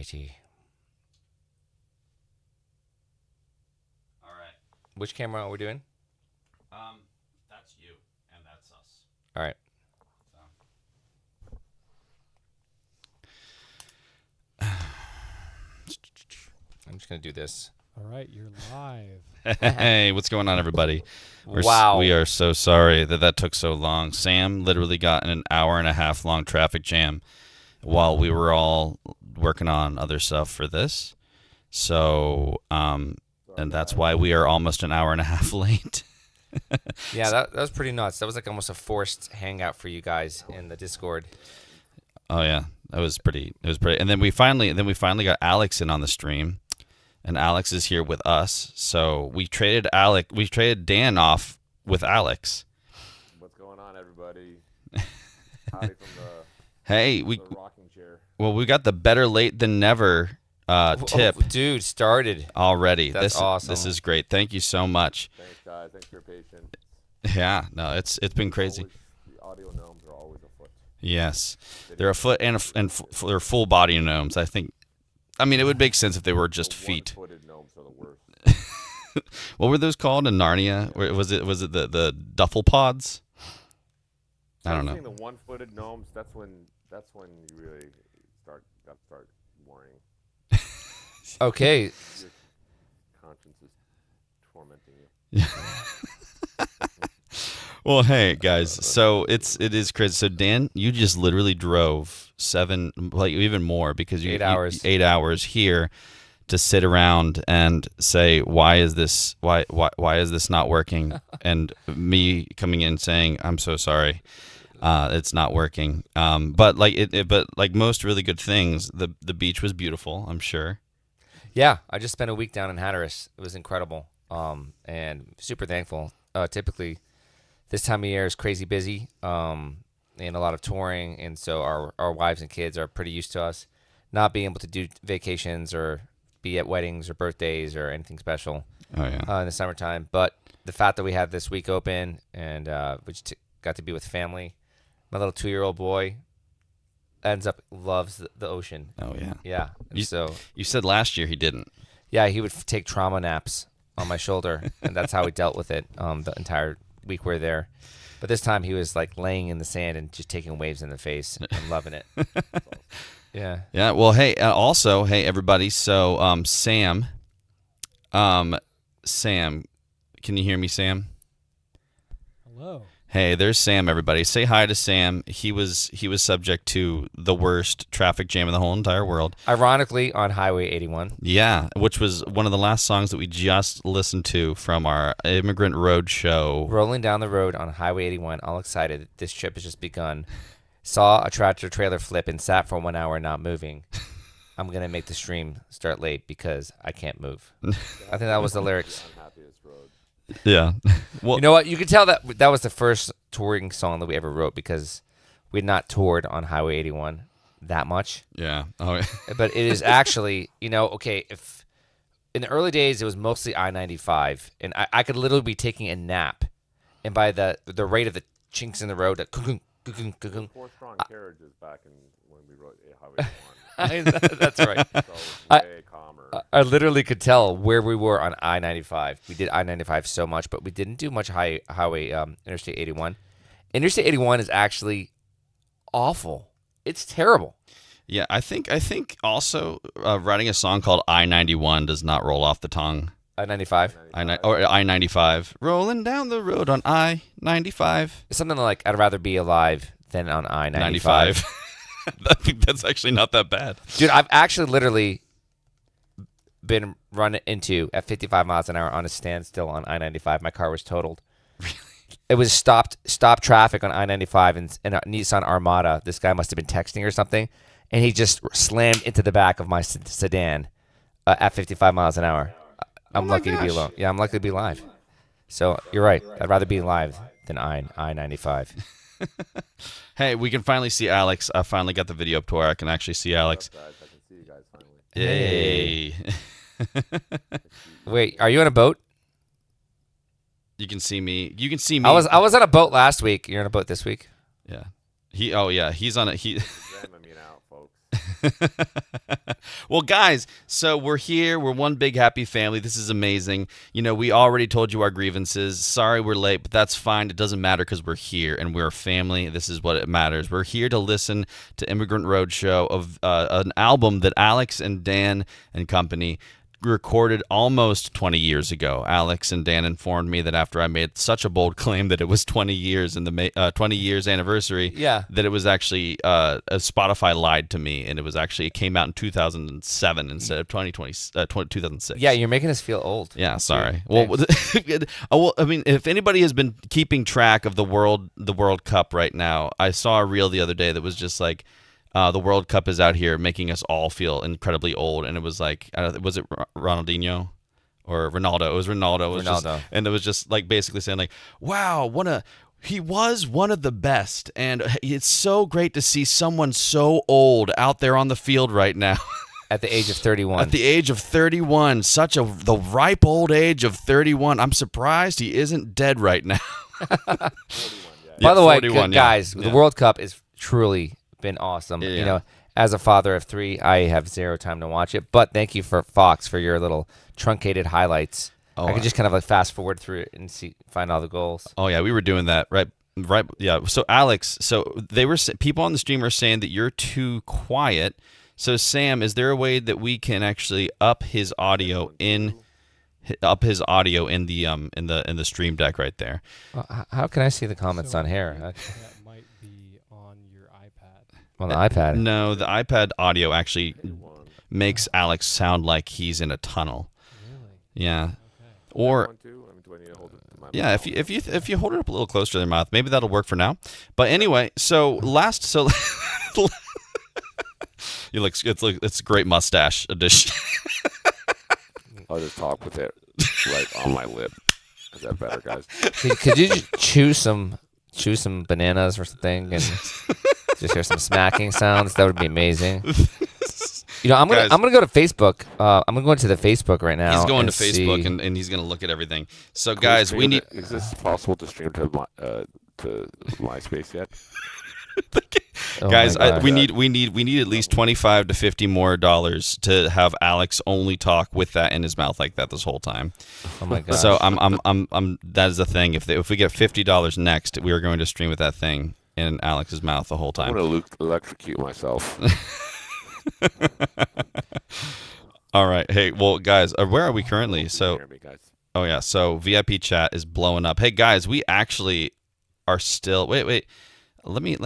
JT. All right. Which camera are we doing? That's you, and that's us. All right. I'm just going to do this. All right, you're live. Hey, what's going on, everybody? Wow. We are so sorry that took so long. Sam literally got in an hour-and-a-half long traffic jam while we were all working on other stuff for this. So, and that's why we are almost an hour and a half late. Yeah, that was pretty nuts. That was like almost a forced hangout for you guys in the Discord. Oh yeah, that was pretty. It was pretty. And then we finally got Alex in on the stream, and Alex is here with us. So we traded Dan off with Alex. What's going on, everybody? Howdy from Hey, the rocking chair. well, we got the better late than never tip Oh, dude, started. already. That's awesome. This is great. Thank you so much. Thanks, guys. Thanks for your patience. Yeah, no, it's been crazy. The audio gnomes are always afoot. Yes, they're a foot and they're full body gnomes. I mean, it would make sense if they were just feet. One-footed gnomes are the worst. What were those called in Narnia? Was it the duffel pods? I don't know. The one-footed gnomes. That's when you really start worrying. Okay. Your conscience is tormenting you. Well, hey guys, so it is crazy. So Dan, you just literally drove 7, like even more, because 8 hours. 8 hours here to sit around and say, why is this not working? And me coming in saying, I'm so sorry, it's not working. But like most really good things, the beach was beautiful, I'm sure. Yeah, I just spent a week down in Hatteras. It was incredible, and super thankful. Typically, this time of year is crazy busy, and a lot of touring, and so our wives and kids are pretty used to us not being able to do vacations or be at weddings or birthdays or anything special Oh yeah. in the summertime. But the fact that we had this week open and got to be with family, my little 2-year-old boy loves the ocean. Oh yeah. Yeah, and so You said last year he didn't. yeah, he would take trauma naps on my shoulder, and that's how we dealt with it the entire week we were there. But this time he was like laying in the sand and just taking waves in the face and loving it. Yeah. Yeah. Well, hey. Also, hey everybody. So, Sam, can you hear me, Sam? Hello. Hey, there's Sam. Everybody, say hi to Sam. He was subject to the worst traffic jam in the whole entire world. Ironically, on Highway 81. Yeah, which was one of the last songs that we just listened to from our Immigrant Road show. Rolling down the road on Highway 81, all excited. This trip has just begun. Saw a tractor trailer flip and sat for 1 hour not moving. I'm going to make the stream start late because I can't move. I think that was the lyrics. Unhappiest road. Yeah. Well, You know what? You could tell that was the first touring song that we ever wrote because we had not toured on Highway 81 that much. yeah. Oh, But it is actually, okay, if in the early days it was mostly I-95, and I could literally be taking a nap, and by the rate of the chinks in the road, Four-strong carriages back in when we wrote Highway 1. that's right. So it was way calmer. I literally could tell where we were on I-95. We did I-95 so much, but we didn't do much highway Interstate 81. Interstate 81 is actually awful. It's terrible. yeah. I think also writing a song called I-91 does not roll off the tongue. I-95. I-95, rolling down the road on I-95. It's something like I'd rather be alive than on I-95. 95. I think that's actually not that bad. Dude, I've actually literally been run into at 55 miles an hour on a standstill on I-95. My car was totaled. Really? It was stopped traffic on I-95 and a Nissan Armada. This guy must have been texting or something, and he just slammed into the back of my sedan at 55 miles an hour. I'm lucky to be alone. Yeah, I'm lucky to be alive. So you're right. I'd rather be alive than I-95. Hey, we can finally see Alex. I finally got the video up to where I can actually see Alex. Guys, I can see you guys finally. Yay. Wait, are you on a boat? You can see me. You can see me. I was on a boat last week. You're on a boat this week? Yeah. He's on it. Jamming me out, folks. Well, guys, so we're here. We're one big happy family. This is amazing. You know, we already told you our grievances. Sorry we're late, but that's fine. It doesn't matter because we're here and we're a family. This is what it matters. We're here to listen to Immigrant Roadshow, of an album that Alex and Dan and company recorded almost 20 years ago. Alex and Dan informed me that after I made such a bold claim that it was 20 years in the 20 years anniversary, Yeah. that it was actually Spotify lied to me, and it came out in 2007 instead of 2006. Yeah, you're making us feel old. Yeah, sorry. Well, I mean, if anybody has been keeping track of the World Cup right now, I saw a reel the other day that was just like, the World Cup is out here making us all feel incredibly old, and it was like, was it Ronaldinho or Ronaldo? It was Ronaldo. It was Ronaldo. And it was just like basically saying like, wow, he was one of the best, and it's so great to see someone so old out there on the field right now. At the age of 31. At the age of 31, the ripe old age of 31. I'm surprised he isn't dead right now. 41, By the way, 41, guys, yeah. the World Cup is truly been awesome. Yeah. You know, as a father of 3, I have 0 time to watch it. But thank you for Fox for your little truncated highlights. I could just kind of like fast forward through it and find all the goals. Oh yeah, we were doing that right. Yeah. So Alex, people on the stream are saying that you're too quiet. So Sam, is there a way that we can actually up his audio in the stream deck right there? How can I see the comments So on here? That might be on your iPad. On the iPad. No, the iPad audio actually makes Alex sound like he's in a tunnel. Really? Yeah. Okay. Or do I need to hold it to my yeah, mouth? if you hold it up a little closer to their mouth, maybe that'll work for now. But anyway, it's a great mustache addition. I'll just talk with it right on my lip. Is that better, guys? Could you just chew some bananas or something and just hear some smacking sounds? That would be amazing. You know, I'm gonna go to Facebook. I'm gonna go into the Facebook right now. He's going to and Facebook see. and he's gonna look at everything. So guys, we need. Is this possible to stream to MySpace yet? Oh Guys, my gosh. we need at least $25 to $50 more to have Alex only talk with that in his mouth like that this whole time. Oh my god. So I'm that is the thing. If we get $50 next, we are going to stream with that thing in Alex's mouth the whole I'm time. going to electrocute myself. All right. Hey, well, guys, where are we currently? Can you So, hear me, guys? oh yeah. So VIP chat is blowing up. Hey guys, we actually are still. Wait. Let me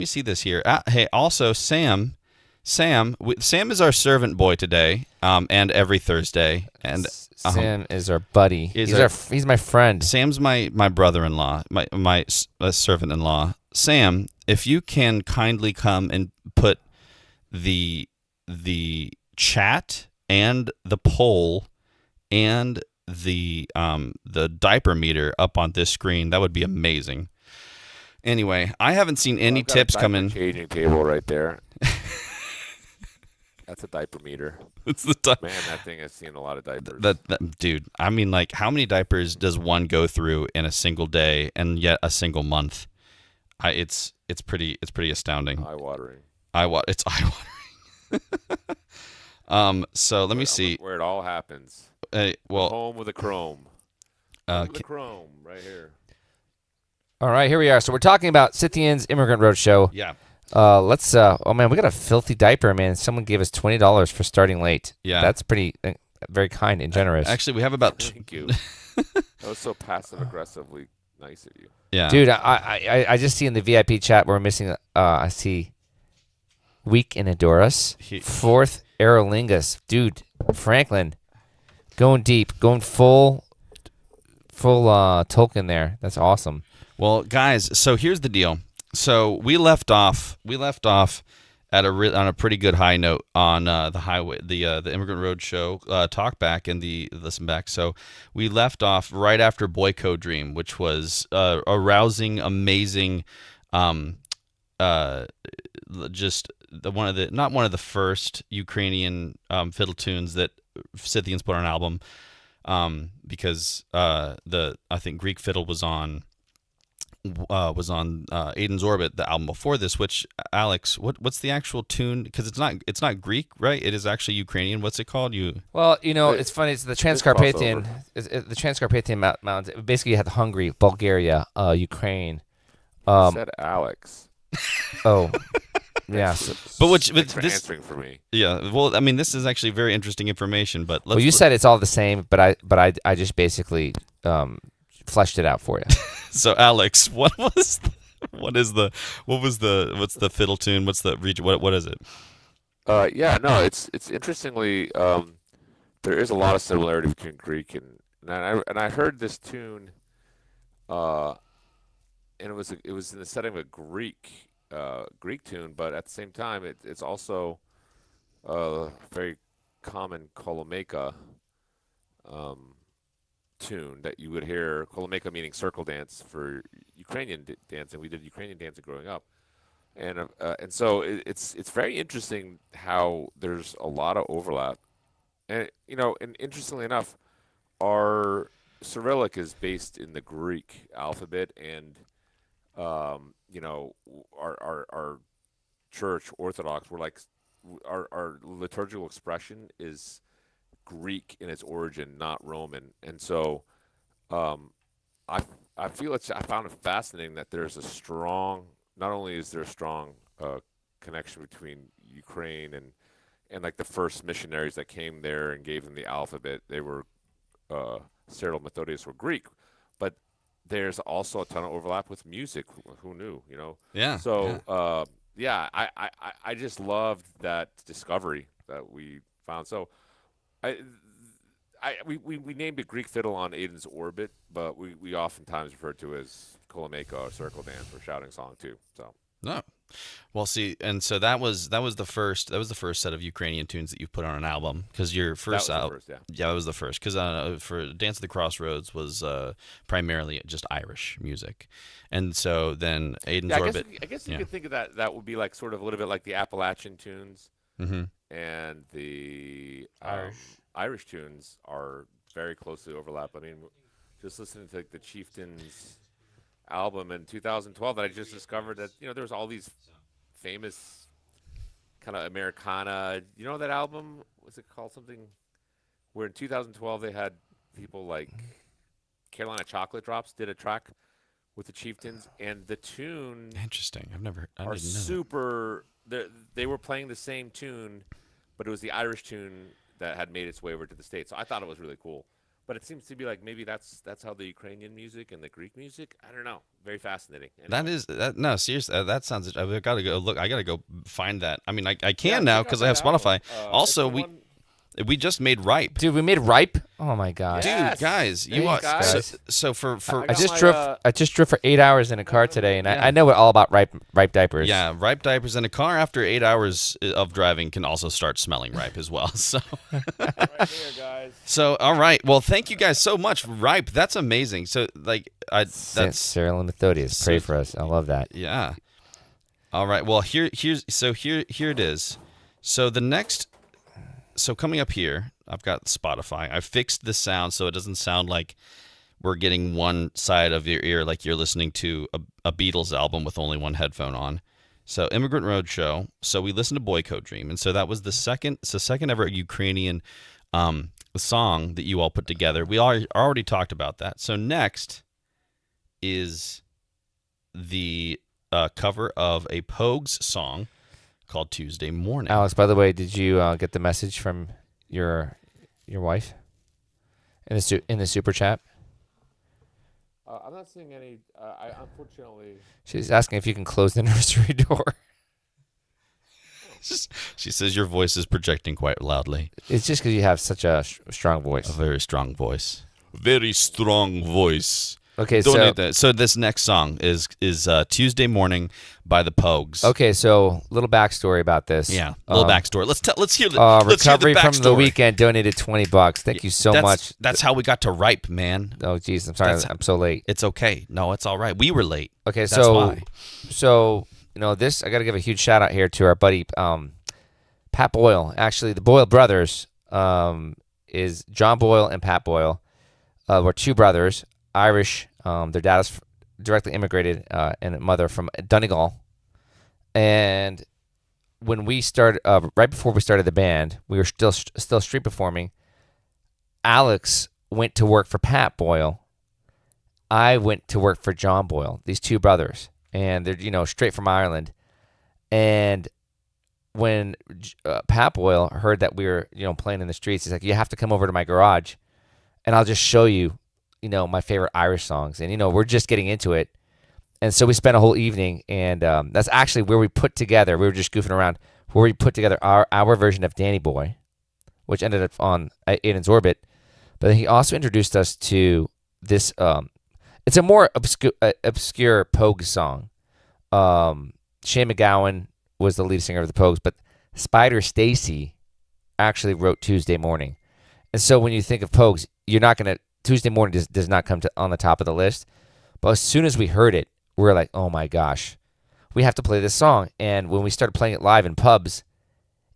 see this here. Hey, also Sam is our servant boy today, and every Thursday, and Sam is our buddy. He's my friend. Sam's my brother-in-law, my servant-in-law. Sam, if you can kindly come and put the chat and the poll and the diaper meter up on this screen, that would be amazing. Anyway, I haven't seen any I've got tips a come diaper in. changing table right there. That's a diaper meter. It's the Man, that thing has seen a lot of diapers. that dude. I mean, like, how many diapers does one go through in a single day, and yet a single month? It's pretty astounding. Eye-watering. It's eye-watering. So let me see. Where it all happens. Well, Home with a chrome. Home with a chrome, right here. All right, here we are. So we're talking about Scythian's Immigrant Roadshow. yeah. Let's. Oh man, we got a filthy diaper, man. Someone gave us $20 for starting late. Yeah. That's pretty, very kind and generous. Actually, we have about. Thank you. That was so passive-aggressively nice of you. Yeah. Dude, I just see in the VIP chat we're missing. I see Week in Adoras, fourth Aerolingus, dude. Franklin, going deep, going full Tolkien there. That's awesome. Well, guys, so here's the deal. So we left off at on a pretty good high note on the highway, the Immigrant Road Show talk back and the listen back. So we left off right after Boyko Dream, which was a rousing, amazing, just one of the first Ukrainian fiddle tunes that Scythians put on an album, because I think Greek fiddle was on was on Aiden's Orbit, the album before this. Which Alex, what's the actual tune? Because it's not Greek, right? It is actually Ukrainian. What's it called? Well, it's funny. It's the Transcarpathian. The Transcarpathian Mountains. Basically, you have Hungary, Bulgaria, Ukraine. Said Alex. Oh, yeah. But Thanks for this answering for me. Yeah, well, I mean, this is actually very interesting information. But Well, you said it's all the same, but I just basically fleshed it out for you. So, Alex, what's the fiddle tune? What's the region? What is it? Yeah, no, it's interestingly there is a lot of similarity between Greek and I heard this tune, and it was in the setting of a Greek tune, but at the same time it's also a very common kolomeka tune that you would hear. Kolomeka meaning circle dance for Ukrainian dancing. We did Ukrainian dancing growing up. And so it's very interesting how there's a lot of overlap, and and interestingly enough, our Cyrillic is based in the Greek alphabet, and our church Orthodox, we're like our liturgical expression is Greek in its origin, not Roman, and so I found it fascinating that there's a strong. Not only is there a strong connection between Ukraine and like the first missionaries that came there and gave them the alphabet, they were Cyril and Methodius were Greek, but there's also a ton of overlap with music. Who knew? Yeah. So I just loved that discovery that we found. So we named it Greek fiddle on Aiden's Orbit, but we oftentimes refer to it as kolomeka or circle dance or shouting song too. So no, well, see, and so that was the first set of Ukrainian tunes that you put on an album, because your first album, that was the first, because for Dance of the Crossroads was primarily just Irish music, and so then Aiden's Orbit. I guess you could think of that would be like sort of a little bit like the Appalachian tunes, mm-hmm. and the Irish tunes are very closely overlap. I mean, just listening to the Chieftains album in 2012 that I just discovered that there was all these famous kind of Americana. You know that album? What's it called? Something where in 2012 they had people like Carolina Chocolate Drops did a track with the Chieftains, and the tune. Interesting. I didn't know that. Super. They were playing the same tune, but it was the Irish tune that had made its way over to the States. So I thought it was really cool. But it seems to be like maybe that's how the Ukrainian music and the Greek music. I don't know. Very fascinating. Anyway. No, seriously. That sounds. I've got to go look. I got to go find that. I mean, I can now because I have Spotify. Also, we just made Ripe. Dude, we made Ripe? Oh my gosh. Dude, guys, guys. So for I just drove for 8 hours in a car today, and I know all about ripe diapers. Yeah, ripe diapers in a car after 8 hours of driving can also start smelling ripe as well. So right here, guys. So all right, well, thank you guys so much. Ripe, that's amazing. So that's Cyril and Methodius. Pray for us. I love that. Yeah. All right. Well, here it is. So coming up here, I've got Spotify. I fixed the sound so it doesn't sound like we're getting one side of your ear like you're listening to a Beatles album with only one headphone on. So Immigrant Roadshow. So we listened to Boy Code Dream, and so that was the second ever Ukrainian song that you all put together. We already talked about that. So next is the cover of a Pogues song called Tuesday Morning. Alex, by the way, did you get the message from your wife in the super chat? I'm not seeing any. I unfortunately. She's asking if you can close the nursery door. She says your voice is projecting quite loudly. It's just because you have such a strong voice. A very strong voice. Very strong voice. Okay, so this next song is Tuesday Morning by the Pogues. Okay, so little backstory about this. Yeah, little backstory. Let's hear the recovery hear the from the weekend donated $20. Thank you so much. That's how we got to Ripe, man. Oh, geez, I'm sorry, I'm so late. It's okay. No, it's all right. We were late. Okay, that's why. So this I got to give a huge shout out here to our buddy Pat Boyle. Actually, the Boyle brothers is John Boyle and Pat Boyle. Were two brothers. Irish. Their dad is directly immigrated and a mother from Donegal. And when we started, right before we started the band, we were still street performing. Alex went to work for Pat Boyle. I went to work for John Boyle, these two brothers. And they're, straight from Ireland. And when Pat Boyle heard that we were, playing in the streets, he's like, you have to come over to my garage and I'll just show you, my favorite Irish songs. And, we're just getting into it. And so we spent a whole evening, and that's actually where we put together, we were just goofing around, where we put together our version of Danny Boy, which ended up on Aiden's Orbit. But then he also introduced us to this, it's a more obscure Pogues song. Shane MacGowan was the lead singer of the Pogues, but Spider Stacy actually wrote Tuesday Morning. And so when you think of Pogues, you're not going to, Tuesday Morning does not come on the top of the list. But as soon as we heard it, we were like, oh my gosh, we have to play this song. And when we started playing it live in pubs,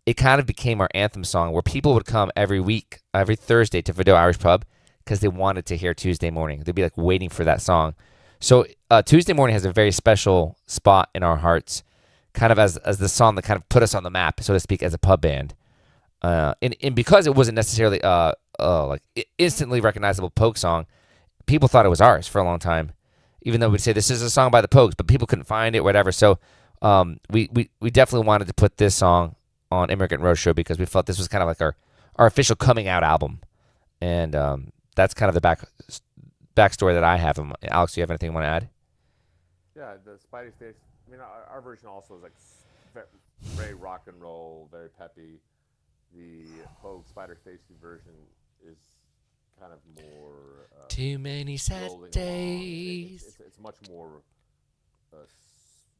it kind of became our anthem song where people would come every week, every Thursday to Vidal Irish Pub because they wanted to hear Tuesday Morning. They'd be like waiting for that song. So Tuesday Morning has a very special spot in our hearts, kind of as the song that kind of put us on the map, so to speak, as a pub band. And because it wasn't necessarily like instantly recognizable Pogue song, people thought it was ours for a long time, even though we'd say this is a song by the Pogues, but people couldn't find it, whatever. So we definitely wanted to put this song on Immigrant Roadshow because we felt this was kind of like our official coming out album. And that's kind of the backstory that I have. Alex, do you have anything you want to add? Yeah, the Spidey Stacy. I mean, our version also is like very rock and roll, very peppy. The Pogue Spider Stacy version is kind of more too many sad days. It's much more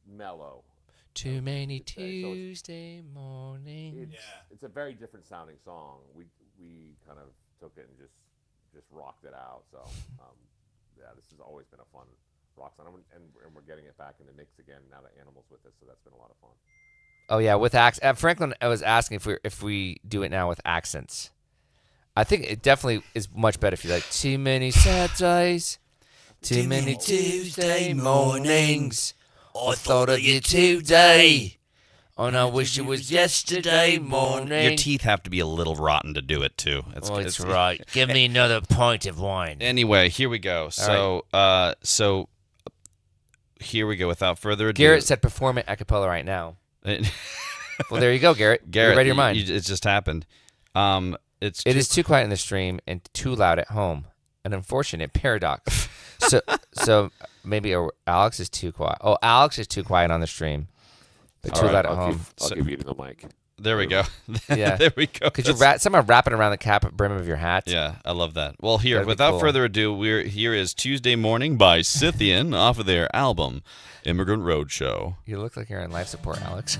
mellow. Too many Tuesday mornings. It's a very different sounding song. We kind of took it and just rocked it out. So this has always been a fun rock song, and we're getting it back in the mix again now that Animal's with us. So that's been a lot of fun. Oh yeah, with accents. Franklin, I was asking if we do it now with accents. I think it definitely is much better if you like too many Saturdays, too many Tuesday mornings. I thought of you today, and I wish it was yesterday morning. Your teeth have to be a little rotten to do it too. It's right. Give me another pint of wine. Anyway, here we go. So here we go. Without further ado, Garrett said perform it a cappella right now. Well, there you go, Garrett. Garrett, you read your mind. It just happened. It is too quiet in the stream and too loud at home. An unfortunate paradox. so maybe Alex is too quiet. Oh, Alex is too quiet on the stream, but too loud at home. I'll give you the mic. There we go. Yeah, there we go. Could you somehow wrap it around the cap brim of your hat? Yeah, I love that. Well, here, without further ado, here is Tuesday Morning by Scythian off of their album Immigrant Roadshow. You look like you're on life support, Alex.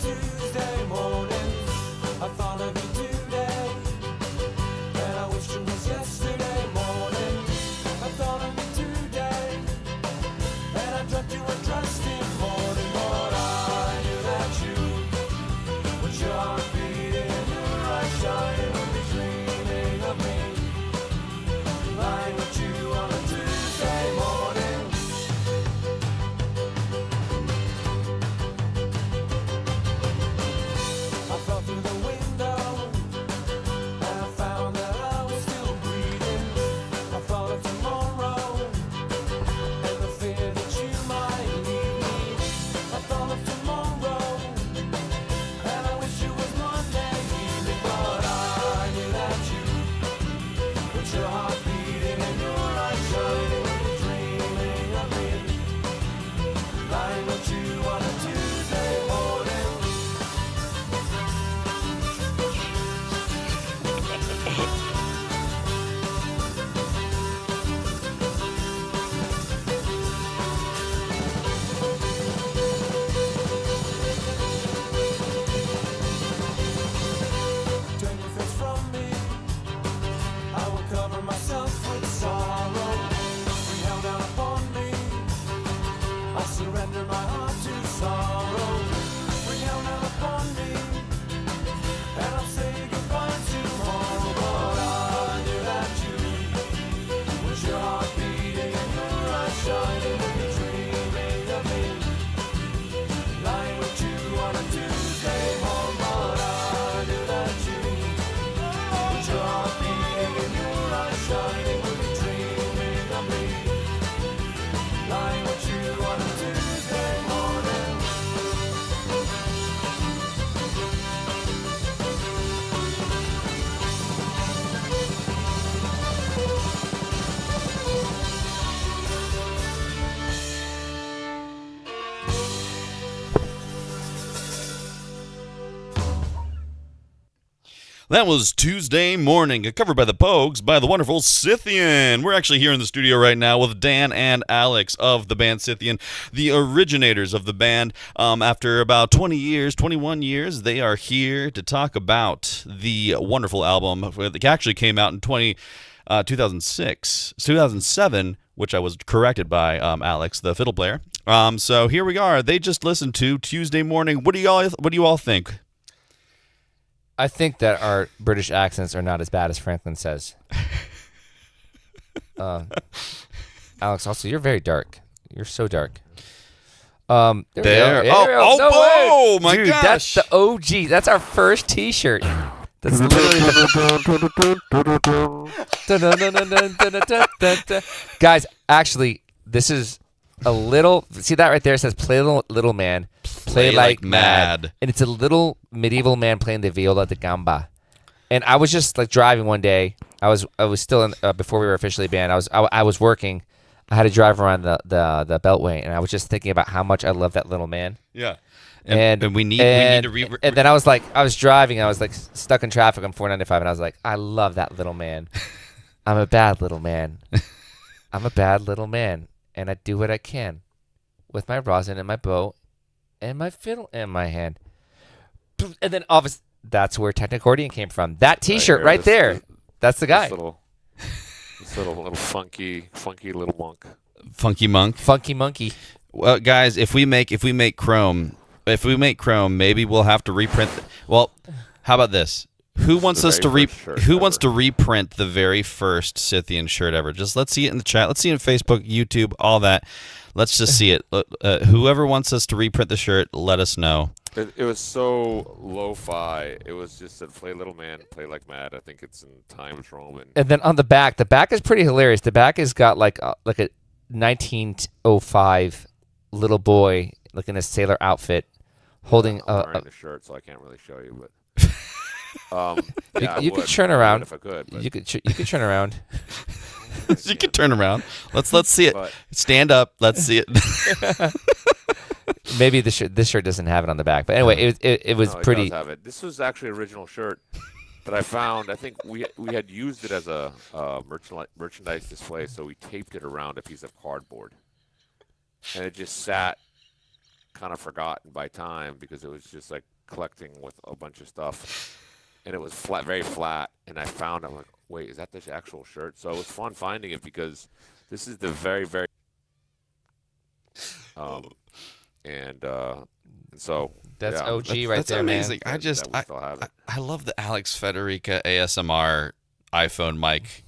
Tuesday mornings, I thought of you today, and I I surrender my heart to sorrow. Bring hell down upon me, and I'll say goodbye tomorrow. But I knew that you, with your heart beating and your eyes shining, would be dreaming of me, lying with you on a Tuesday morning. But I knew that you, with your heart beating and your eyes shining, would be dreaming of me, lying with you on a Tuesday morning. That was Tuesday Morning, a cover by the Pogues by the wonderful Scythian. We're actually here in the studio right now with Dan and Alex of the band Scythian, the originators of the band. After about 21 years, they are here to talk about the wonderful album that actually came out in 2007, which I was corrected by Alex, the fiddle player. So here we are. They just listened to Tuesday Morning. What do you all think? I think that our British accents are not as bad as Franklin says. Alex, also, you're very dark. You're so dark. There. We go. Oh, my Dude, gosh. that's the OG. That's our first T-shirt. That's literally the... Guys, actually, this is a little... See that right there? It says, play little man. Play like mad. And it's a little medieval man playing the viola da gamba. And I was just like driving one day. I was still in before we were officially banned. I was working. I had to drive around the Beltway, and I was just thinking about how much I love that little man. Yeah. And we need to and then I was driving. I was like stuck in traffic on 495, and I was like, I love that little man. I'm a bad little man. I'm a bad little man, and I do what I can with my rosin and my bow and my fiddle in my hand. And then obviously that's where Technocordion came from. That T-shirt right there. That's the guy. This little funky little monk. Funky monk. Funky monkey. Well, guys, if we make Chrome, maybe we'll have to reprint. Well, how about this? Who wants us to reprint the very first Scythian shirt ever? Just let's see it in the chat. Let's see it on Facebook, YouTube, all that. Let's just see it. Whoever wants us to reprint the shirt, let us know. It was so lo-fi. It was just said, play little man, play like mad. I think it's in Times Roman. And then on the back is pretty hilarious. The back has got like a 1905 little boy like in a sailor outfit holding I'm wearing the shirt, so I can't really show you, but you could turn around. If I could, but. You could turn around. You can turn around. Let's see it. Stand up. Let's see it. Maybe this shirt doesn't have it on the back, but anyway, it was pretty. It does have it. This was actually an original shirt that I found. I think we had used it as a merchandise display, so we taped it around a piece of cardboard, and it just sat kind of forgotten by time because it was just like collecting with a bunch of stuff, and it was flat, very flat. And I found, I'm like, wait, is that the actual shirt? So it was fun finding it because this is the very, very and so that's OG right that's there, amazing. man. I love the Alex Federica ASMR iPhone mic.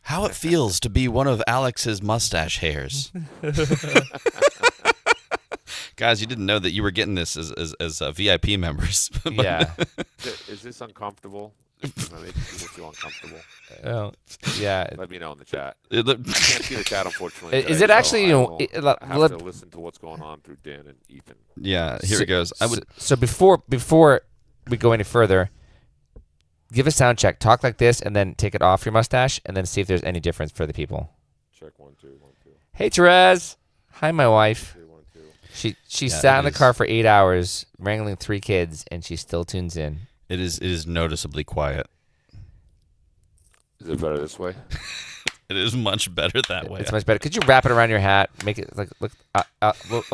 How it feels to be one of Alex's mustache hairs. Guys, you didn't know that you were getting this as VIP members. Yeah. Is this uncomfortable? Am I making people feel uncomfortable? Oh, yeah. Let me know in the chat. I can't see the chat, unfortunately. Is it actually? I have to listen to what's going on through Dan and Ethan. Yeah, here it goes. So before we go any further, give a sound check. Talk like this, and then take it off your mustache, and then see if there's any difference for the people. Check 1 2 1 2. Hey, Therese. Hi, my wife. 1 2. She sat in the car for 8 hours wrangling 3 kids, and she still tunes in. It is noticeably quiet. Is it better this way? It is much better that way. It's much better. Could you wrap it around your hat? Make it like look.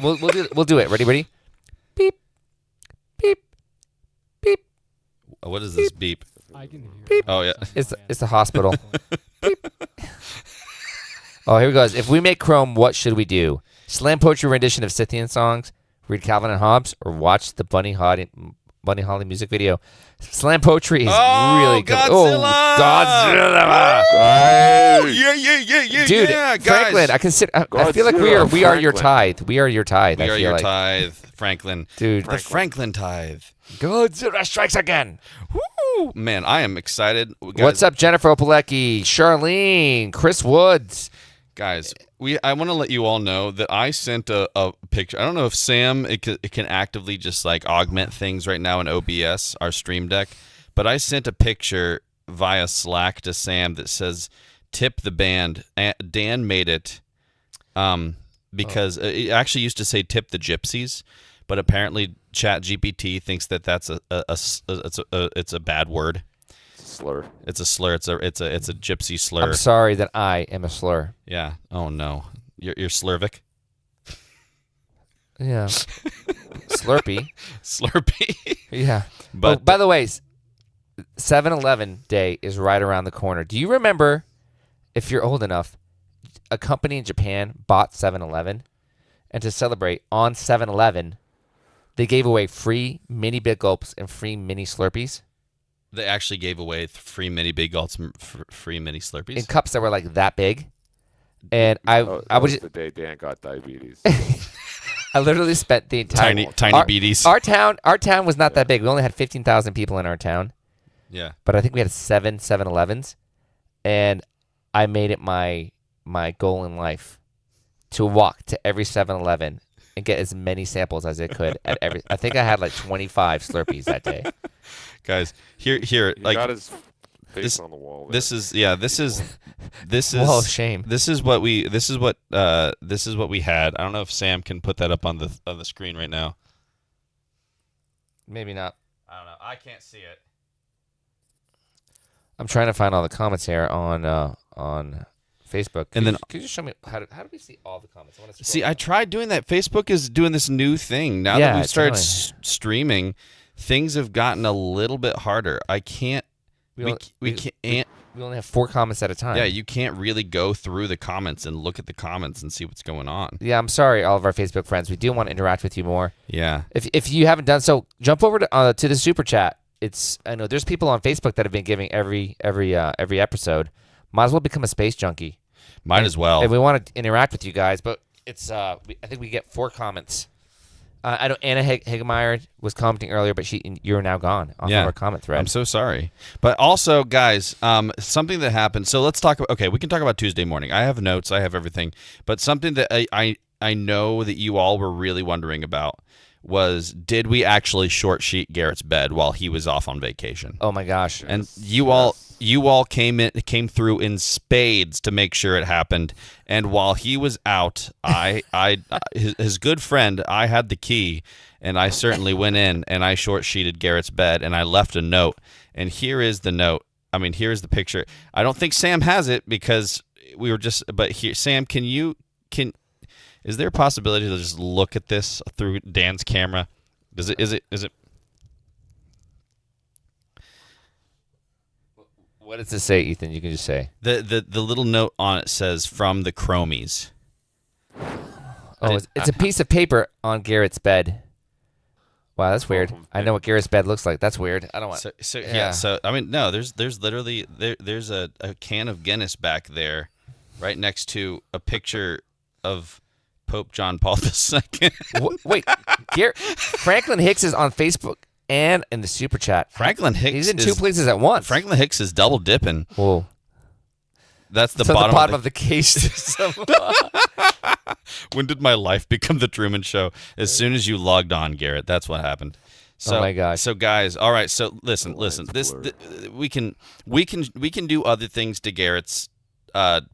We'll do it. Ready? Beep, beep, beep. What is this beep? I can hear. Beep. Oh yeah, It's the hospital. Beep. Oh, here we go. If we make Chrome, what should we do? Slam poetry rendition of Scythian songs, read Calvin and Hobbes, or watch the Bunny Holly music video. Slam poetry is really good. Godzilla! Godzilla! Yeah, Dude, guys. Franklin, I feel like we are your tithe. We are your tithe. We I are feel your like. tithe, Franklin. Dude, The Franklin tithe. Godzilla strikes again. Woo! Man, I am excited. Guys, What's up, Jennifer Opolecki, Charlene, Chris Woods? Guys, I want to let you all know that I sent a picture. I don't know if Sam it can actively just like augment things right now in OBS, our stream deck, but I sent a picture via Slack to Sam that says tip the band. Dan made it because it actually used to say tip the gypsies, but apparently ChatGPT thinks that that's it's a bad word. Slur. It's a slur. It's a gypsy slur. I'm sorry that I am a slur. Yeah. Oh no. You're Slurvic. Yeah. Slurpee. Slurpee. Yeah. But by the way, 7-Eleven Day is right around the corner. Do you remember, if you're old enough, a company in Japan bought 7-Eleven, and to celebrate on 7-Eleven, they gave away free mini Big Gulps and free mini Slurpees they actually gave away free mini Big Gulps, free mini Slurpees. in cups that were like that big. And I That was was the day Dan got diabetes. I literally spent the entire tiny beaties. Our town was not that big. We only had 15,000 people in our town, Yeah. but I think we had 7-Elevens, and I made it my goal in life to walk to every 7-Eleven and get as many samples as I could at every. I think I had like 25 Slurpees that day. Guys, here He like got his face this- on the wall. There. this is Wall of shame. This is what we had. I don't know if Sam can put that up on the screen right now. Maybe not. I don't know. I can't see it. I'm trying to find all the comments here on Facebook. And then- could you just show me how do we see all the comments? I want to See, I tried doing that. Facebook is doing this new thing. Now Yeah, that we've started totally. streaming, things have gotten a little bit harder. I can't. We we can't. we only have 4 comments at a time. Yeah, you can't really go through the comments and look at the comments and see what's going on. Yeah, I'm sorry, all of our Facebook friends. We do want to interact with you more. Yeah. If you haven't done so, jump over to the super chat. I know there's people on Facebook that have been giving every episode. Might as well become a space junkie. Might as well. And we want to interact with you guys, but it's I think we get 4 comments. I know Anna Hagemeyer was commenting earlier, but you're now gone off of our comment thread. I'm so sorry. But also, guys, something that happened. So let's talk about. Okay, we can talk about Tuesday morning. I have notes. I have everything. But something that I know that you all were really wondering about was, did we actually short sheet Garrett's bed while he was off on vacation? Oh my gosh! And you all came through in spades to make sure it happened. And while he was out, his good friend, I had the key, and I certainly went in and I short sheeted Garrett's bed, and I left a note. And here is the note. I mean, here's the picture. I don't think Sam has it because we were just. But here, Sam, is there a possibility to just look at this through Dan's camera? Is it? What does it say, Ethan? You can just say. The little note on it says, "From the Chromies." Oh, it's a piece of paper on Garrett's bed. Wow, that's weird. I know what Garrett's bed looks like. That's weird. I don't want. So Yeah. So I mean, no. There's literally there's a can of Guinness back there, right next to a picture of Pope John Paul II. Wait, Franklin Hicks is on Facebook and in the super chat. Franklin Hicks. He's in 2 places at once. Franklin Hicks is double dipping. Whoa. That's the So bottom, the bottom of the case. When did my life become the Truman Show? As soon as you logged on, Garrett. That's what happened. So, Oh my gosh. So guys, all right. So listen. This blurred. we can do other things to Garrett's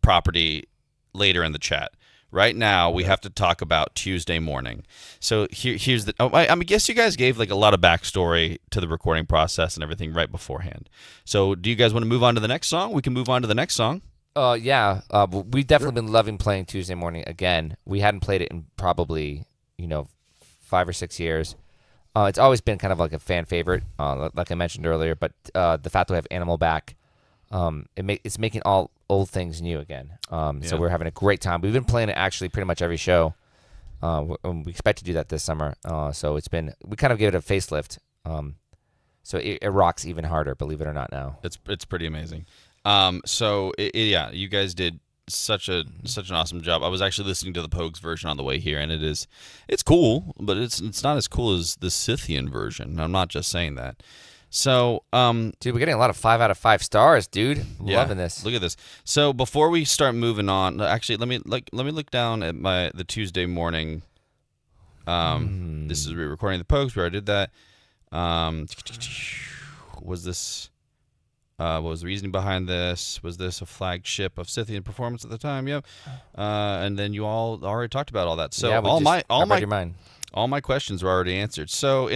property later in the chat. Right now, we have to talk about Tuesday morning. So here's the. I guess you guys gave like a lot of backstory to the recording process and everything right beforehand. So do you guys want to move on to the next song? We can move on to the next song. Yeah. We've definitely been loving playing Tuesday morning again. We hadn't played it in probably 5 or 6 years. It's always been kind of like a fan favorite, like I mentioned earlier. But the fact that we have Animal back, it's making all old things new again. So we're having a great time. We've been playing it actually pretty much every show. We expect to do that this summer. So we kind of give it a facelift. So it rocks even harder, believe it or not now. It's pretty amazing. Yeah, you guys did such an awesome job. I was actually listening to the Pogues version on the way here, and it's cool, but it's not as cool as the Scythian version. I'm not just saying that. So, dude, we're getting a lot of 5 out of 5 stars, dude. Yeah, Loving this. Look at this. So before we start moving on, actually, let me look down at the Tuesday morning. This is re-recording the Pogues. We already did that. Was this? What was the reasoning behind this? Was this a flagship of Scythian performance at the time? Yep. And then you all already talked about all that. So yeah, all my questions were already answered. So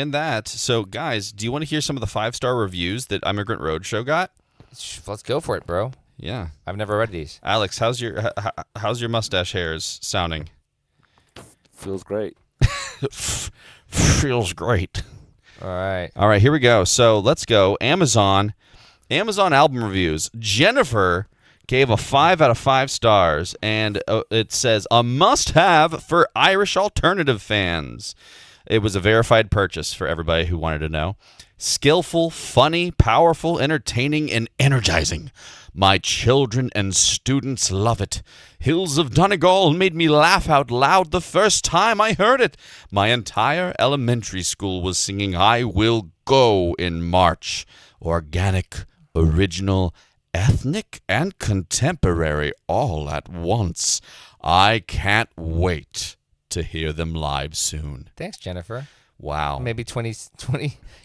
guys, do you want to hear some of the 5-star reviews that Immigrant Roadshow got? Let's go for it, bro. Yeah. I've never read these. Alex, how's your mustache hairs sounding? Feels great. Feels great. All right. All right, here we go. So let's go. Amazon album reviews. Jennifer gave a 5 out of 5 stars, and it says a must-have for Irish alternative fans. It was a verified purchase for everybody who wanted to know. Skillful, funny, powerful, entertaining, and energizing. My children and students love it. Hills of Donegal made me laugh out loud the first time I heard it. My entire elementary school was singing I Will Go in March. Organic, original, ethnic, and contemporary all at once. I can't wait to hear them live soon. Thanks, Jennifer. Wow. Maybe 20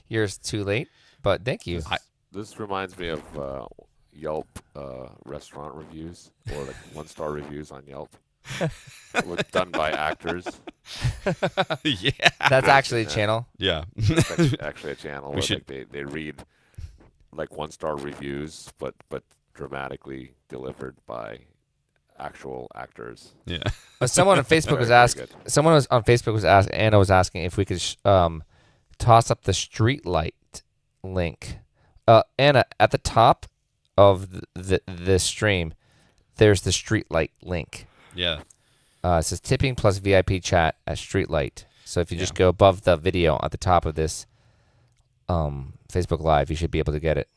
years too late, but thank you. This reminds me of Yelp restaurant reviews or like 1-star reviews on Yelp. Done by actors. Yeah. That's actually a channel. Yeah. That's actually a channel where should- they read like 1-star reviews, but dramatically delivered by actual actors. Yeah. Someone on Facebook was asking. Someone was on Facebook was asking. Anna was asking if we could toss up the STREETLIGHT link. Anna, at the top of the stream, there's the STREETLIGHT link. Yeah. It says tipping plus VIP chat at STREETLIGHT. So if you just go above the video at the top of this Facebook Live, you should be able to get it.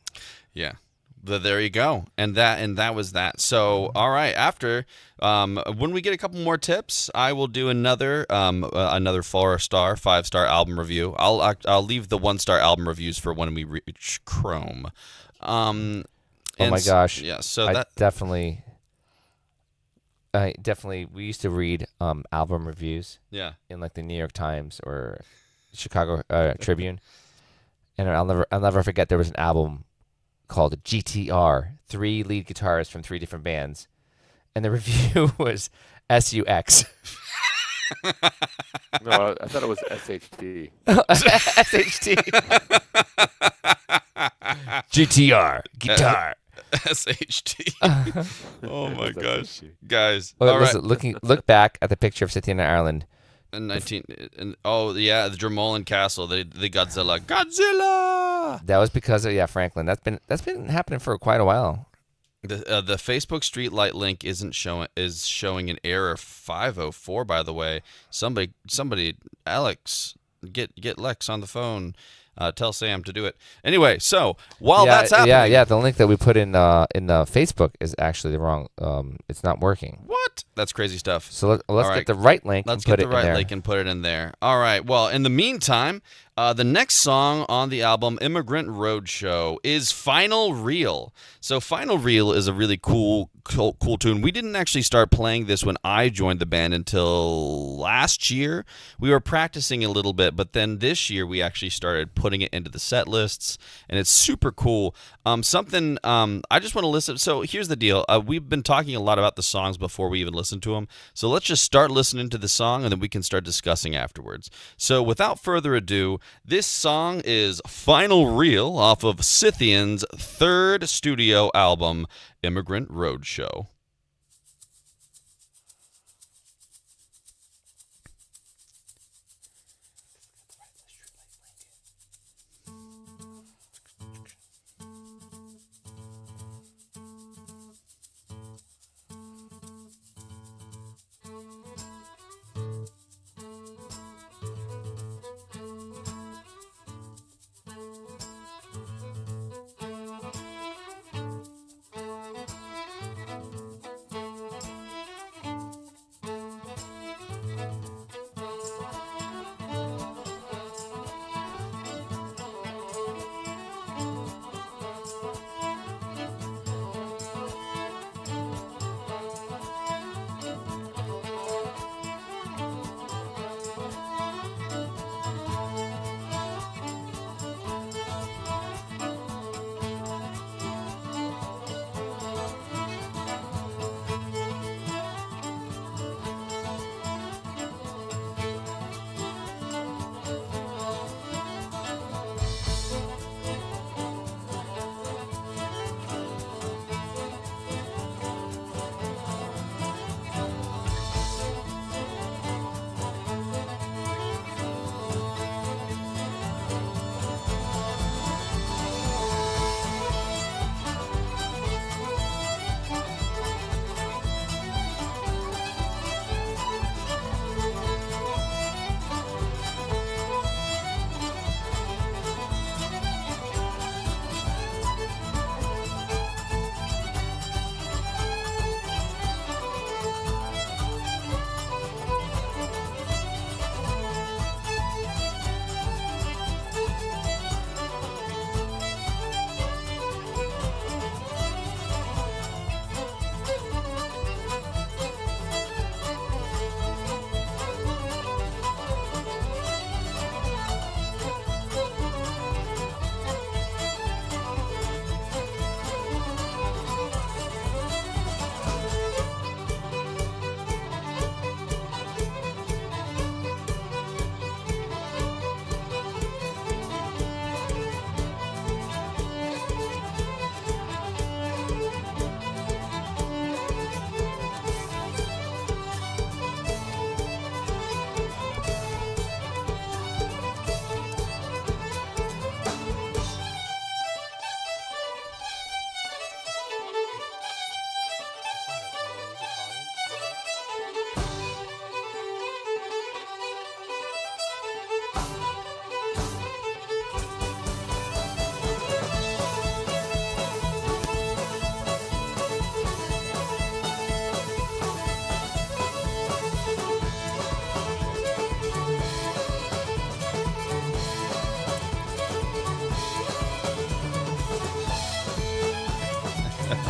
Yeah. But there you go. And that was that. So, all right, after when we get a couple more tips, I will do another 5-star album review. I'll leave the 1-star album reviews for when we reach Chrome. Oh my gosh. Yeah, so I that definitely we used to read album reviews yeah. in like the New York Times or Chicago Tribune. And I'll never forget there was an album called GTR, 3 lead guitarists from 3 different bands. And the review was SUX. No, I thought it was SHT. SHT. GTR, guitar. SHT. Oh my It's gosh. SHT. Guys. Well, all listen, right. look back at the picture of Scythian Ireland. In the Dromoland Castle, the Godzilla. That was because of Franklin. That's been happening for quite a while. The Facebook STREETLIGHT link is showing an error 504. By the way, somebody, Alex, get Lex on the phone. Tell Sam to do it. Anyway, so while that's happening, the link that we put in the Facebook is actually the wrong. It's not working. What? That's crazy stuff. So let's get the right link. Let's and put get the it in right there. link and put it in there. All right. Well, in the meantime, the next song on the album Immigrant Roadshow is Final Reel. So Final Reel is a really cool tune. We didn't actually start playing this when I joined the band until last year. We were practicing a little bit, but then this year we actually started putting it into the set lists, and it's super cool. I just want to listen. So here's the deal. We've been talking a lot about the songs before we even listen to them. So let's just start listening to the song, and then we can start discussing afterwards. So without further ado, this song is Final Reel off of Scythian's 3rd studio album, Immigrant Roadshow.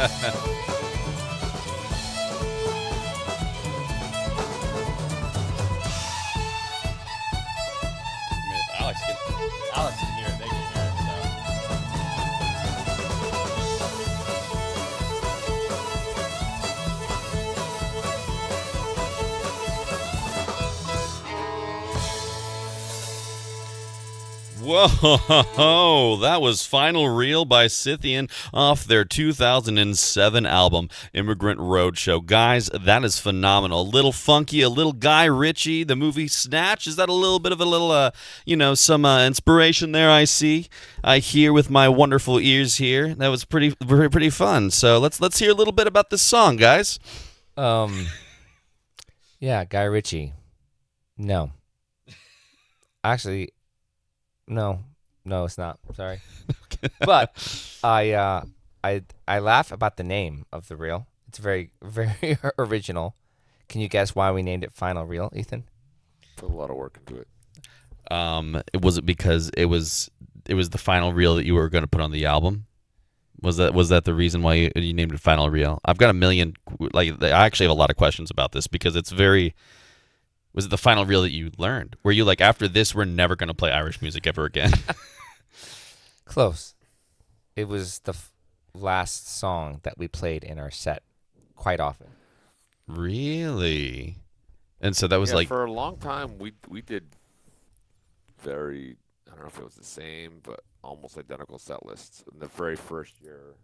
If Alex can hear it, they can hear it. Whoa, that was Final Reel by Scythian off their 2007 album, Immigrant Roadshow. Guys, that is phenomenal. A little funky, a little Guy Ritchie, the movie Snatch. Is that a little bit of a little, some inspiration there I see? I hear with my wonderful ears here. That was pretty fun. So let's hear a little bit about this song, guys. Yeah, Guy Ritchie. No. Actually, no, it's not. Sorry. But I laugh about the name of the reel. It's very, very original. Can you guess why we named it Final Reel, Ethan? Put a lot of work into it. Was it because it was the final reel that you were going to put on the album? Was that the reason why you named it Final Reel? I've got a million. I actually have a lot of questions about this because it's very. Was it the final reel that you learned? Were you like, after this, we're never going to play Irish music ever again? Close. It was the last song that we played in our set quite often. Really? And so that was like... For a long time, we did very, I don't know if it was the same, but almost identical set lists. In the very first year,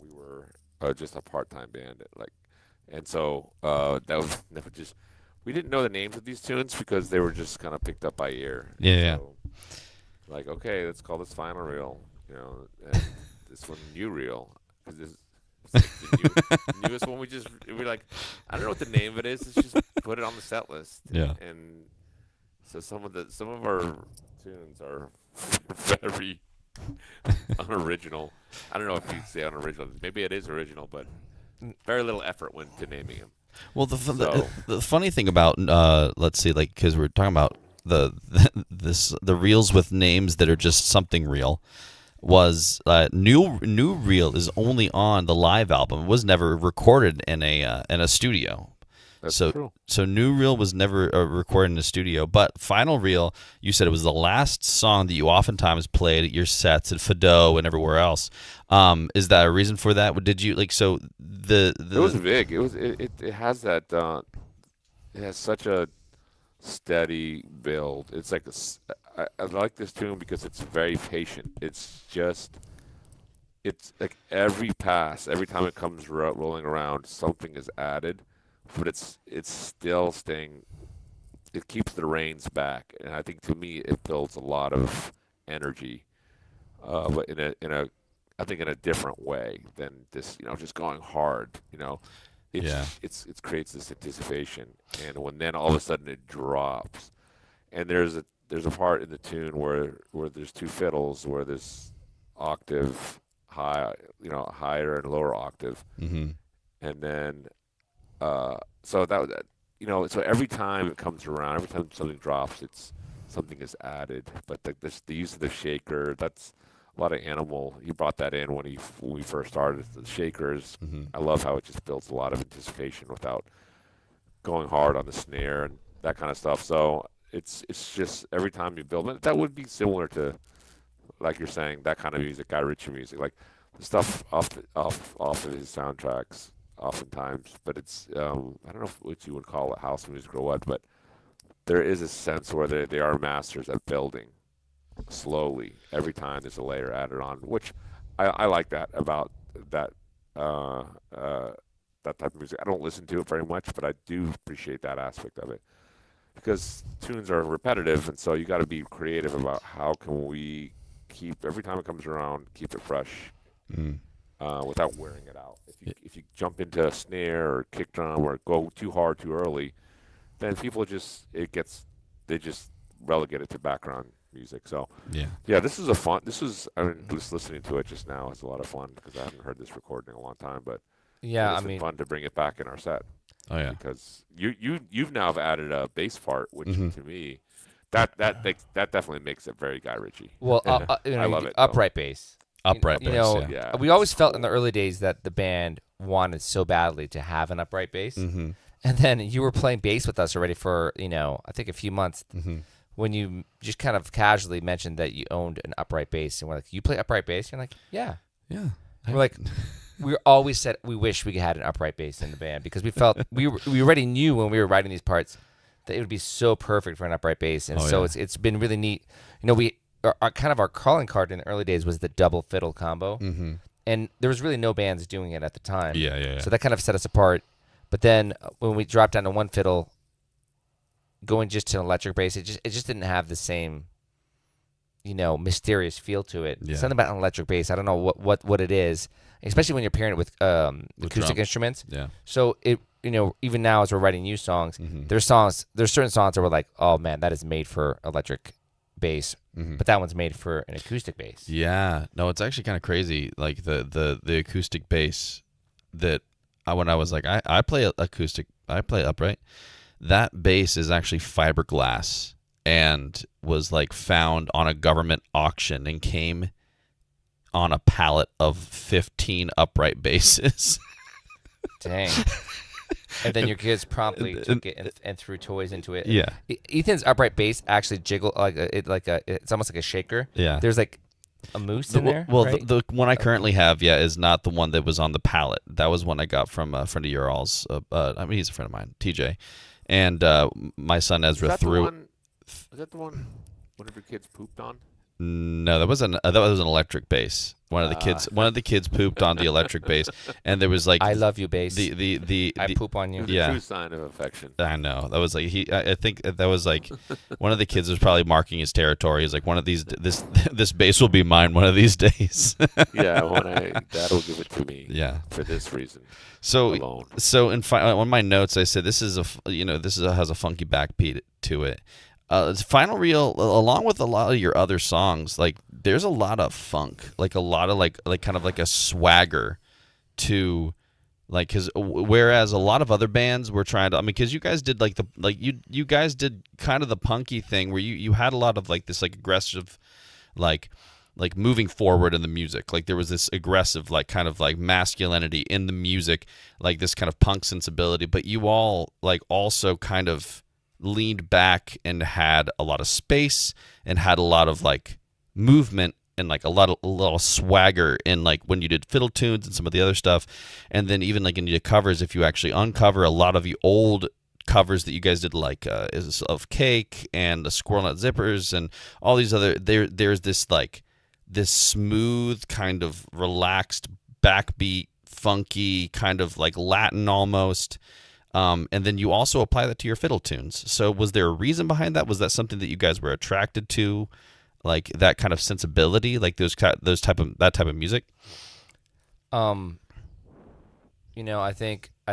we were just a part-time band. And so that was never just... We didn't know the names of these tunes because they were just kind of picked up by ear. Yeah. So, like, okay, let's call this Final Reel, and this one New Reel, because this is like the newest one. We're like, I don't know what the name of it is. Let's just put it on the set list. Yeah. And so some of our tunes are very unoriginal. I don't know if you'd say unoriginal. Maybe it is original, but very little effort went to naming them. Well, the funny thing about let's see, like, because we're talking about the reels with names that are just something real, was new reel is only on the live album. It was never recorded in a studio. That's so true. So new reel was never recorded in a studio, but Final Reel, you said it was the last song that you oftentimes played at your sets at Fido and everywhere else. Is that a reason for that? Did you like so the It was big. It has that. It has such a steady build. It's like I like this tune because it's very patient. It's like every pass, every time it comes rolling around, something is added, but it's still staying. It keeps the reins back, and I think to me it builds a lot of energy, but I think in a different way than this, just going hard, It creates this anticipation, and when then all of a sudden it drops, and there's a part in the tune where there's two fiddles, where there's octave high, higher and lower octave, mm-hmm. and then so every time it comes around, every time something drops, something is added. But the use of the shaker, that's a lot of Animal. He brought that in when we first started. The shakers, Mm-hmm. I love how it just builds a lot of anticipation without going hard on the snare and that kind of stuff. So it's just every time you build it, that would be similar to, like you're saying, that kind of music, Guy Ritchie music, like the stuff off of his soundtracks, oftentimes. But it's I don't know what you would call it, house music or what, but there is a sense where they are masters at building slowly every time there's a layer added on, which I like that about that that type of music. I don't listen to it very much, but I do appreciate that aspect of it, because tunes are repetitive, and so you got to be creative about how can we keep, every time it comes around, keep it fresh, without wearing it out. If you jump into a snare or kick drum or go too hard too early, then people just relegate it to background music. So this is just listening to it just now is a lot of fun, because I haven't heard this recording in a long time, but it's been fun to bring it back in our set. Oh yeah, because you've now added a bass part, which to me that definitely makes it very Guy Ritchie. Well, I love it. Upright bass. Upright you bass, know, yeah. we always felt in the early days that the band wanted so badly to have an upright bass. Mm-hmm. And then you were playing bass with us already for, I think a few months Mm-hmm. when you just kind of casually mentioned that you owned an upright bass. And we're like, you play upright bass? You're like, yeah. Yeah. We're like, we always said we wish we had an upright bass in the band because we felt we already knew when we were writing these parts that it would be so perfect for an upright bass. And so it's been really neat. Our kind of our calling card in the early days was the double fiddle combo. Mm-hmm. And there was really no bands doing it at the time. Yeah. So that kind of set us apart. But then when we dropped down to one fiddle, going just to an electric bass, it just didn't have the same, mysterious feel to it. Yeah. Something about an electric bass, I don't know what it is, especially when you're pairing it with acoustic drums. instruments. Yeah. So it, even now as we're writing new songs, Mm-hmm. there's certain songs that we're like, oh man, that is made for electric bass, Mm-hmm. but that one's made for an acoustic bass. Yeah, no, it's actually kind of crazy. Like the acoustic bass that when I was like, I play acoustic, I play upright. That bass is actually fiberglass and was like found on a government auction and came on a pallet of 15 upright basses. Dang. And then your kids promptly took it and threw toys into it. Yeah. Ethan's upright bass actually jiggle it's almost like a shaker. Yeah. There's like a moose in there. Well, right? the one I currently have, is not the one that was on the pallet. That was one I got from a friend of your all's. He's a friend of mine, TJ, and my son Ezra Is threw. that the one one of your kids pooped on? No, that was an electric bass. One of the kids pooped on the electric bass, and there was like I love you, bass. I poop on you. It was Yeah. a true sign of affection. I know that was like I think that was like one of the kids was probably marking his territory. He's like, one of these this bass will be mine one of these days. Yeah, Dad will give it to me. Yeah. For this reason. So alone. On my notes I said this has a funky backbeat to it. Final Reel, along with a lot of your other songs, like there's a lot of funk, like a lot of like kind of like a swagger to, like, because whereas a lot of other bands were trying to, because you guys did you guys did kind of the punky thing where you had a lot of like this like aggressive, like moving forward in the music, like there was this aggressive like kind of like masculinity in the music, like this kind of punk sensibility, but you all like also kind of leaned back and had a lot of space and had a lot of like movement and like a little swagger in like when you did fiddle tunes and some of the other stuff. And then even like in your covers, if you actually uncover a lot of the old covers that you guys did, like is of Cake and the Squirrel Nut Zippers and all these other, there's this like this smooth kind of relaxed backbeat funky kind of like Latin almost. And then you also apply that to your fiddle tunes. So was there a reason behind that? Was that something that you guys were attracted to, like that kind of sensibility, like that type of music? I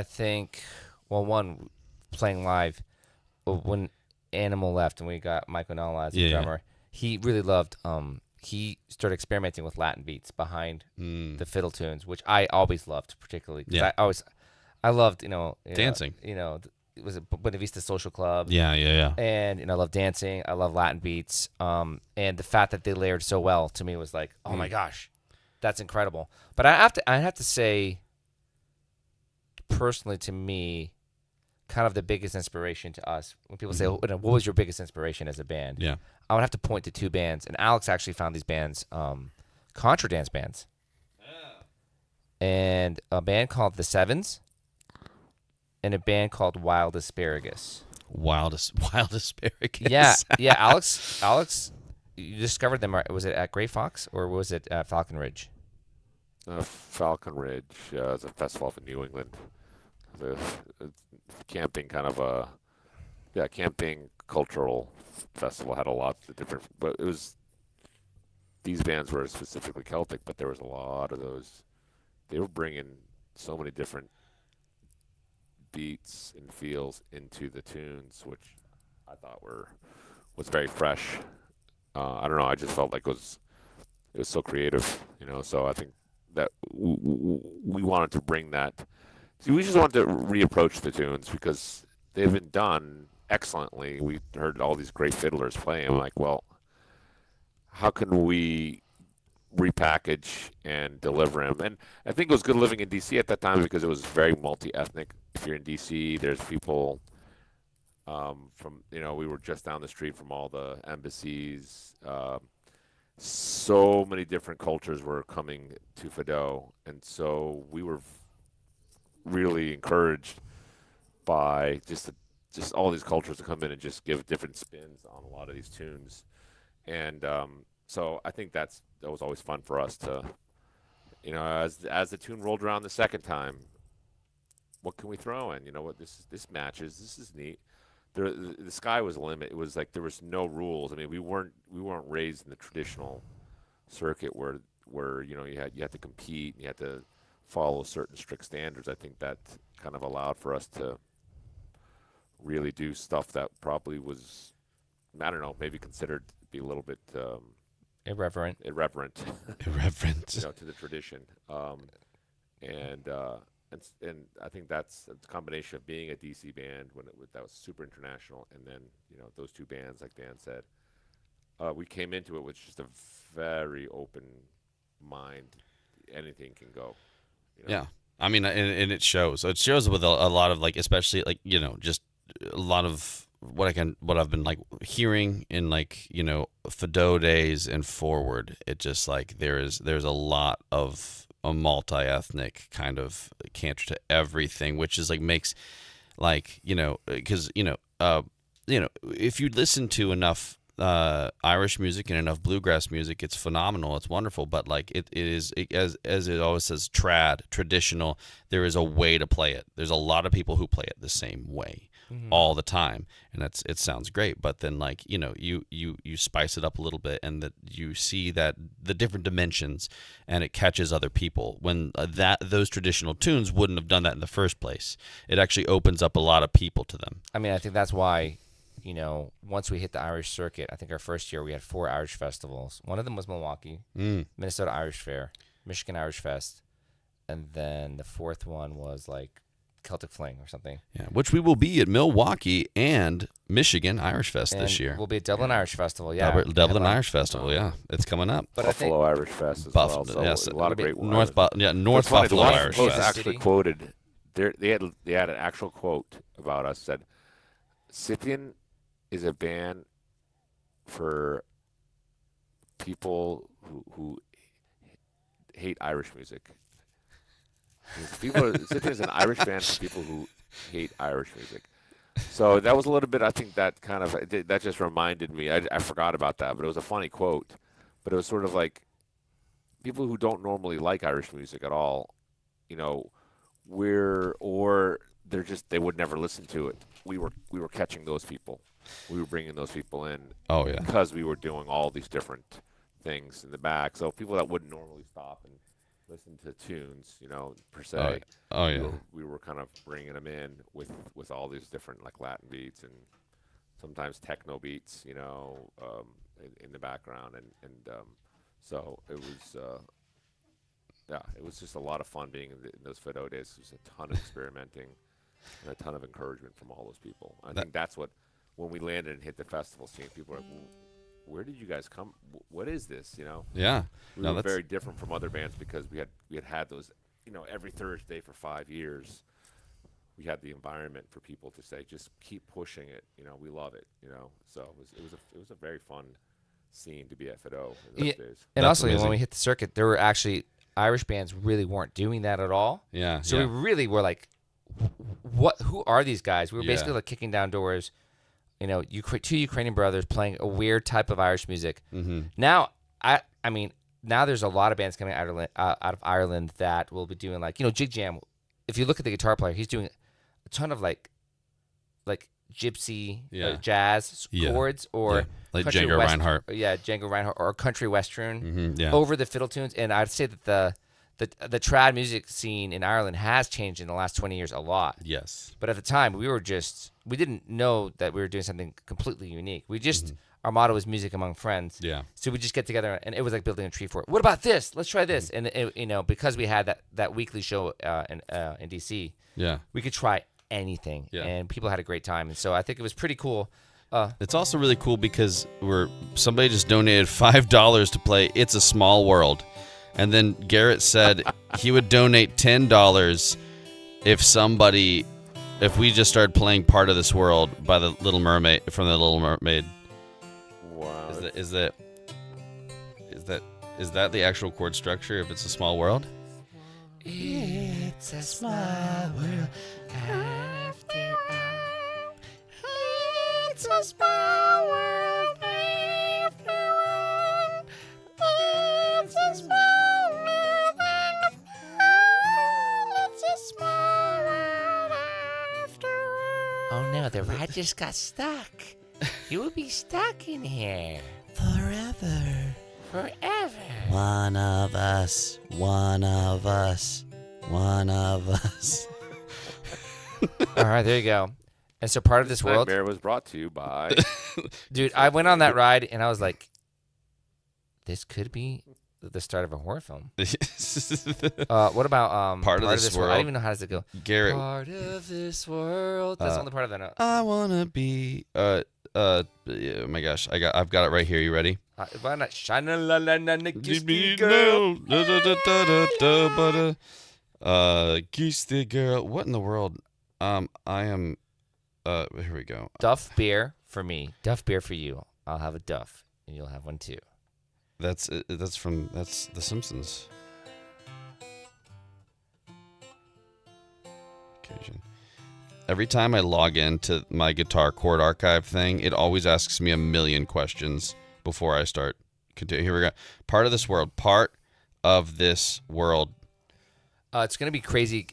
think well, one, playing live, when Animal left and we got Michael Nalla as the drummer, he really loved he started experimenting with Latin beats behind the fiddle tunes, which I always loved particularly. I loved, dancing. It was a Buena Vista Social Club. Yeah. And I love dancing. I love Latin beats. And the fact that they layered so well to me was like, oh my gosh, that's incredible. But I have to say, personally, to me, kind of the biggest inspiration to us when people say, what was your biggest inspiration as a band? Yeah, I would have to point to two bands, and Alex actually found these bands, contra dance bands, and a band called The Sevens. And a band called Wild Asparagus. Wild Asparagus. Yeah. Alex, you discovered them. Was it at Great Fox or was it at Falcon Ridge? Falcon Ridge is a festival up in New England. The camping kind of camping cultural festival, had a lot of different, but it was, these bands were specifically Celtic, but there was a lot of those. They were bringing so many different beats and feels into the tunes, which I thought was very fresh. I don't know. I just felt like it was so creative, So I think that we wanted to bring that. We just wanted to reapproach the tunes because they've been done excellently. We heard all these great fiddlers playing. I'm like, well, how can we repackage and deliver them. And I think it was good living in DC at that time because it was very multi-ethnic. If you're in DC, there's people from, we were just down the street from all the embassies. So many different cultures were coming to Fido, and so we were really encouraged by just all these cultures to come in and just give different spins on a lot of these tunes. And so I think that was always fun for us to, as the tune rolled around the second time, what can we throw in? What this matches. This is neat. The sky was the limit. It was like there was no rules. I mean, we weren't raised in the traditional circuit where you had to compete and you had to follow certain strict standards. I think that kind of allowed for us to really do stuff that probably was, I don't know, maybe considered to be a little bit irreverent. Irreverent. To the tradition. And I think that's a combination of being a DC band that was super international, and then those two bands, like Dan said, we came into it with just a very open mind. Anything can go. Yeah, I mean, and it shows. It shows with a lot of especially just a lot of what I've been hearing in Fido days and forward. It just there's a lot of a multi-ethnic kind of canter to everything, which is makes because if you listen to enough Irish music and enough bluegrass music, it's phenomenal, it's wonderful, but it is as it always says, traditional. There is a way to play it. There's a lot of people who play it the same way all the time, and it sounds great, but then you spice it up a little bit, and that you see that the different dimensions, and it catches other people when those traditional tunes wouldn't have done that in the first place. It actually opens up a lot of people to them. I mean, I think that's why once we hit the Irish circuit, I think our first year we had 4 Irish festivals. One of them was Milwaukee, Minnesota Irish Fair, Michigan Irish Fest, and then the 4th one was Celtic Fling or something. Yeah, which we will be at Milwaukee and Michigan Irish Fest this year. We'll be at Dublin Irish Festival, yeah. Dublin Irish Festival, yeah. It's coming up. But Buffalo Irish Fest as well. So yes, a lot of great North Buffalo Irish Fest. Fest. Actually quoted, they had an actual quote about us, said, Scythian is a band for people who hate Irish music. Scythian is an Irish band for people who hate Irish music. So that was a little bit, I think that that just reminded me. I forgot about that, but it was a funny quote. But it was sort of people who don't normally like Irish music at all, they would never listen to it. We were catching those people. We were bringing those people in. Oh yeah. Because we were doing all these different things in the back. So people that wouldn't normally stop and listen to tunes, per se. Oh yeah. We were kind of bringing them in with all these different Latin beats and sometimes techno beats, in the background, and so it was. It was just a lot of fun being in those Fido days. There was a ton of experimenting and a ton of encouragement from all those people. I think that's what, when we landed and hit the festival scene, people were like, where did you guys come? What is this? Yeah. We were very different from other bands because we had those, every Thursday for 5 years. We had the environment for people to say, just keep pushing it. We love it. So it was a very fun scene to be at Fido in those days. And also, when we hit the circuit, there were actually Irish bands really weren't doing that at all. Yeah. So we really were like, what? Who are these guys? We were basically kicking down doors. Two Ukrainian brothers playing a weird type of Irish music. Mm-hmm. Now, now there's a lot of bands coming out of Ireland that will be doing Jig Jam. If you look at the guitar player, he's doing a ton of like gypsy jazz chords or like Django Reinhardt. Yeah, Django Reinhardt or country western Mm-hmm. over the fiddle tunes. And I'd say that the trad music scene in Ireland has changed in the last 20 years a lot. Yes. But at the time, we didn't know that we were doing something completely unique. We just, our motto was music among friends. Yeah. So we just get together, and it was like building a tree fort. What about this? Let's try this. And, because we had that weekly show in D.C., Yeah. we could try anything. Yeah. And people had a great time. And so I think it was pretty cool It's also really cool because somebody just donated $5 to play "It's a Small World," and then Garrett said he would donate $10 if we just started playing "Part of This World" by the Little Mermaid from the Little Mermaid. Wow. Is that the actual chord structure? If it's a small world. It's a small world after all. It's a small world after all. It's a small world after all. It's a small world after all. Oh no, the ride just got stuck. You will be stuck in here. Forever. Forever. One of us. One of us. One of us. All right, there you go. And so part of this world, Nightmare was brought to you by. dude, I went on that ride and I was like, this could be the start of a horror film. What about Part of This I World? don't even know how does it go. Garrett. Part of this world. That's the only part of that note. I wanna be. Oh my gosh, I've got it right here. You ready? Why not? Kiss me, girl. Kiss the girl. What in the world? I am. Here we go. Duff beer for me. Duff beer for you. I'll have a Duff, and you'll have one too. That's The Simpsons. Occasion. Every time I log into my guitar chord archive thing, it always asks me a million questions before I start. Here we go. Part of this world. Part of this world. It's gonna be crazy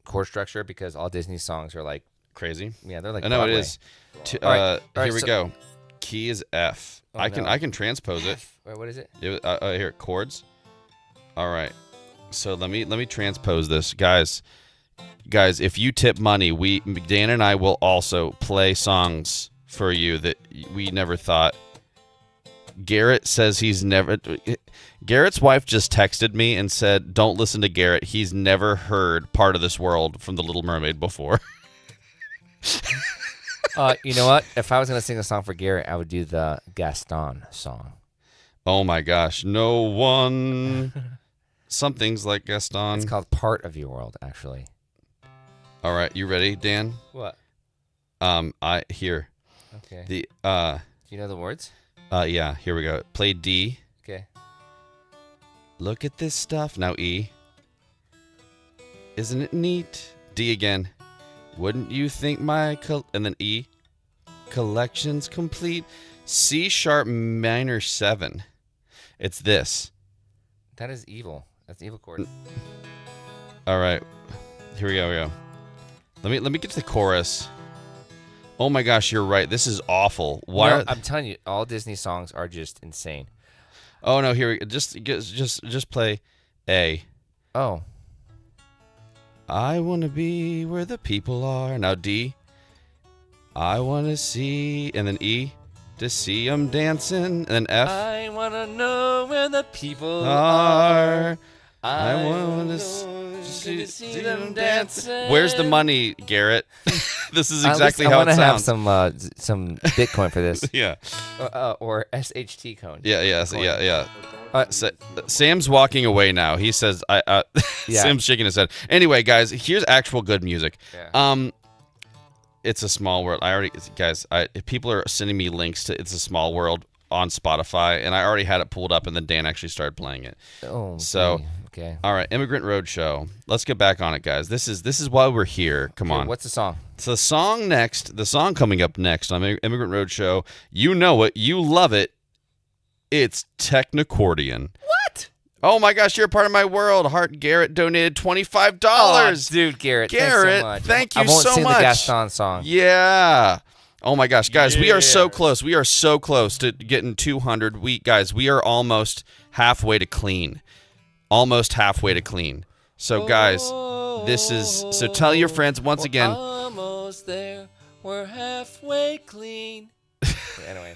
chord structure because all Disney songs are like Crazy. yeah, they're like. I know Broadway. it is. All right, Here we so- go. Key is F. Oh, I no. can transpose it. Wait, what is it? Here, chords. All right. So let me transpose this, guys. Guys, if you tip money, Dan and I will also play songs for you that we never thought. Garrett says Garrett's wife just texted me and said, "Don't listen to Garrett. He's never heard Part of This World from The Little Mermaid before." You know what? If I was gonna sing a song for Garrett, I would do the Gaston song. Oh my gosh, no one. Some things like Gaston. It's called "Part of Your World," actually. All right, you ready, Dan? What? Here. Okay. The Do you know the words? yeah, here we go. Play D. Okay. Look at this stuff. Now E. Isn't it neat? D again. Wouldn't you think and then E. Collection's complete. C sharp minor 7. It's this. That is evil. That's evil chord. All right. Here we go. Let me get to the chorus. Oh my gosh, you're right. This is awful. Why? No, I'm telling you, all Disney songs are just insane. Oh no, here we go. Just play A. Oh. I want to be where the people are. Now D. I want to see, and then E. To see them dancing, and then F. I wanna know where the people are. I want wanna to see them dancing. Where's the money, Garrett? This is At least exactly I how wanna it have sounds. some Bitcoin for this, Yeah. or SHT cone. Yeah. Sam's walking away now. He says, Yeah. Sam's shaking his head. Anyway, guys, here's actual good music. Yeah. It's a Small World. People are sending me links to It's a Small World on Spotify, and I already had it pulled up, and then Dan actually started playing it. Oh. So, okay. all right, Immigrant Roadshow. Let's get back on it, guys. This is why we're here. Come on. What's the song? So the song coming up next on Immigrant Roadshow, you know it, you love it. It's Technocordion. What? Oh my gosh, you're a part of my world. Hart Garrett donated $25. Oh, dude, Garrett. Garrett, thanks so much. thank you I won't so sing much. the Gaston song. Yeah. Oh my gosh, guys, we are so close. We are so close to getting 200. We are almost halfway to clean. So guys, so tell your friends once again. Almost there. We're halfway clean. Anyway.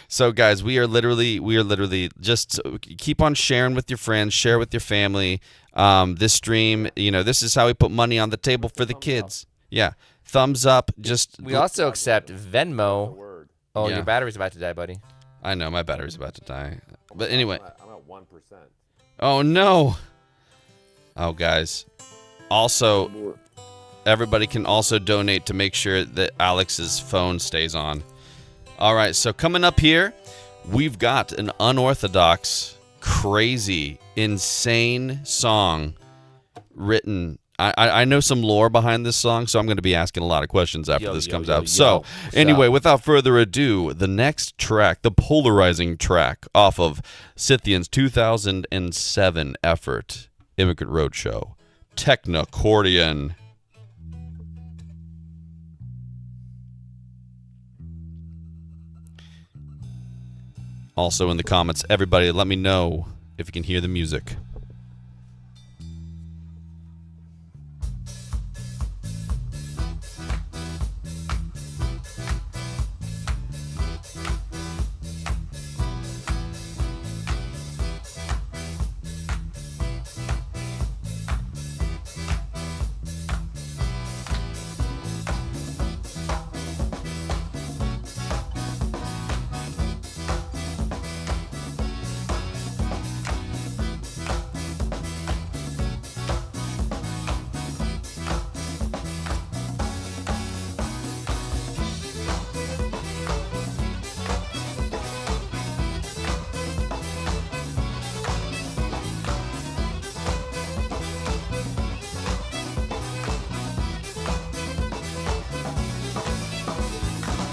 So guys, we are literally just keep on sharing with your friends, share with your family. This stream, this is how we put money on the table for the kids. Yeah. thumbs up. Just We also accept Venmo. Word. Oh, Yeah. your battery's about to die, buddy. I know my battery's about to die. But anyway. I'm at 1%. Oh no. Oh guys. Also, everybody can also donate to make sure that Alex's phone stays on. All right, so coming up here, we've got an unorthodox, crazy, insane song written. I know some lore behind this song, so I'm going to be asking a lot of questions after this comes out. So, anyway, without further ado, the next track, the polarizing track off of Scythian's 2007 effort, Immigrant Roadshow, Technocordion. Also in the comments, everybody let me know if you can hear the music.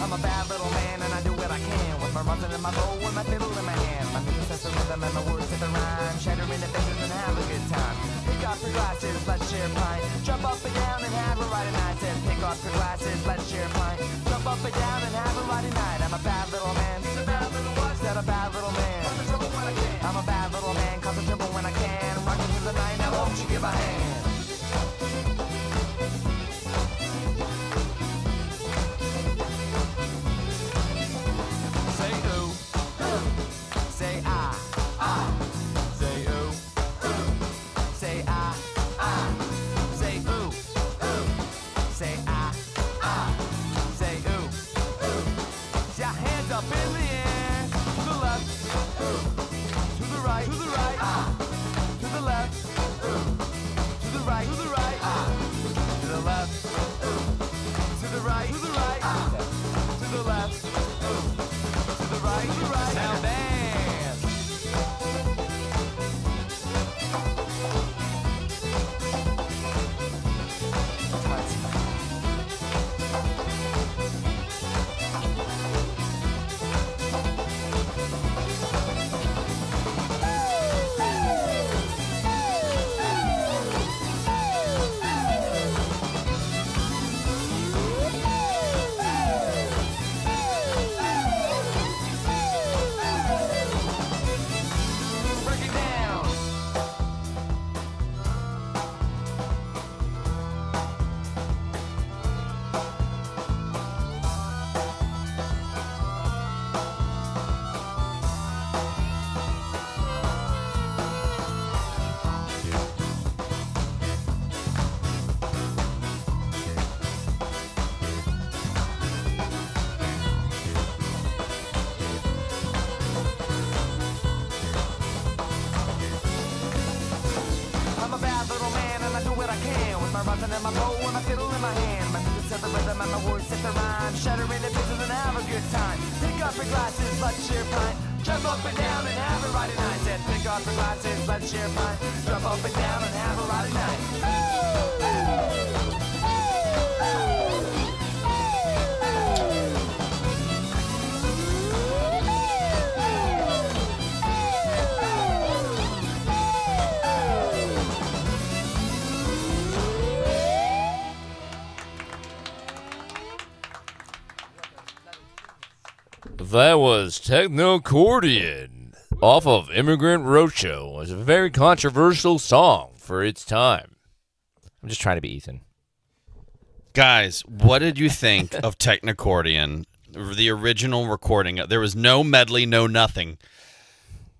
I'm a bad little man and I do what I can with my muzzle in my bow and my fiddle in my hand. My music sets the rhythm and my words hit the rhyme. Shattering the faces and have a good time. Pick up your glasses, let's share a pint. Jump up and down and have a ride night. And pick up your glasses, let's share a pint. Jump up and down and have a ride night. I'm a bad little man. He's a bad little what? Is that a bad little man? Cause I trouble when I can. I'm a bad little man, cause I trouble when I can. Rocking through the night, now won't you give a hand? Say ooh, say I, say ooh, say I, say ooh, say I, say ooh. Put your hands up in the air, to the left, to the right, to the right, to the left, to the right, to the right, to the left, to the right, to the right, to the left. To the right, now dance. Break it down. I'm a bad little man and I do what I can with my muzzle and my bow and my fiddle in my hand. My music set the rhythm and my words set the rhyme. Shattering the pieces and have a good time. Pick up your glasses, let's share a pint. Jump up and down and have a ride night. Said pick up your glasses, let's share a pint. Jump up and down and have a ride night. That was Technocordion off of Immigrant Roadshow. It was a very controversial song for its time. I'm just trying to be Ethan. Guys, what did you think of Technocordion, the original recording? There was no medley, no nothing.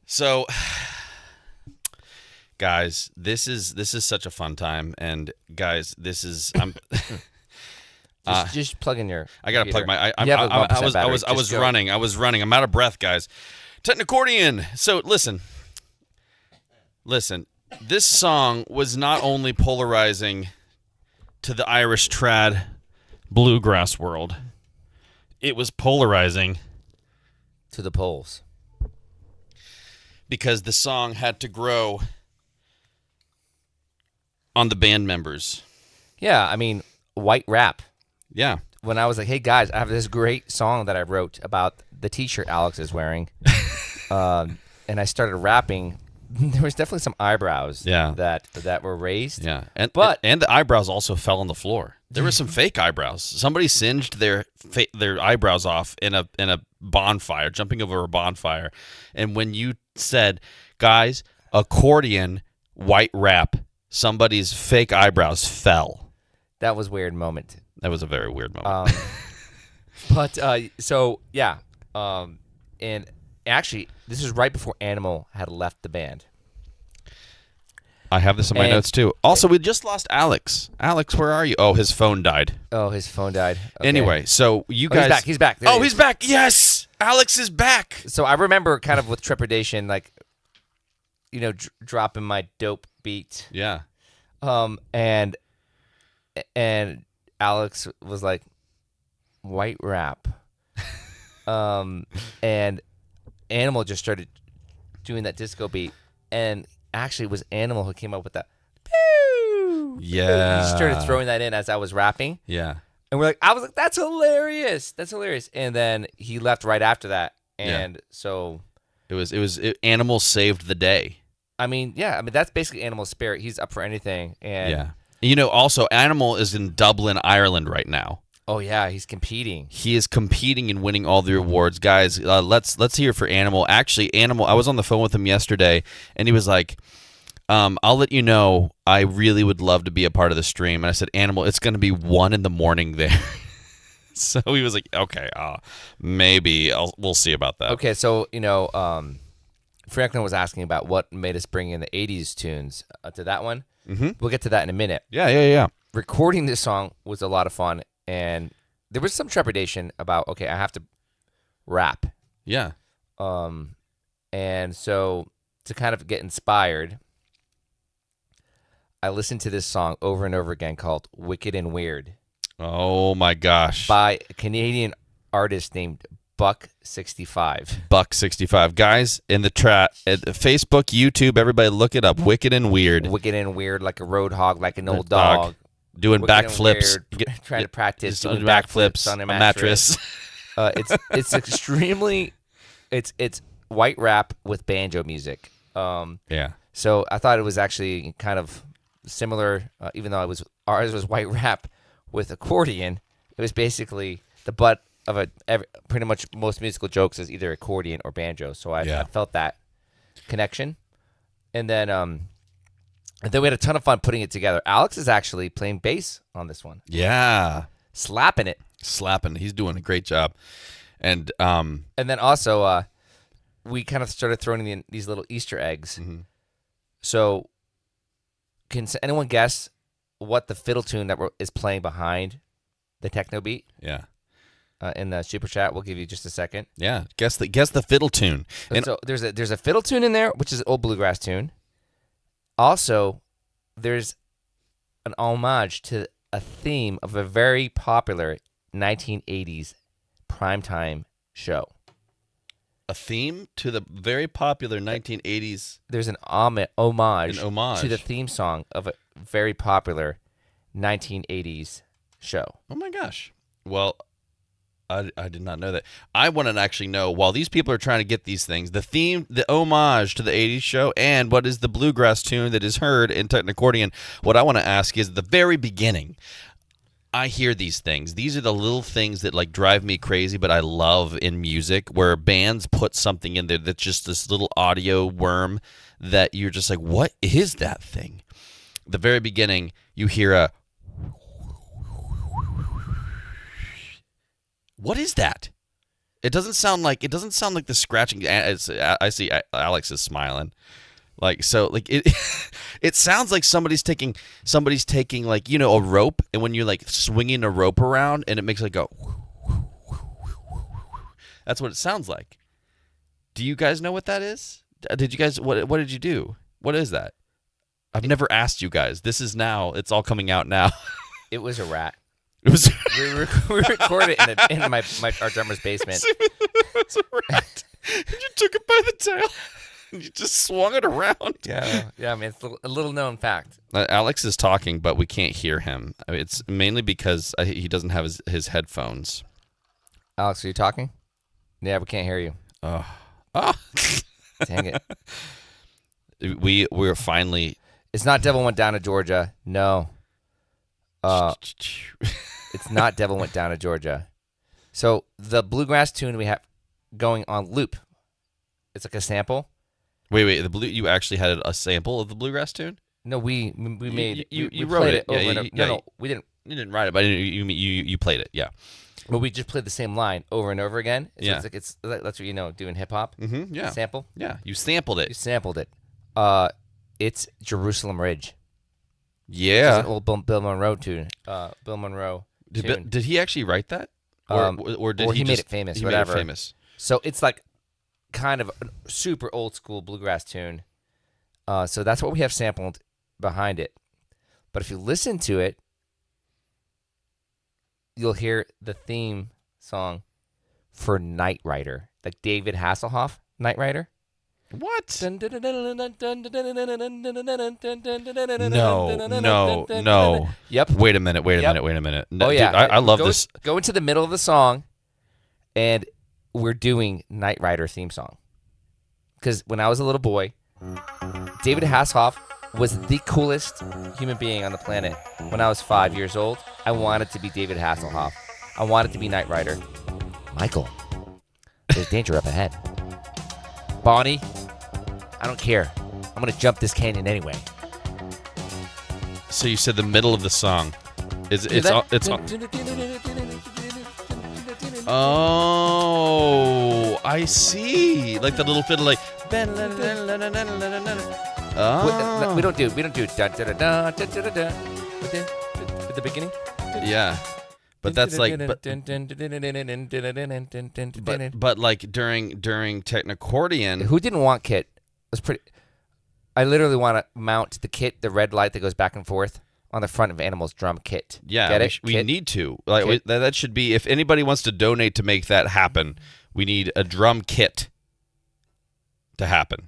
So, guys, this is such a fun time, and guys, this is Just plug in your. I gotta plug computer. my. You have a 1% I was battery. running. I was running. I'm out of breath, guys. Technocordion. So listen. This song was not only polarizing to the Irish trad bluegrass world. It was polarizing To the polls. because the song had to grow on the band members. Yeah, I mean, white rap. Yeah. When I was like, hey guys, I have this great song that I wrote about the t-shirt Alex is wearing, and I started rapping, there was definitely some eyebrows Yeah. that were raised. Yeah, But- and the eyebrows also fell on the floor. There were some fake eyebrows. Somebody singed their eyebrows off in a bonfire, jumping over a bonfire. And when you said, "Guys, accordion, white rap," somebody's fake eyebrows fell. That was a weird moment. That was a very weird moment. And actually, this is right before Animal had left the band. I have this in my and- notes too. Also, we just lost Alex. Alex, where are you? Oh, his phone died. Oh, his phone died. Okay. Anyway, so you Oh, guys. he's back. There he He's is. back. Yes, Alex is back. So I remember kind of with trepidation, like, dropping my dope beat. Yeah. And Alex was like, white rap. And Animal just started doing that disco beat, and actually it was Animal who came up with that. Pew! Yeah. He started throwing that in as I was rapping, Yeah. and I was like, that's hilarious. That's hilarious. And then he left right after that, and so Animal saved the day. I mean, that's basically Animal's spirit. He's up for anything, and Also, Animal is in Dublin, Ireland right now. oh yeah, he's competing. He is competing and winning all the awards, guys. Let's hear for Animal. Actually, Animal. I was on the phone with him yesterday, and he was like, "I'll let you know. I really would love to be a part of the stream." And I said, "Animal, it's going to be 1 a.m. there." So he was like, "Okay, maybe we'll see about that." Okay, so Franklin was asking about what made us bring in the '80s tunes to that one. Mm-hmm. We'll get to that in a minute. Yeah. Recording this song was a lot of fun, and there was some trepidation about, okay, I have to rap. Yeah. And so to kind of get inspired, I listened to this song over and over again called Wicked and Weird Oh my gosh. by a Canadian artist named Buck65. Buck65. Guys, in the chat, at Facebook, YouTube, everybody look it up. Wicked and Weird. Wicked and weird, like a road hog, like an old Dog. dog. Doing Wicked and backflips. weird, trying to practice Doing doing backflips on a mattress. It's extremely, it's white rap with banjo music. Yeah. So I thought it was actually kind of similar, even though ours was white rap with accordion. It was basically the butt of pretty much most musical jokes is either accordion or banjo. So I felt that connection, and then we had a ton of fun putting it together. Alex is actually playing bass on this one, Yeah. slapping it, Slapping. He's doing a great job. And and then also we kind of started throwing in these little Easter eggs. Mm-hmm. So, can anyone guess what the fiddle tune that is playing behind the techno beat? yeah. In the super chat, we'll give you just a second. Yeah. Guess the fiddle tune. And So there's a fiddle tune in there, which is an old bluegrass tune. Also, there's an homage to a theme of a very popular 1980s primetime show. a theme to the very popular 1980s. There's an homage An homage. to the theme song of a very popular 1980s show. Oh my gosh. Well, I did not know that. I want to actually know, while these people are trying to get these things, the theme, the homage to the 80s show, and what is the bluegrass tune that is heard in Technocordion, what I want to ask is, at the very beginning, I hear these things. These are the little things that like drive me crazy, but I love in music, where bands put something in there that's just this little audio worm that you're just like, what is that thing? At the very beginning, you hear a... What is that? It doesn't sound like the scratching. I see Alex is smiling. Like so, like it. It sounds like somebody's taking like a rope, and when you're like swinging a rope around, and it makes like go. That's what it sounds like. Do you guys know what that is? Did you guys what did you do? What is that? I've never asked you guys. This is now. It's all coming out now. It was a rat. It was. We recorded it in our drummer's basement. It's a rat. And you took it by the tail. And you just swung it around. Yeah. I mean, it's a little known fact. Alex is talking, but we can't hear him. I mean, it's mainly because he doesn't have his headphones. Alex, are you talking? Yeah, we can't hear you. Oh. Dang it. We're finally. It's not Devil Went Down to Georgia. No. It's not Devil Went Down to Georgia. So the bluegrass tune we have going on loop. It's like a sample. Wait. You actually had a sample of the bluegrass tune? No, we made you we wrote played it. over Yeah, and over. No, we didn't. You didn't write it, but you played it. Yeah. But we just played the same line over and over again. So Yeah. it's that's what you know doing hip hop. Mm-hmm. Yeah. Sample. Yeah. You sampled You it. sampled it. It's Jerusalem Ridge. It's Yeah. an old Bill Monroe tune. Bill Monroe tune. Did he actually write that? Or did or he made just, it famous, He whatever. made it famous. So it's like kind of a super old school bluegrass tune. So that's what we have sampled behind it. But if you listen to it, you'll hear the theme song for Knight Rider, like David Hasselhoff, Knight Rider. What? No, No. Yep. Wait a minute. Yep. No, Oh yeah, dude, I love this. Go into the middle of the song, and we're doing Knight Rider theme song. Because when I was a little boy, David Hasselhoff was the coolest human being on the planet. When I was 5 years old, I wanted to be David Hasselhoff. I wanted to be Knight Rider. Michael, there's danger up ahead. Bonnie, I don't care. I'm gonna jump this canyon anyway. So you said the middle of the song. Oh, I see. Like the little fiddle, like. Oh. We don't do dun dun dun dun dun dun dun with the beginning. Yeah, but that's like, but like during Technocordian. Who didn't want Kit? It was pretty. I literally want to mount the Kit, the red light that goes back and forth on the front of Animal's drum kit. Yeah, Get it? we Kit? need to. Like that should be. If anybody wants to donate to make that happen, we need a drum kit to happen.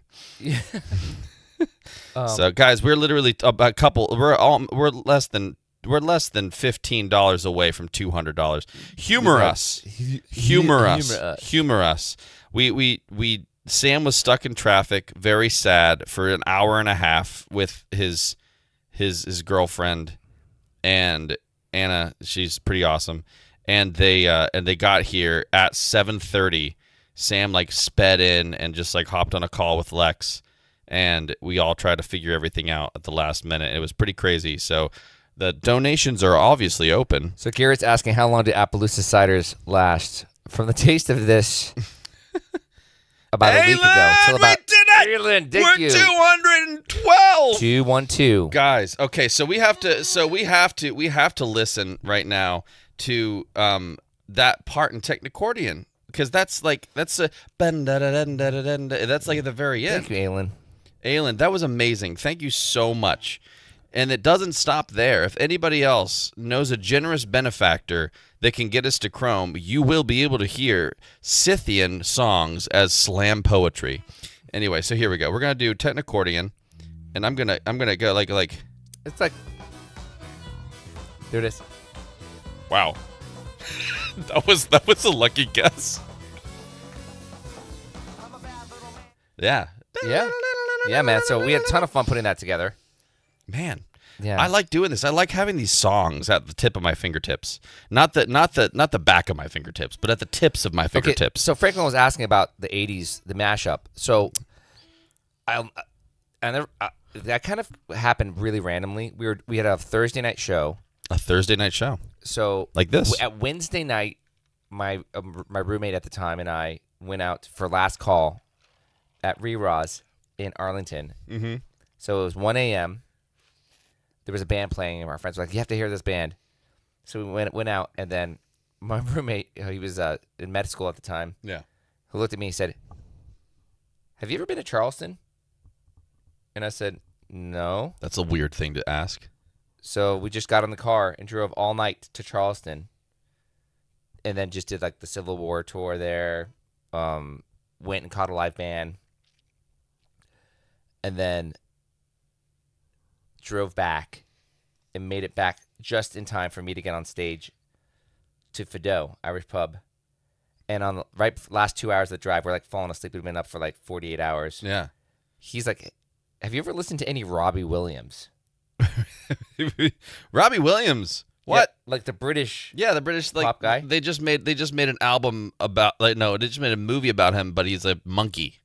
So guys, we're literally a couple. We're less than $15 away from $200. Humor us. We Sam was stuck in traffic, very sad, for an hour and a half with his girlfriend and Anna. She's pretty awesome, and they got here at 7:30. Sam like sped in and just like hopped on a call with Lex, and we all tried to figure everything out at the last minute. It was pretty crazy. So the donations are obviously open. So Garrett's asking, how long do Appaloosa ciders last? From the taste of this, about a week ago till about. We did it! Aylan, We're 212. 212. Guys, okay, so we have to listen right now to that part in Technocordian, because that's like at the very end. Thank you, Aylan. Aylan, that was amazing. Thank you so much. And it doesn't stop there. If anybody else knows a generous benefactor that can get us to Chrome, you will be able to hear Scythian songs as slam poetry. Anyway, so here we go. We're gonna do Technocordian, and I'm gonna go like It's like. There it is. wow. that was a lucky guess. Yeah. Yeah, man. So we had a ton of fun putting that together. Man. Yeah. I like doing this. I like having these songs at the tip of my fingertips. Not the back of my fingertips, but at the tips of my fingertips. So Franklin was asking about the 80s, the mashup. So that kind of happened really randomly. We had a Thursday night show. A Thursday night show. So like this. At Wednesday night, my roommate at the time and I went out for last call at Re-Ra's, in Arlington. Mm-hmm. So it was 1 a.m. There was a band playing, and our friends were like, "You have to hear this band." So we went out, and then my roommate, he was in med school at the time, Yeah. who looked at me and said, "Have you ever been to Charleston?" And I said, "No." That's a weird thing to ask. So we just got in the car and drove all night to Charleston, and then just did like the Civil War tour there. Went and caught a live band, and then drove back and made it back just in time for me to get on stage to Fido Irish Pub. And on the last 2 hours of the drive, we're like falling asleep. We've been up for like 48 hours. Yeah. He's like, "Have you ever listened to any Robbie Williams?" Robbie Williams. What? Yeah, like the British. Yeah, the British pop guy? They just made an album about they just made a movie about him, but he's a monkey.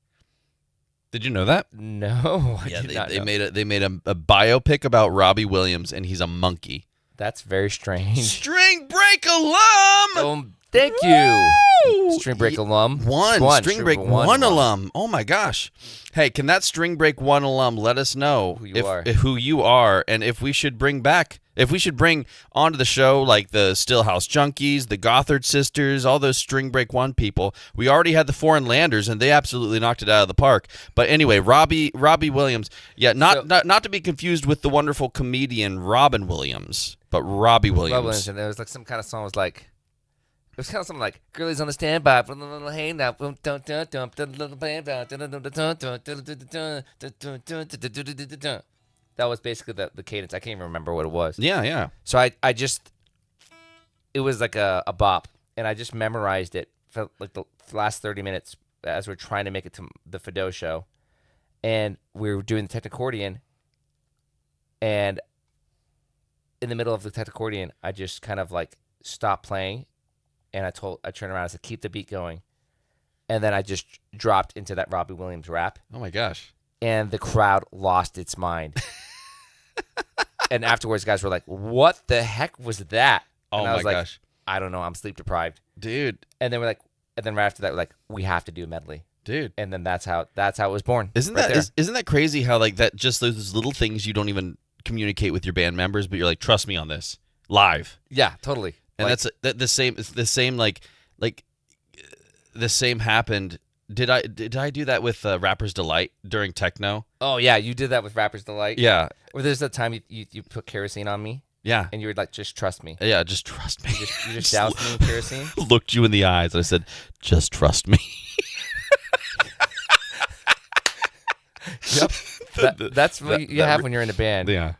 Did you know that? No, I Yeah, did not know. they made a biopic about Robbie Williams, and he's a monkey. That's very strange. String Break alum. Thank you, Woo! String Break alum. String Break one alum. Oh my gosh! Hey, can that String Break one alum let us know who you are, and if we should bring onto the show like the Stillhouse Junkies, the Gothard Sisters, all those String Break one people. We already had the Foreign Landers, and they absolutely knocked it out of the park. But anyway, Robbie Williams. Yeah, not to be confused with the wonderful comedian Robin Williams, but Robbie Williams. And there was like some kind of song was like. It was kind of something like "Girlies on the standby for the little hand out." That was basically the cadence. I can't even remember what it was. Yeah. So I just, it was like a bop, and I just memorized it for like the last 30 minutes as we're trying to make it to the Fido show, and we were doing the Technicordion, and in the middle of the Technicordion, I just kind of like stopped playing. And I turned around and said, "Keep the beat going." And then I just dropped into that Robbie Williams rap. Oh my gosh. And the crowd lost its mind. And afterwards, guys were like, "What the heck was that?" Oh and I was my like, gosh. "I don't know. I'm sleep deprived." Dude. And then right after that, we're like, "We have to do a medley." Dude. And then that's how it was born. Isn't that crazy how like that just those little things you don't even communicate with your band members, but you're like, "Trust me on this." Live. Yeah, totally. And like, that's the same. It's the same. Like the same happened. Did I do that with Rapper's Delight during techno? Oh yeah, you did that with Rapper's Delight. Yeah. Or there's that time you put kerosene on me. Yeah. And you were like, "Just trust me." Yeah. Just trust me. You just doused me in kerosene. Looked you in the eyes and I said, "Just trust me." Yep. That's what you have when you're in a band. Yeah.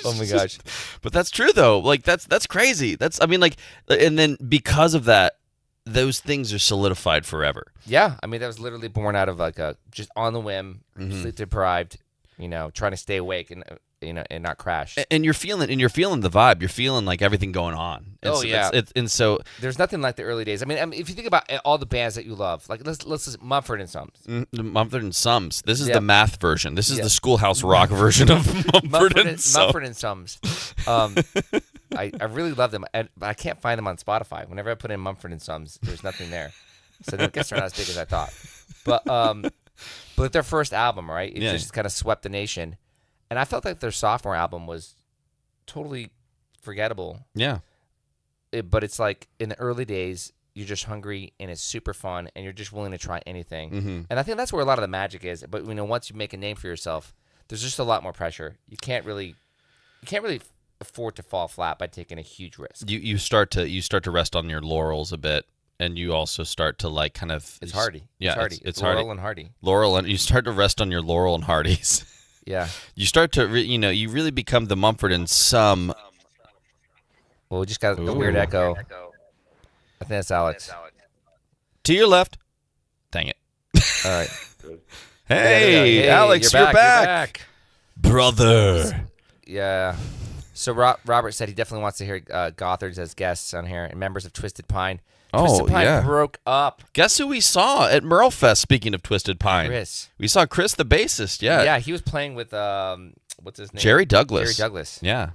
Oh my gosh. But that's true though. Like that's crazy. And then because of that, those things are solidified forever. Yeah, I mean that was literally born out of like a just on the whim, Mm-hmm. sleep deprived, trying to stay awake and and not crash. And you're feeling the vibe. You're feeling like everything going on. And Oh, yeah. And so There's nothing like the early days. I mean, if you think about all the bands that you love, like let's listen, Mumford and Sons. Mumford and Sons. This is Yeah. the math version. This is Yeah. the Schoolhouse Rock version of Mumford and Sons. Mumford and Sons. I really love them, but I can't find them on Spotify. Whenever I put in Mumford and Sons, there's nothing there. So I guess they're not as big as I thought. But their first album, right? It just kind of swept the nation. And I felt like their sophomore album was totally forgettable. Yeah. But it's like in the early days, you're just hungry and it's super fun and you're just willing to try anything. Mm-hmm. And I think that's where a lot of the magic is. But once you make a name for yourself, there's just a lot more pressure. You can't really afford to fall flat by taking a huge risk. You start to rest on your laurels a bit, and you also start to like kind of It's hardy. Yeah, it's hardy. it's Laurel hardy. and hardy. Laurel, and you start to rest on your Laurel and Hardies. Yeah. You start to you really become the Mumford and Son. Well, we just got a weird echo. I think that's Alex. To your left. Dang it. All right. Hey, Hey, Alex, you're back. Brother. Yeah. So Robert said he definitely wants to hear Gothards as guests on here and members of Twisted Pine. Twisted Pine yeah. broke up. Guess who we saw at Merlefest, speaking of Twisted Pine? Chris. We saw Chris, the bassist, yeah. Yeah, he was playing with, what's his name? Jerry Douglas. Jerry Douglas. Yeah.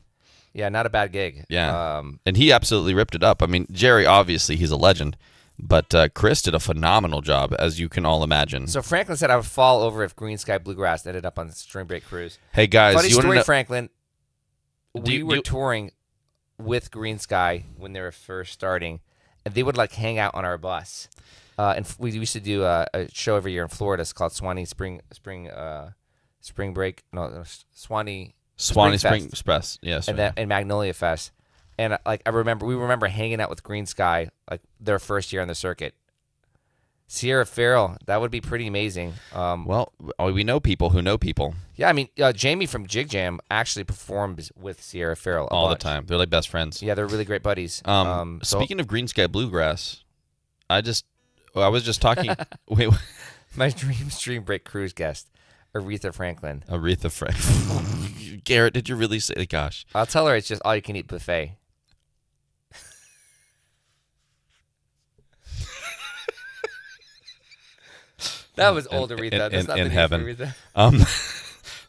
Yeah, not a bad gig. Yeah. And he absolutely ripped it up. I mean, Jerry, obviously, he's a legend. But Chris did a phenomenal job, as you can all imagine. So Franklin said I would fall over if Green Sky Bluegrass ended up on the Spring Break cruise. Hey guys, Funny you want to story, know? Franklin. We you- were you- touring with Green Sky when they were first starting, and they would like hang out on our bus. And we used to do a show every year in Florida. It's called Swanee Spring Break. No, Swanee Swanee Spring Spring Fest. Express. Yes. and Magnolia Fest. And like we remember hanging out with Green Sky like their first year on the circuit. Sierra Farrell, that would be pretty amazing. Well, we know people who know people Yeah, I mean Jamie from Jig Jam actually performs with Sierra Farrell a all the bunch. time. They're like best friends. Yeah, they're really great buddies. So- Speaking of Green Sky Bluegrass, I was just talking. Wait, my dream Stream Break cruise guest, Aretha Franklin. Aretha Frank. Garrett, did you really say? Gosh. I'll tell her it's just all you can eat buffet. That was old Aretha. That's not the in new heaven. Aretha.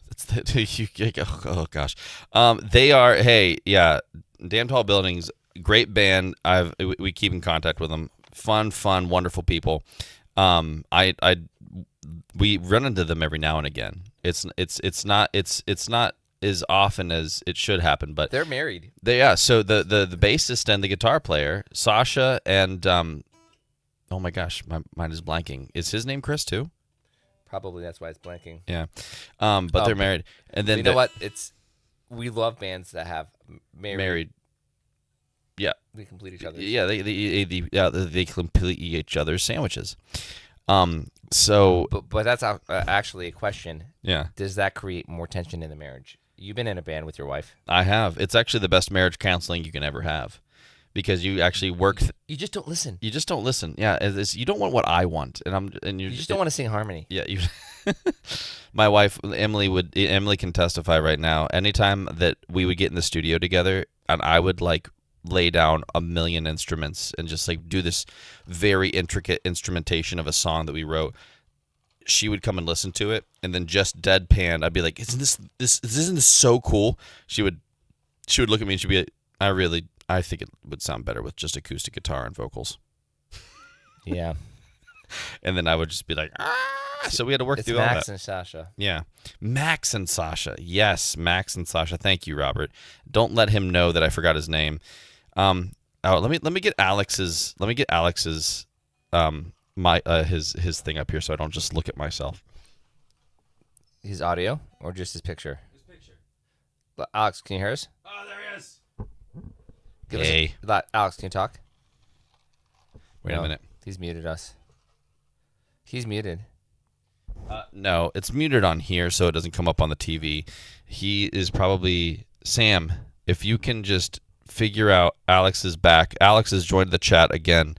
That's oh gosh. They are. Hey, yeah. Damn Tall Buildings, great band. We keep in contact with them. Fun, wonderful people. We run into them every now and again. It's not as often as it should happen, but They're married. So the bassist and the guitar player, Sasha, and oh my gosh, my mind is blanking. Is his name Chris too? Probably that's why it's blanking. Yeah. But they're married. And then You know what? We love bands that have married. Yeah. They complete each other. Yeah, they complete each other's sandwiches. So But that's actually a question. yeah, Does that create more tension in the marriage? You've been in a band with your wife. I have. It's actually the best marriage counseling you can ever have, because you actually work. You just don't listen. You just don't listen. Yeah, you don't want what I want, and You just don't want to sing harmony. Yeah, my wife Emily can testify right now. Anytime that we would get in the studio together, and I would like lay down a million instruments and just like do this very intricate instrumentation of a song that we wrote, she would come and listen to it, and then just deadpan, I'd be like, isn't this so cool? She would look at me and she'd be like, I think it would sound better with just acoustic guitar and vocals. Yeah. And then I would just be like, so we had to work It's through all Max that. and Sasha. Yeah. Max and Sasha. Yes, Max and Sasha. Thank you, Robert. Don't let him know that I forgot his name. Let me get Alex's his thing up here so I don't just look at myself. His audio or just his picture? His picture. Alex, can you hear us? Oh, there he is. Hey. Alex, can you talk? Wait a minute. He's muted us. He's muted. No, it's muted on here so it doesn't come up on the TV. He is probably Sam. If you can just figure out Alex is back. Alex has joined the chat again.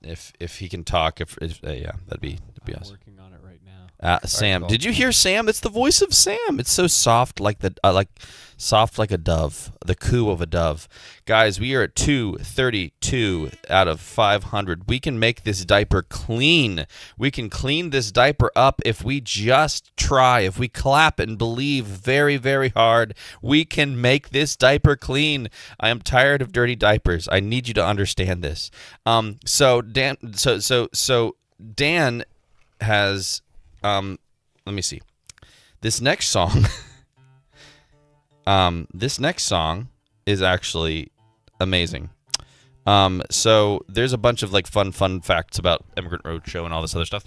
If he can talk, yeah, that'd be I'm awesome. working on it right now. Sam, cool. did you hear Sam? It's the voice of Sam. It's so soft, like soft like a dove, the coo of a dove. Guys, we are at 232 out of 500. We can make this diaper clean. We can clean this diaper up if we just try. If we clap and believe very, very hard, we can make this diaper clean. I am tired of dirty diapers. I need you to understand this. So Dan has let me see. This next song is actually amazing. So there's a bunch of like fun facts about Immigrant Roadshow and all this other stuff.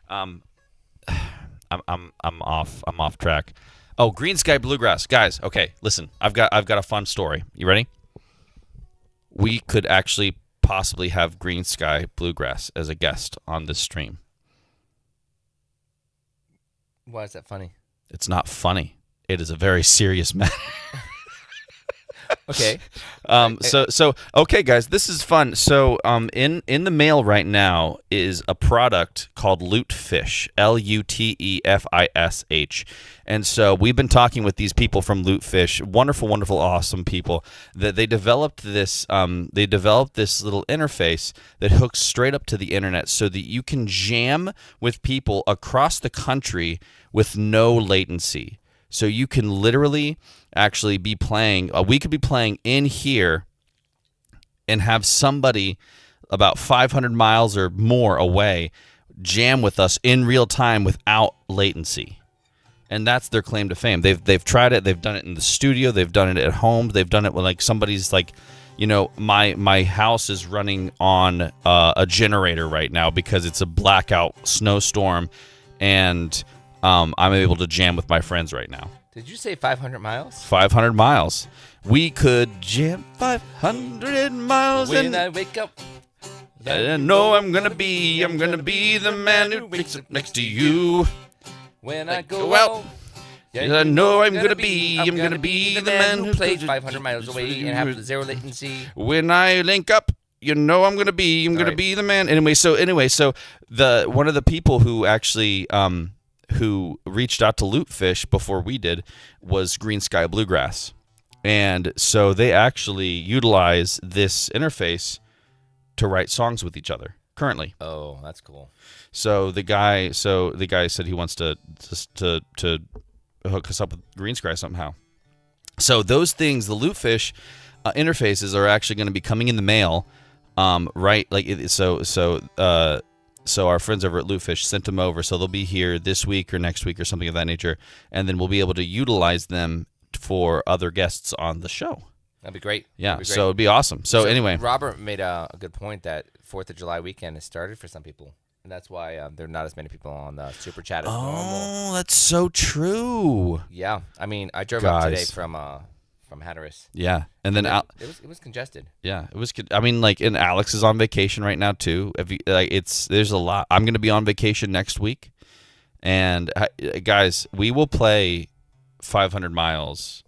I'm off track. Oh, Green Sky Bluegrass. Guys, okay, listen. I've got a fun story. You ready? We could actually possibly have Green Sky Bluegrass as a guest on this stream. Why is that funny? It's not funny. It is a very serious matter. Okay. So okay, guys, this is fun. So in the mail right now is a product called Lutefish, Lutefish, and so we've been talking with these people from Lutefish, wonderful, awesome people. That they developed this little interface that hooks straight up to the internet, so that you can jam with people across the country with no latency. So you can literally actually be playing. We could be playing in here and have somebody about 500 miles or more away jam with us in real time without latency. And that's their claim to fame. They've tried it. They've done it in the studio. They've done it at home. They've done it when like somebody's like, you know, my house is running on a generator right now because it's a blackout snowstorm, and I'm able to jam with my friends right now. Did you say 500 miles? 500 miles. We could jam 500 miles. When I wake up. I know I'm gonna be the man who wakes up next to you. When I go Well, out. I know I'm gonna be the man who plays plays 500 miles away and have zero latency. When I link up, you know I'm gonna be the man. Anyway, so the one of the people who actually who reached out to Lootfish before we did was Green Sky Bluegrass, and so they actually utilize this interface to write songs with each other currently. Oh, that's cool. So the guy said he wants to hook us up with Green Sky somehow. So those things, the Lootfish interfaces, are actually going to be coming in the mail, right? Like so our friends over at Lootfish sent them over, so they'll be here this week or next week or something of that nature, and then we'll be able to utilize them for other guests on the show. That'd be great. Yeah, That'd be great. so it'd be awesome. So anyway, Robert made a good point that 4th of July weekend has started for some people, and that's why there are not as many people on the Super Chat as normal. oh, that's so true. Yeah, I mean, I drove up today Guys. from Hatteras. Yeah, and then It was congested. yeah, it was good. I mean, like, and Alex is on vacation right now too. If you, like, there's a lot. I'm gonna be on vacation next week, and guys, we will play 500 miles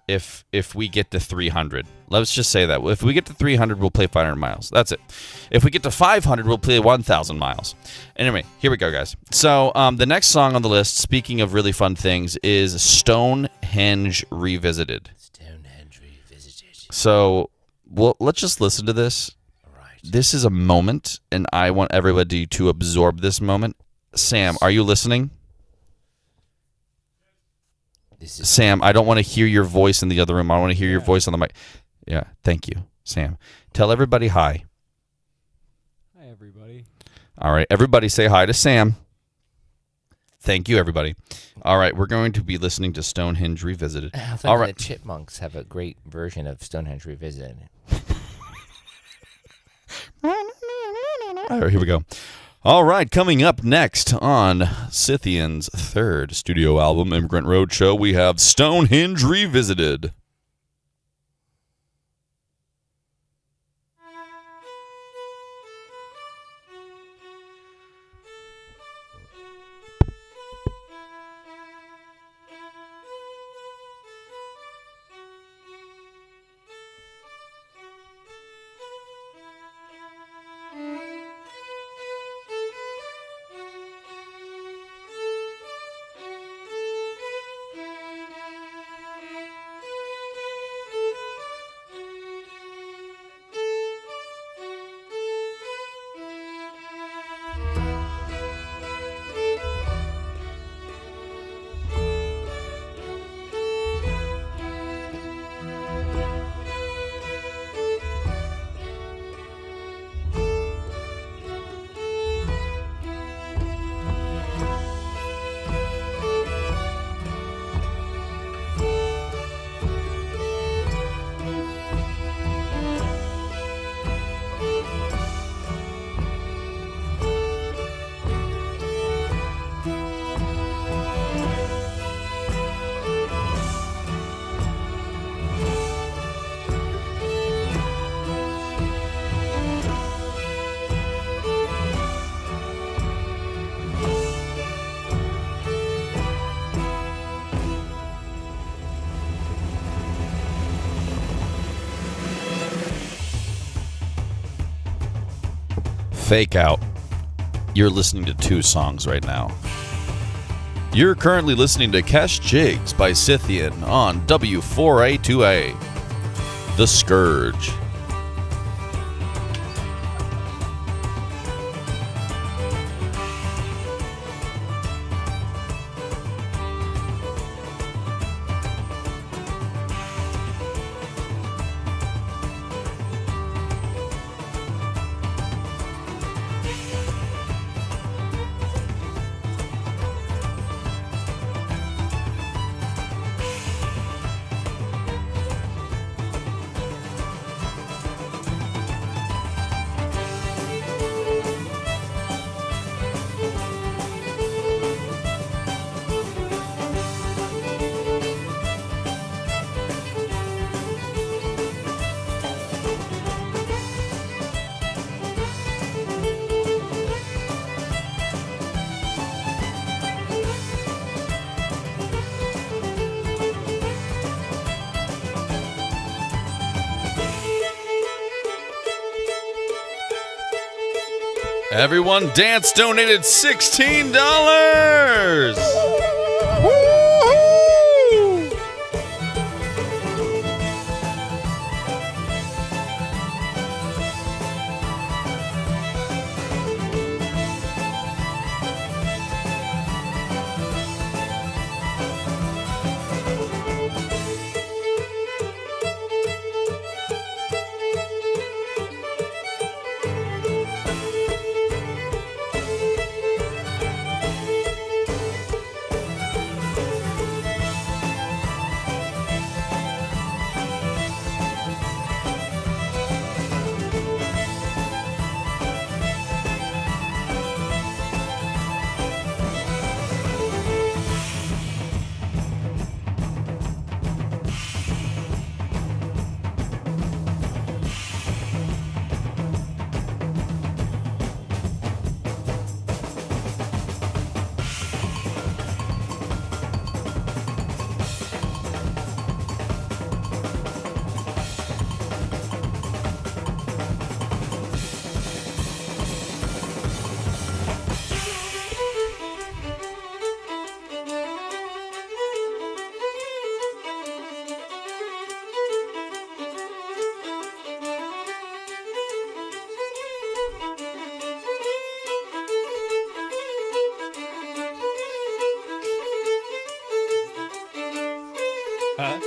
if we get to 300. Let's just say that if we get to 300, we'll play 500 miles. That's it. If we get to 500, we'll play 1,000 miles. Anyway, here we go, guys. So the next song on the list, speaking of really fun things, is Stonehenge Revisited. Stonehenge Revisited. So let's just listen to this. All right. This is a moment, and I want everybody to absorb this moment. Sam, are you listening? This is Sam, I don't want to hear your voice in the other room. I want to hear your voice on the mic. Yeah, thank you, Sam. Tell everybody hi. Hi, everybody. All right, everybody say hi to Sam. Thank you, everybody. All right, we're going to be listening to Stonehenge Revisited. I think All right. the Chipmunks have a great version of Stonehenge Revisited. All right, here we go. All right, coming up next on Scythian's third studio album, Immigrant Roadshow, we have Stonehenge Revisited. Fake out. You're listening to two songs right now. You're currently listening to Cash Jigs by Scythian on W4A2A. The Scourge. Everyone Dance donated $16. Huh?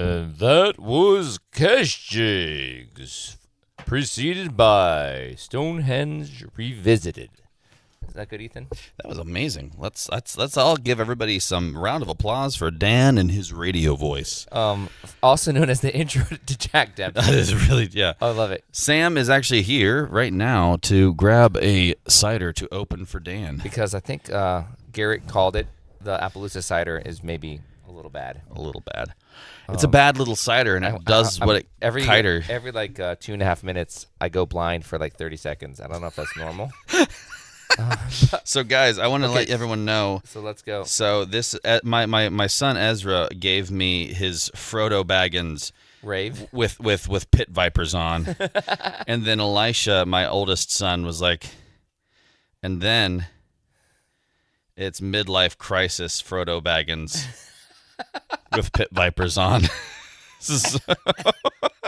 And that was Cash Jigs, preceded by Stonehenge Revisited. Is that good, Ethan? That was amazing. Let's all give everybody some round of applause for Dan and his radio voice. Also known as the intro to Jack Dempsey. That is really, yeah. I love it. Sam is actually here right now to grab a cider to open for Dan. Because I think Garrett called it, the Appaloosa cider is maybe a little bad. A little bad. It's a bad little cider, and it does what it every kiter. Every like 2.5 minutes, I go blind for like 30 seconds. I don't know if that's normal. So, guys, I want to let everyone know. So let's go. So this, my son Ezra gave me his Frodo Baggins Rave with pit vipers on, and then Elisha, my oldest son, was like, and then it's midlife crisis Frodo Baggins with pit vipers on.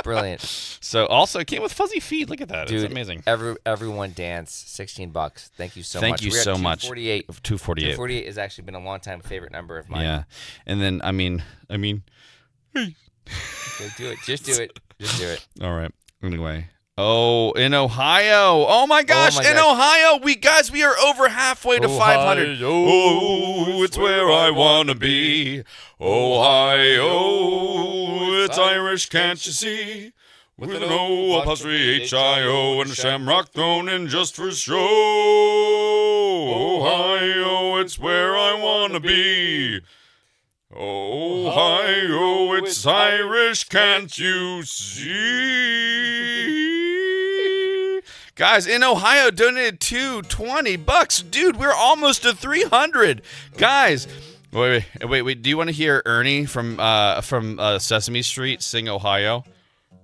Brilliant. So also it came with fuzzy feet. Look at that. Dude, it's amazing. Everyone dance. $16. Thank you so much. Thank you so much. 248. 248. 248 has actually been a long time favorite number of mine. Yeah. And then I mean Okay, do it. Just do it. Just do it. all right. Anyway. Oh, in Ohio. Oh my gosh, my in gosh. Ohio. We are over halfway to 500. Oh, it's where I want to be. Ohio, it's Irish, can't you see? With an O apostrophe H-I-O and a shamrock thrown in just for show. Ohio, it's where I want to be. Ohio, it's Irish, can't you see? Guys, in Ohio, donated $220. Dude, we're almost to 300. Guys, wait. Do you want to hear Ernie from Sesame Street sing Ohio?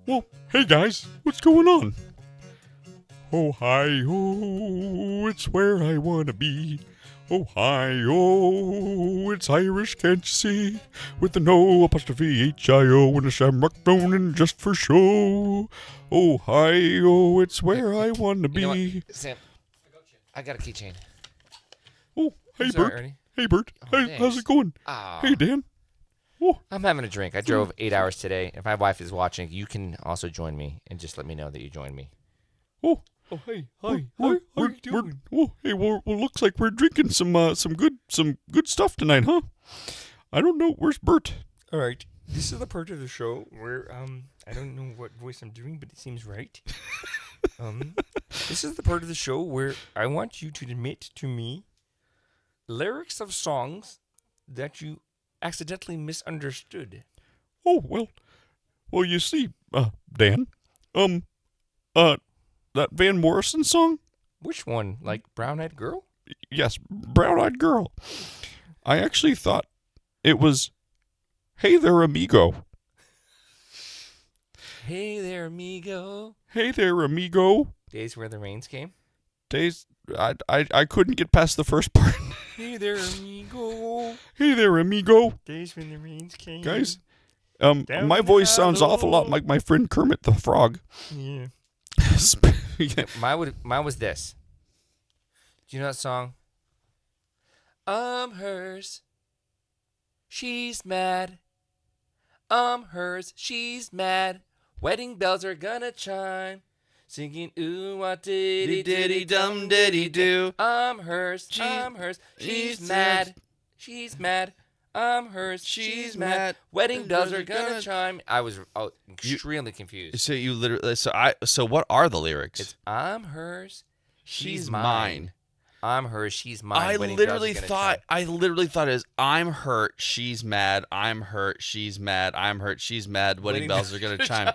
Well, hey guys, what's going on? Ohio, it's where I want to be. Oh, hi, oh, it's Irish, can't you see? With the no apostrophe H-I-O and a shamrock thrown in just for show. Oh, hi, oh, it's where I want to You know be. what, Sam? I got a keychain. Oh, hey, Sorry, Bert. Ernie. Hey, Bert. Oh, Hey, how's thanks. it going? Ah, Hey, Dan. Oh, I'm having a drink. I drove 8 hours today. If my wife is watching, you can also join me and just let me know that you joined me. oh. Oh, hey, We're- hi, how you we're- doing? Oh, hey, well, looks like we're drinking some good stuff tonight, huh? I don't know. Where's Bert? All right, this is the part of the show where I don't know what voice I'm doing, but it seems right. This is the part of the show where I want you to admit to me lyrics of songs that you accidentally misunderstood. Oh, well, you see, Dan, that Van Morrison song? Which one? Like Brown Eyed Girl? Yes, Brown Eyed Girl. I actually thought it was, Hey There, Amigo. Hey there, amigo. Hey there, amigo. Days where the rains came. Days, I couldn't get past the first part. Hey there, amigo. Hey there, amigo. Days when the rains came. Guys, Down my the voice sounds hollow. awful lot like my friend Kermit the Frog. Yeah. Mine was this. Do you know that song? I'm hers. She's mad. I'm hers. She's mad. Wedding bells are gonna chime. Singing ooh what diddy diddy dum diddy do. I'm hers. I'm hers. She's mad. She's mad. I'm hers. She's mad. Wedding bells are gonna chime. I was extremely confused. So you literally. So what are the lyrics? It's I'm hers. She's She's mine. mine. I'm hers. She's mine. I Wedding bells are literally gonna thought. chime. I literally thought it was I'm hurt. She's mad. I'm hurt. She's mad. I'm hurt. She's mad. Wedding bells are gonna chime.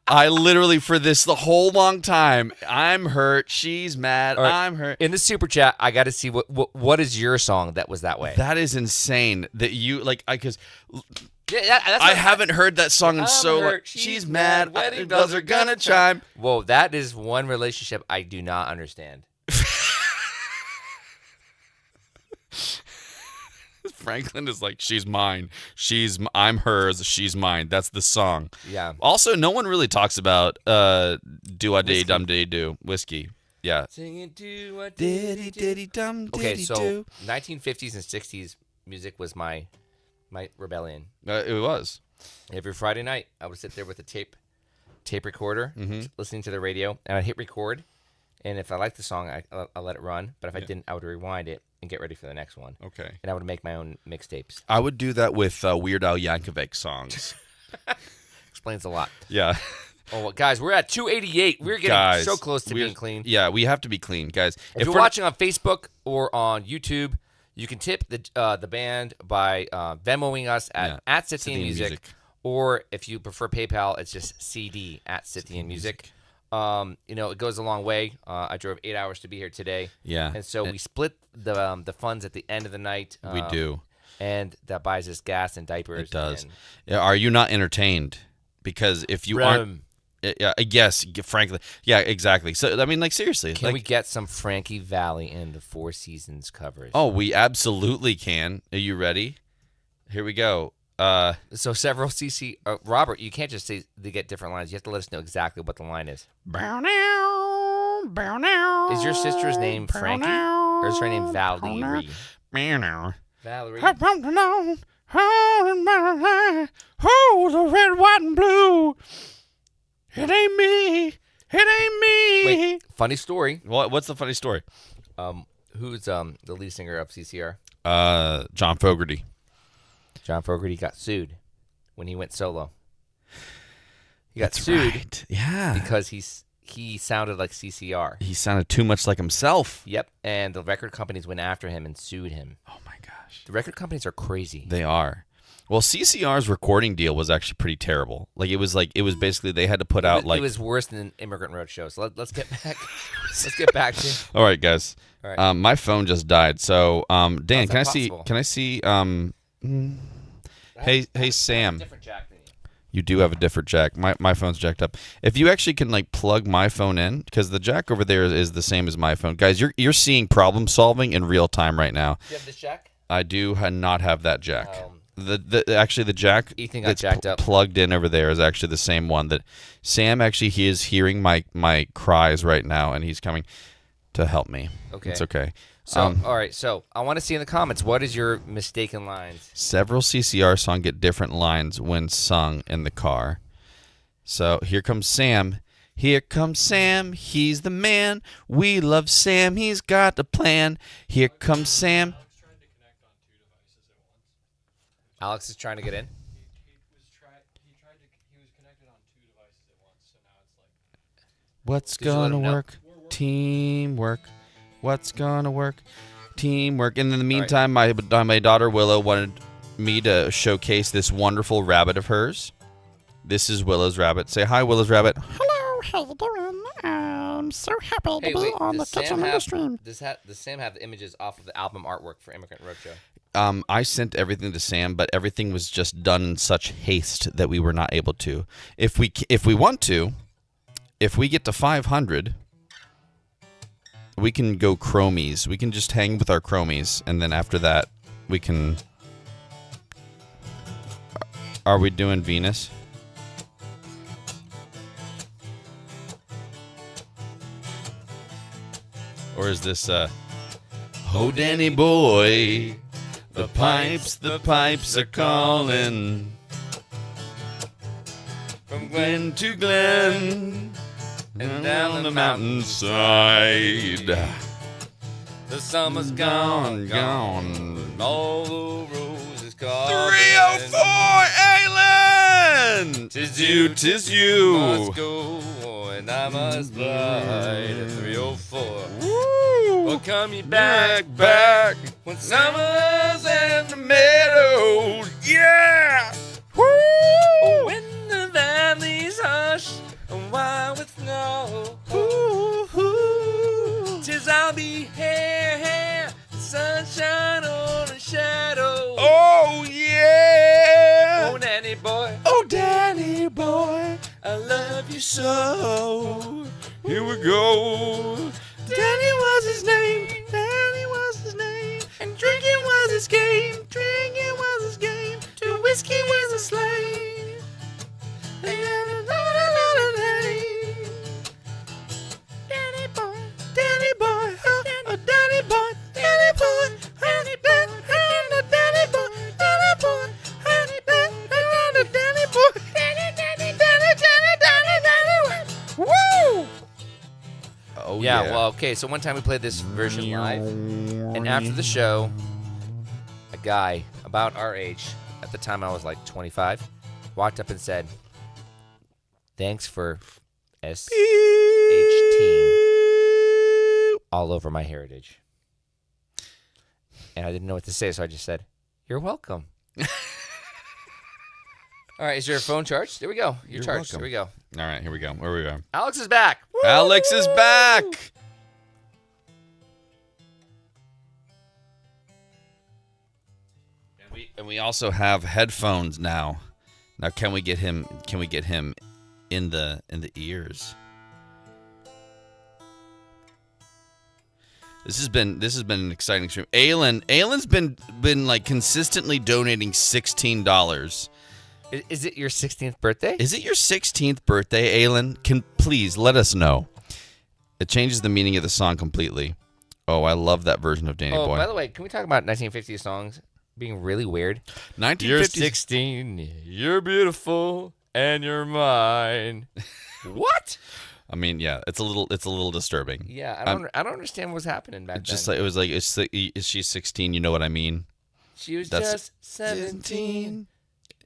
I literally for this the whole long time. I'm hurt. She's mad. All right. I'm hurt. In the super chat, I got to see what is your song that was that way. That is insane. That you like. Because Yeah, that's I what- haven't heard that song in I'm so. hurt, Like, she's she's mad, mad. wedding Bells are gonna chime. Whoa, that is one relationship I do not understand. Franklin is like, she's mine. I'm hers. She's mine. That's the song. Yeah. Also, no one really talks about do I diddy Whiskey. dum diddy do whiskey. Yeah. Singing to a Diddy diddy dum Okay, diddy so do. 1950s and 60s music was my rebellion. It was. Every Friday night, I would sit there with a tape recorder, listening to the radio, and I'd hit record. And if I liked the song, I'll let it run. But if I didn't, I would rewind it and get ready for the next one. Okay. And I would make my own mixtapes. I would do that with Weird Al Yankovic songs. Explains a lot. Yeah. Oh, well, guys, we're at 288. We're getting Guys, so close to we're- being clean. Yeah, we have to be clean, guys. If you're we're- watching on Facebook or on YouTube, you can tip the band by Venmoing us at Scythian Scythian Music. Music. Or if you prefer PayPal, it's just CD at Scythian Music. It goes a long way. I drove 8 hours to be here today. Yeah. And so we split the funds at the end of the night. We do. And that buys us gas and diapers. It does. and Yeah, are you not entertained? Because if you aren't, yes, frankly, yeah, exactly. So I mean, like seriously, Can like, we get some Frankie Valli in the Four Seasons covers? Oh, we absolutely can. Are you ready? Here we go. So several CC Robert, you can't just say they get different lines. You have to let us know exactly what the line is. Is your sister's name Frankie or is her name Valerie? Valerie. Oh, the red, white, and blue. It ain't me. It ain't me. Wait, funny story. What's the funny story? Who's the lead singer of CCR? John Fogerty. John Fogerty got sued when he went solo. He got That's sued right. Yeah. because he sounded like CCR. He sounded too much like himself. Yep, and the record companies went after him and sued him. Oh my gosh. The record companies are crazy. They are. Well, CCR's recording deal was actually pretty terrible. It was basically they had to put out it was worse than Immigrant Roadshow. So let's get back. Let's get back to. All right, guys. All right. My phone just died. So, Dan, How's can that I see? possible? Can I see? Hey, Sam. Different jack than you. You do have a different jack. My phone's jacked up. If you actually can like plug my phone in, because the jack over there is the same as my phone. Guys, you're seeing problem solving in real time right now. Do you have this jack? I do not have that jack. Actually the jack Ethan got that's jacked up. plugged in over there is actually the same one that Sam actually he is hearing my cries right now, and he's coming to help me. Okay. It's okay. So, all right. So, I want to see in the comments, what is your mistaken lines? Several CCR songs get different lines when sung in the car. So here comes Sam. Here comes Sam. He's the man. We love Sam. He's got a plan. Here comes Sam. Alex is trying to get in. What's Did you let gonna him know? work? Teamwork. What's gonna work? Teamwork. And in the meantime, my daughter Willow wanted me to showcase this wonderful rabbit of hers. This is Willow's rabbit. Say hi, Willow's rabbit. Hello, how you doing? I'm so happy to Hey, be wait. on the Does Kitchen Sam have, Livestream. does Sam have the images off of the album artwork for Immigrant Roadshow? I sent everything to Sam, but everything was just done in such haste that we were not able to. If we want to, if we get to 500, we can go chromies. We can just hang with our chromies, and then after that, we can. Are we doing Venus? Or is this Oh Danny boy, the pipes are calling from Glen to Glen and down the mountainside. The summer's Gone. all the roses calling. 304 Aylin! Tis you, tis you. Must go, and I must bide at 304. Woo! Well, come you back back. when summer's in the Meadows, yeah! Woo! when the valleys hush and wild with snow. Tis I'll be here, sunshine on a shadow. Oh, yeah! Oh, Danny boy, Oh, Danny boy, I love you so. here we go. Danny was his name, Danny was his name, and drinking was his game, drinking was his game, to whiskey was a slave. Danny boy, Danny boy, oh, Danny boy, Danny boy, Danny boy, Danny boy, Danny boy, Danny boy, Danny boy, Danny. Woo! Oh Yeah, well, okay, so one time we played this version live, and after the show, a guy about our age, at the time I was like 25, walked up and said, "Thanks for SHT all over my heritage." And I didn't know what to say, so I just said, "You're welcome." All right, is your phone charged? There we go. You're charged. welcome. Here we go. All right, here we go. Where we go? Alex is back. Alex is back. And we also have headphones now. Now, can we get him? Can we get him in the ears? This has been an exciting stream. Aylin's been like consistently donating $16. Is it your 16th birthday? Is it your 16th birthday, Aylin? Can please let us know. It changes the meaning of the song completely. Oh, I love that version of Danny Oh, Boy. by the way, can we talk about 1950s songs being really weird? 1950s. 16, you're beautiful, and you're mine. What? I mean, yeah, it's a little disturbing. Yeah, I don't understand what's happening back Just then. like it was like, is she 16? You know what I mean? She was that's- just 17.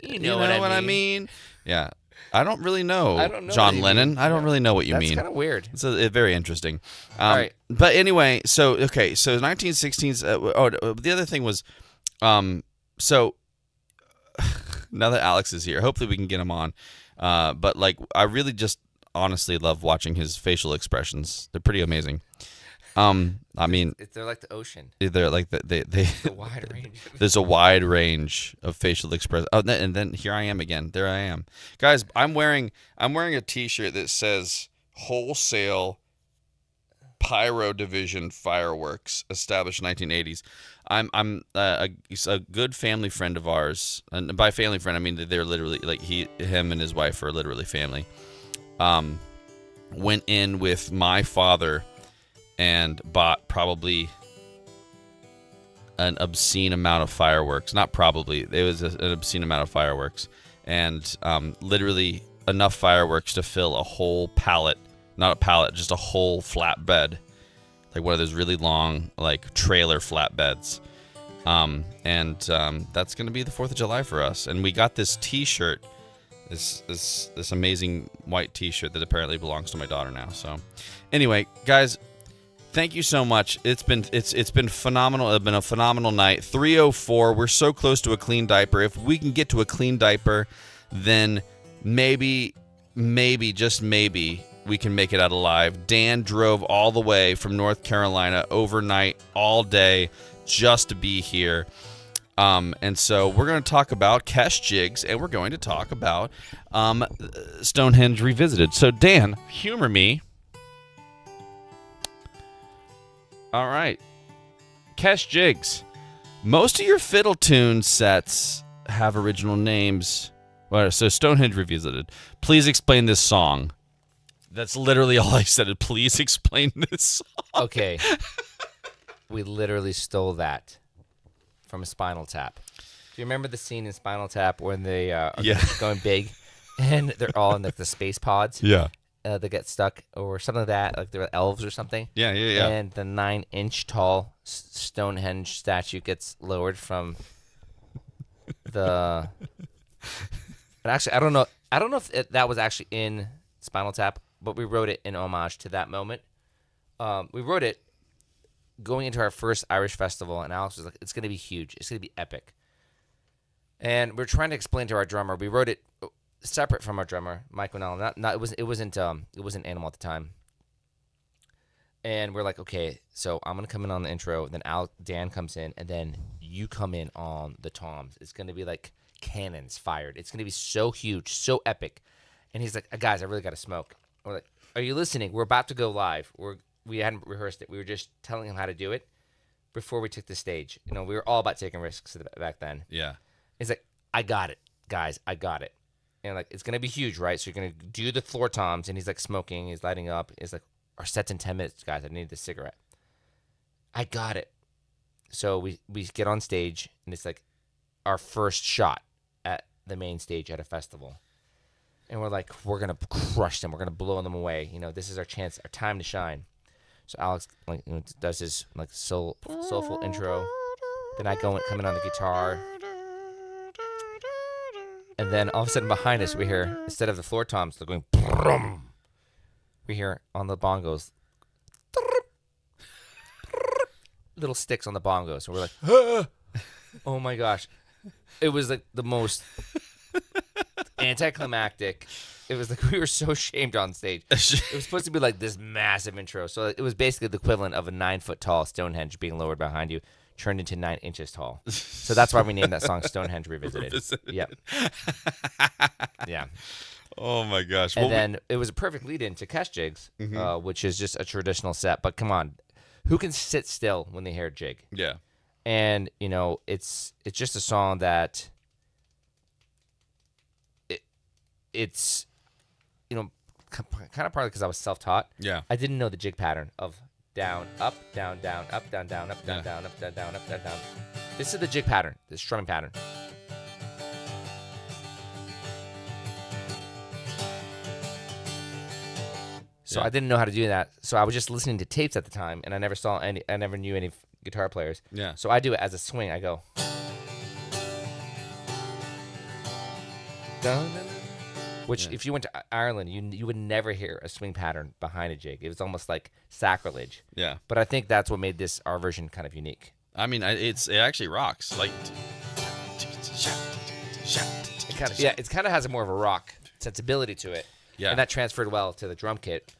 You know, what what I mean? Yeah, I don't really know. I don't know what John you Lennon. mean. I don't Yeah. really know what you That's mean. kind of weird. It's very interesting. All right. But anyway, so 1916s. The other thing was, so now that Alex is here, hopefully we can get him on. But like, I really just honestly love watching his facial expressions. They're pretty amazing. I mean, They're like the ocean. they're like they The wide range. there's a wide range of facial express. Oh, and then here I am again. There I am, guys. I'm wearing a T-shirt that says "Wholesale Pyro Division Fireworks, established 1980s." I'm a good family friend of ours, and by family friend I mean that they're literally like him and his wife are literally family. Went in with my father and bought probably an obscene amount of fireworks. Not probably, it was an obscene amount of fireworks, and literally enough fireworks to fill a whole pallet. Not a pallet, just a whole flatbed, like one of those really long like trailer flatbeds. And that's gonna be the 4th of July for us. And we got this T-shirt, this amazing white T-shirt that apparently belongs to my daughter now. So, anyway, guys, thank you so much. It's been phenomenal. It's been a phenomenal night. 3:04. We're so close to a clean diaper. If we can get to a clean diaper, then maybe just maybe we can make it out alive. Dan drove all the way from North Carolina overnight, all day, just to be here. And so we're going to talk about Kesh jigs, and we're going to talk about Stonehenge Revisited. So, Dan, humor me. All right. Kesh jigs. Most of your fiddle tune sets have original names. Well, so Stonehenge Revisited. Please explain this song. That's literally all I said. Please explain this song. Okay. We literally stole that from Spinal Tap. Do you remember the scene in Spinal Tap when they are going big and they're all in the space pods? Yeah. They get stuck or something like that, like they're elves or something. Yeah. And the 9-inch tall Stonehenge statue gets lowered from the. And actually, I don't know if that was actually in Spinal Tap, but we wrote it in homage to that moment. We wrote it going into our first Irish festival, and Alex was like, "It's going to be huge. It's going to be epic." And we're trying to explain to our drummer. We wrote it separate from our drummer, Mike Winnell. It wasn't Animal at the time. And we're like, okay, so I'm gonna come in on the intro, then Dan comes in, and then you come in on the toms. It's gonna be like cannons fired. It's gonna be so huge, so epic. And he's like, guys, I really gotta smoke. We're like, are you listening? We're about to go live. We hadn't rehearsed it. We were just telling him how to do it before we took the stage. You know, we were all about taking risks back then. Yeah. He's like, I got it, guys. I got it. And like, it's going to be huge, right? So you're going to do the floor toms. And he's like smoking. He's lighting up. He's like, our set's in 10 minutes, guys. I need this cigarette. I got it. So we get on stage, and it's like our first shot at the main stage at a festival. And we're like, we're going to crush them. We're going to blow them away. You know, this is our chance, our time to shine. So Alex does his like soulful intro. Then I come in on the guitar. And then all of a sudden behind us, we hear, instead of the floor toms, they're going, brum, we hear on the bongos, little sticks on the bongos. And we're like, ah! Oh my gosh. It was like the most anticlimactic. It was like we were so ashamed on stage. It was supposed to be like this massive intro. So it was basically the equivalent of a 9-foot tall Stonehenge being lowered behind you, turned into 9 inches tall. So that's why we named that song Stonehenge Revisited. Yep. Yeah. Oh my gosh. And then it was a perfect lead in to Kesh Jigs, which is just a traditional set. But come on, who can sit still when they hear a jig? Yeah. And you know, it's just a song that it's you know kind of partly because I was self-taught. Yeah. I didn't know the jig pattern of down, up, down, down, up, down, down, up, down, Yeah. down, up, down, down, up, down, down. This is the jig pattern, the strumming pattern. So Yeah. I didn't know how to do that. So I was just listening to tapes at the time, and I never knew any guitar players. Yeah. So I do it as a swing. I go. Dun, dun, dun. Which, if you went to Ireland, you would never hear a swing pattern behind a jig. It was almost like sacrilege. Yeah. But I think that's what made our version kind of unique. I mean, it actually rocks. Like, It kind of has more of a rock sensibility to it. Yeah. And that transferred well to the drum kit.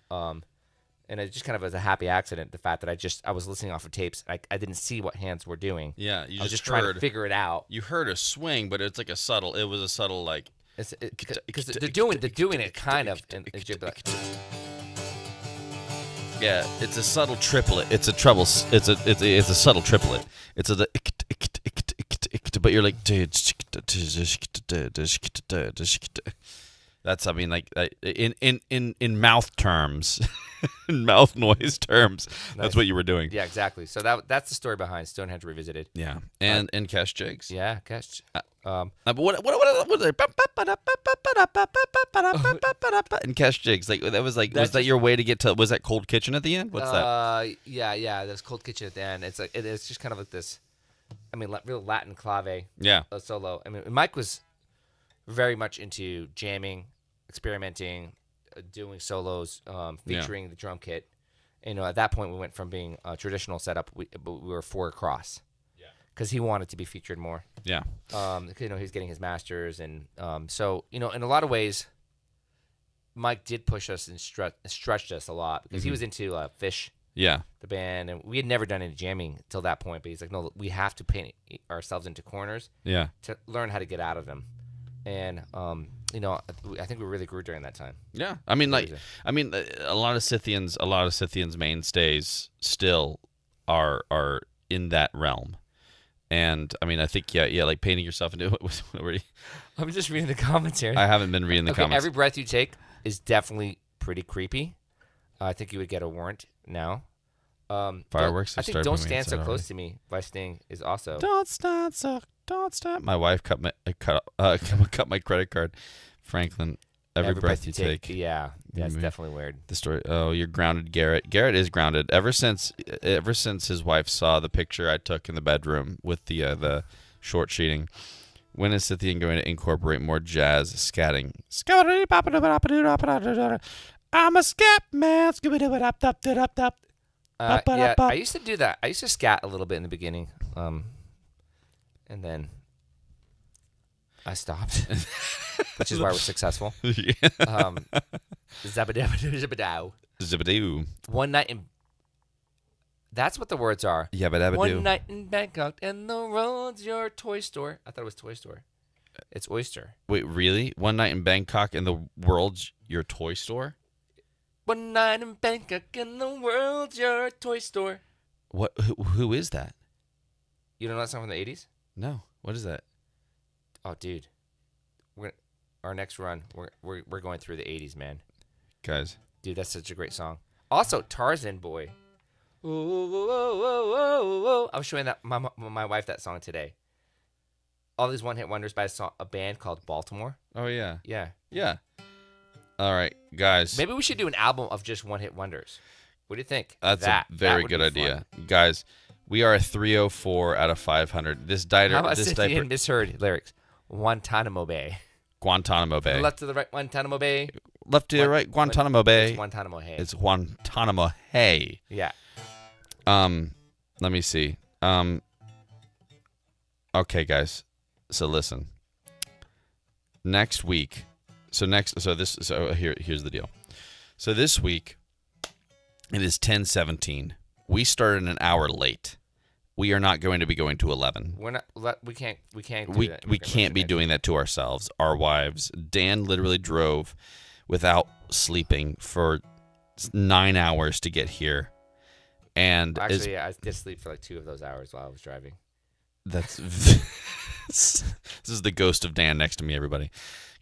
And it just kind of was a happy accident. The fact that I was listening off of tapes. I didn't see what hands were doing. Yeah, you I was just heard, trying to figure it out. You heard a swing, but it's like a subtle. It was a subtle like. Because they're doing it kind of in like, Yeah, it's a subtle triplet. It's a treble. It's a subtle triplet. It's a but you're like that's I mean like in mouth terms, in mouth noise terms. That's what you were doing. yeah, exactly. So that's the story behind Stonehenge Revisited. Yeah, and cash jigs. Yeah, gosh. But what and cash jigs like that was like was that your way to get to was that Cold Kitchen at the end? What's that? Yeah. There's Cold Kitchen at the end. It's like it's just kind of like this. I mean, real Latin clave. Yeah. Solo. I mean, Mike was very much into jamming, experimenting, doing solos, featuring the drum kit. You know, at that point, we went from being a traditional setup, we were 4 across. Yeah. Because he wanted to be featured more. Yeah. You know, he's getting his masters, and so you know, in a lot of ways, Mike did push us and stretched us a lot because he was into Fish. Yeah. The band, and we had never done any jamming till that point. But he's like, no, we have to paint ourselves into corners. Yeah. To learn how to get out of them, and you know, I think we really grew during that time. Yeah. I mean, a lot of Scythians mainstays still are in that realm. And I mean, I think like painting yourself into what were you? I'm just reading the commentary. I haven't been reading the comments. Every breath you take is definitely pretty creepy. I think you would get a warrant now. Fireworks. I think "Don't Stand So Close to Me" by Sting is also. Don't stand. My wife cut my credit card. Franklin. Every breath you take. Yeah, that's definitely weird. The story. Oh, you're grounded, Garrett. Garrett is grounded. Ever since his wife saw the picture I took in the bedroom with the short sheeting. When is Scythian going to incorporate more jazz scatting? I'm a scat man. Yeah, I used to do that. I used to scat a little bit in the beginning, and then I stopped, which is why we're successful. Zabadabadoo. Zibadoo. One night in. That's what the words are. Yabba-dabba-doo. One night in Bangkok, and the road's your toy store. I thought it was toy store. It's oyster. Wait, really? One night in Bangkok, and the world's your toy store? One night in Bangkok, and the world's your toy store. What? Who is that? You don't know that song from the 80s? No. What is that? Oh, dude. Our next run, we're going through the 80s, man. Guys. Dude, that's such a great song. Also, Tarzan Boy. Whoa. I was showing my wife that song today. All these one-hit wonders by a band called Baltimore. Oh, yeah. Yeah. Yeah. All right, guys. Maybe we should do an album of just one-hit wonders. What do you think? That's a very good idea. Guys, we are a 304 out of 500. This diaper. How about Scythian misheard lyrics? Guantanamo Bay. Guantanamo Bay. Left to the right, Guantanamo Bay. Left to the right, Guantanamo Bay. It's Guantanamo Hay. It's Guantanamo Hay. Yeah. Let me see. Okay, guys. So listen. Next week. Here's the deal. So this week, it is 10:17. We started an hour late. We are not going to be going to 11. We're not. We can't. We can't. We can't be doing that to ourselves, our wives. Dan literally drove without sleeping for 9 hours to get here, and actually, I did sleep for like 2 of those hours while I was driving. That's this is the ghost of Dan next to me, everybody.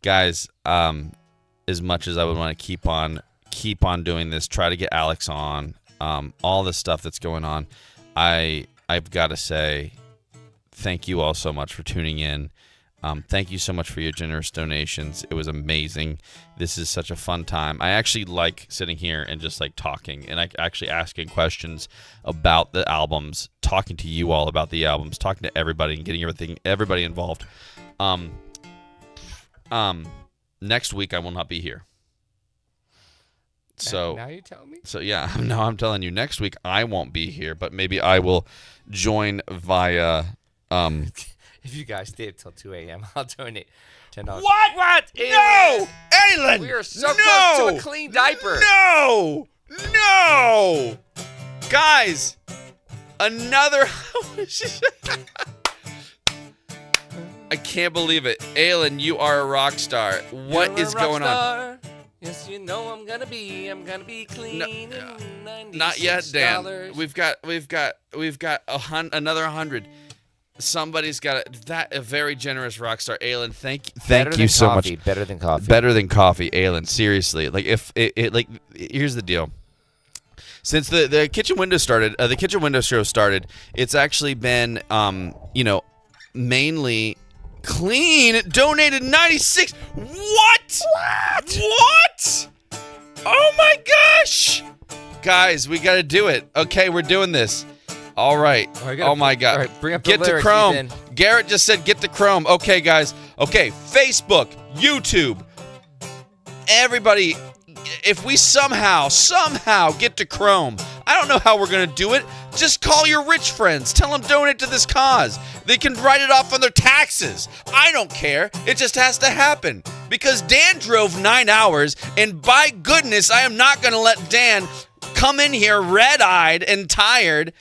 Guys, as much as I would want to keep on doing this, try to get Alex on, all the stuff that's going on, I've got to say thank you all so much for tuning in. Thank you so much for your generous donations. It was amazing. This is such a fun time. I actually like sitting here and just like talking and actually asking questions about the albums, talking to you all about the albums, talking to everybody and getting everybody involved. Next week I will not be here. So now you tell me. So yeah, no, I'm telling you. Next week I won't be here, but maybe I will join via. If you guys stay up till 2 a.m., I'll donate $10. What? No, Aylin! we are so close to a clean diaper. No! No! Guys, another... I can't believe it. Aylin, you are a rock star. What You're is a rock going on? star. Yes, you know I'm gonna be clean. Not yet, Dan. $96. We've got another 100. Somebody's got a very generous rock star, Aylin. Thank Better you than so coffee, much. Better than coffee. Better than coffee, Aylin. Seriously, like if it like here's the deal. Since the kitchen window started, the kitchen window show started, it's actually been mainly clean. Donated 96. What? Oh my gosh, guys, we got to do it. Okay, we're doing this. All right. Oh my God. All right, bring up the Get to lyrics, Chrome. Ethan. Garrett just said get to Chrome. Okay, guys. Okay, Facebook, YouTube. Everybody, if we somehow get to Chrome, I don't know how we're going to do it. Just call your rich friends. Tell them donate to this cause. They can write it off on their taxes. I don't care. It just has to happen. Because Dan drove 9 hours, and by goodness, I am not going to let Dan come in here red-eyed and tired.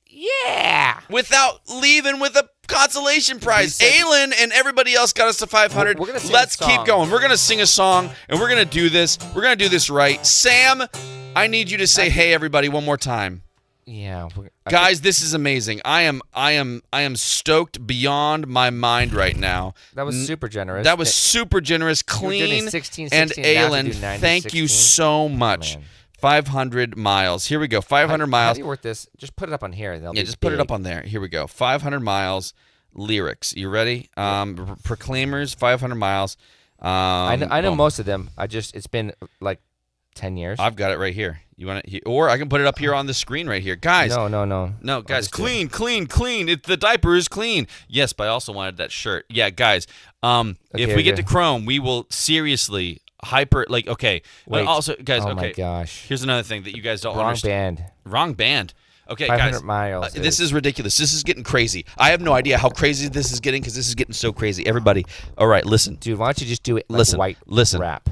Yeah. Without leaving with a consolation prize. Aylin and everybody else got us to 500. We're gonna sing Let's a keep song. going. We're going to sing a song, and we're going to do this. We're going to do this right. Sam, I need you to say hey, everybody, one more time. Yeah. Guys, this is amazing. I am stoked beyond my mind right now. That was super generous. That was super generous, clean, 16, and 16, now to Aylin, do 90, thank you 16. so much. Man. 500 miles. Here we go. 500 How miles. do you work this? Just put it up on here. Yeah, just put it up on there. Here we go. 500 miles lyrics. You ready? Proclaimers, 500 miles. I know boom. most of them. It's been like 10 years. I've got it right here. You want it? Or I can put it up here on the screen right here. Guys. No, Guys, just do it. clean. The diaper is clean. Yes, but I also wanted that shirt. Yeah, guys. If we get to Chrome, we will seriously okay. Wait. Also, guys, Oh okay. my gosh. Here's another thing that you guys don't Wrong understand. band. Wrong band. Okay, 500 guys. miles. This is ridiculous. This is getting crazy. I have no idea how crazy this is getting because this is getting so crazy. Everybody, all right, listen. Dude, why don't you just do it like Listen. white rap?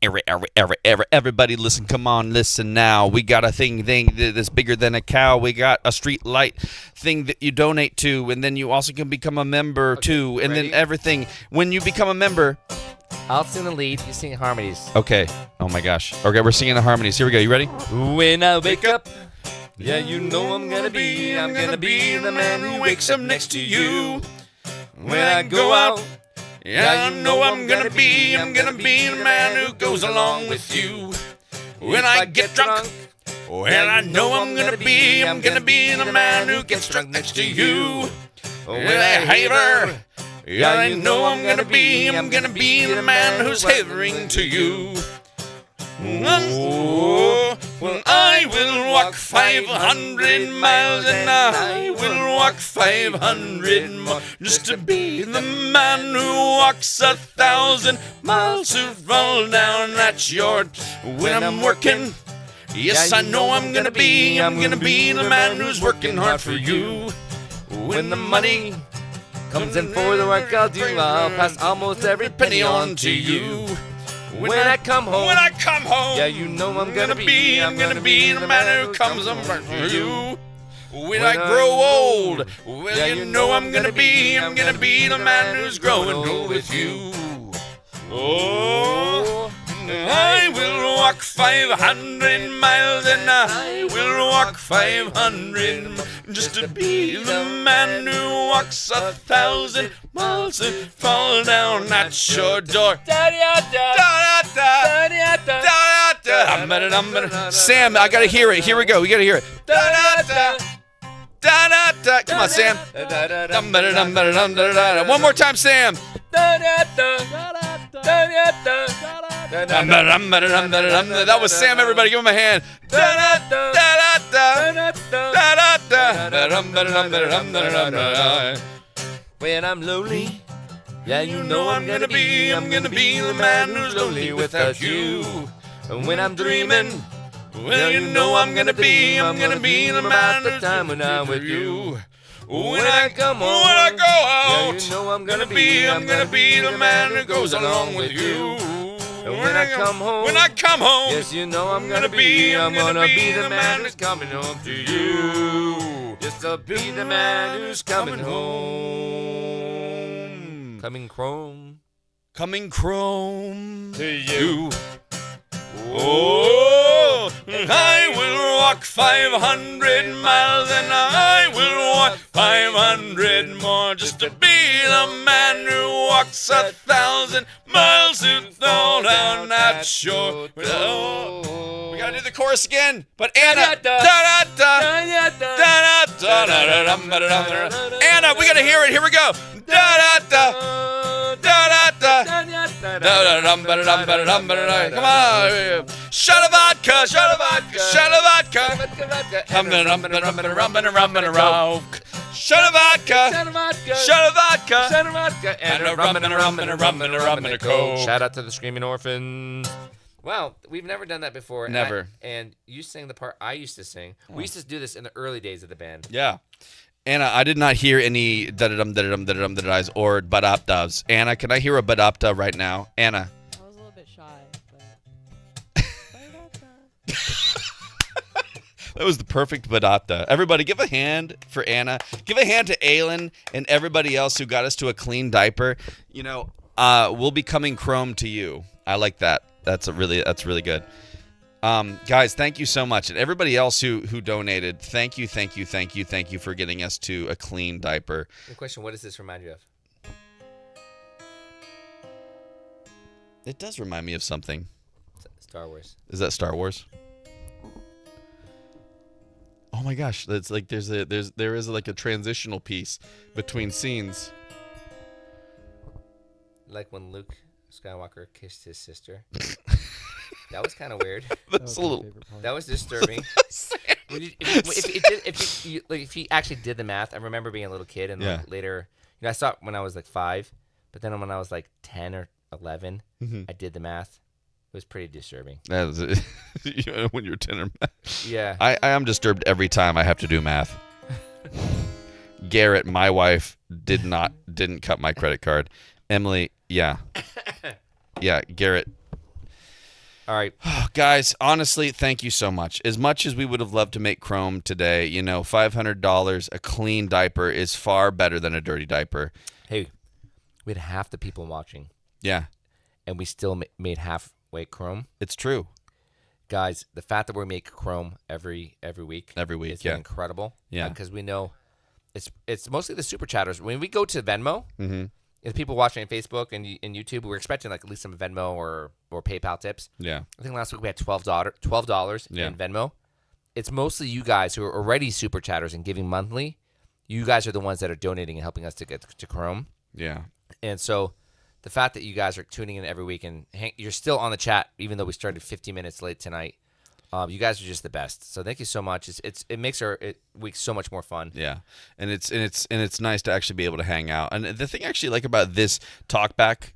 Everybody listen, come on, listen now. We got a thing that's bigger than a cow. We got a street light thing that you donate to, and then you also can become a member too, and ready? then everything. When you become a member, I'll sing the lead, you sing harmonies. okay. Oh my gosh. Okay, we're singing the harmonies. Here we go. You ready? When I wake up, yeah, you know I'm gonna be the man who wakes up next to you. When I go out, Yeah, you know I'm gonna be the man who goes along with you. When I get drunk, well, I know I'm gonna be the man who gets drunk next to you. When I haver, yeah, I know I'm gonna be the man who's havering to you. Oh, well, I will walk 500 miles and I will walk 500 more just to be the man who walks 1,000 miles to fall down at your when I'm working. Yes, I know I'm gonna be the man who's working hard for you. When the money comes in for the work I'll do, I'll pass almost every penny on to you. When I come home, yeah, you know I'm gonna be the man who comes on for you. When I grow old, well, you know I'm gonna be the man who's growing old with you. Oh, I will walk 500 miles and I will walk 500 just to be the man who walks 1,000 miles and fall down at your door. Sam, I gotta hear it. Here we go. We gotta hear it. Come on, Sam. One more time, Sam. That was Sam, everybody. Give him a hand. When I'm lonely, yeah, you know I'm gonna be the man who's lonely without you. And when I'm dreaming, well, you know I'm gonna be the man the time when I'm with you. When I come home, when I go yeah, out, you know I'm gonna be the man who goes along with you. And when I come home, yes, you know I'm gonna be the man who's coming home to you. Just to be the man who's coming home. Coming chrome. Coming chrome To you. Oh, I will walk 500 miles and I will walk 500 more just to be the man who walks 1,000 miles to throw down that shore. Oh, we gotta do the chorus again, but Anna, Anna, we gotta hear it. Here we go. Come on. Shut a vodka. Shut a vodka. Shut a vodka. Shut a vodka. Shut a vodka. And a rum and a rum and a rum and a rum and a coke. Shout out to the Screaming Orphans. Wow, we've never done that before. Never. And you sang the part I used to sing. We used to do this in the early days of the band. Yeah. Anna, I did not hear any da-da-dum or ba-dop-dubs. Anna, can I hear a ba-dop-dub right now? Anna. I was a little bit shy, but That was the perfect ba-dop-dub. Everybody, give a hand for Anna. Give a hand to Aylin and everybody else who got us to a clean diaper. You know, we'll be coming chrome to you. I like that. That's really good. Guys, thank you so much. And everybody else who donated, thank you for getting us to a clean diaper. The question, what does this remind you of? It does remind me of something. Star Wars. Is that Star Wars? Oh my gosh, that's like there is like a transitional piece between scenes. Like when Luke Skywalker kissed his sister. That was kind of weird. That's a little. That was disturbing. If he actually did the math, I remember being a little kid, and Yeah. later, I saw it when I was like 5, but then when I was like 10 or 11, I did the math. It was pretty disturbing. That was when you're 10 or Yeah. I am disturbed every time I have to do math. Garrett, my wife, didn't cut my credit card. Emily, yeah, Garrett. All right. Guys, honestly, thank you so much. As much as we would have loved to make chrome today, $500, a clean diaper is far better than a dirty diaper. Hey, we had half the people watching, Yeah, and we still made halfway chrome. it's true. Guys, the fact that we make chrome every week. Every week, is yeah. incredible. Yeah. Because we know it's mostly the super chatters. When we go to Venmo, Mm-hmm. the people watching on Facebook and YouTube, we're expecting like at least some Venmo or PayPal tips. Yeah. I think last week we had $12 Yeah. in Venmo. It's mostly you guys who are already super chatters and giving monthly. You guys are the ones that are donating and helping us to get to Chrome. Yeah. And so the fact that you guys are tuning in every week and you're still on the chat, even though we started 15 minutes late tonight, you guys are just the best. So thank you so much. It makes our week so much more fun. Yeah, and it's nice to actually be able to hang out. And the thing I actually like about this talkback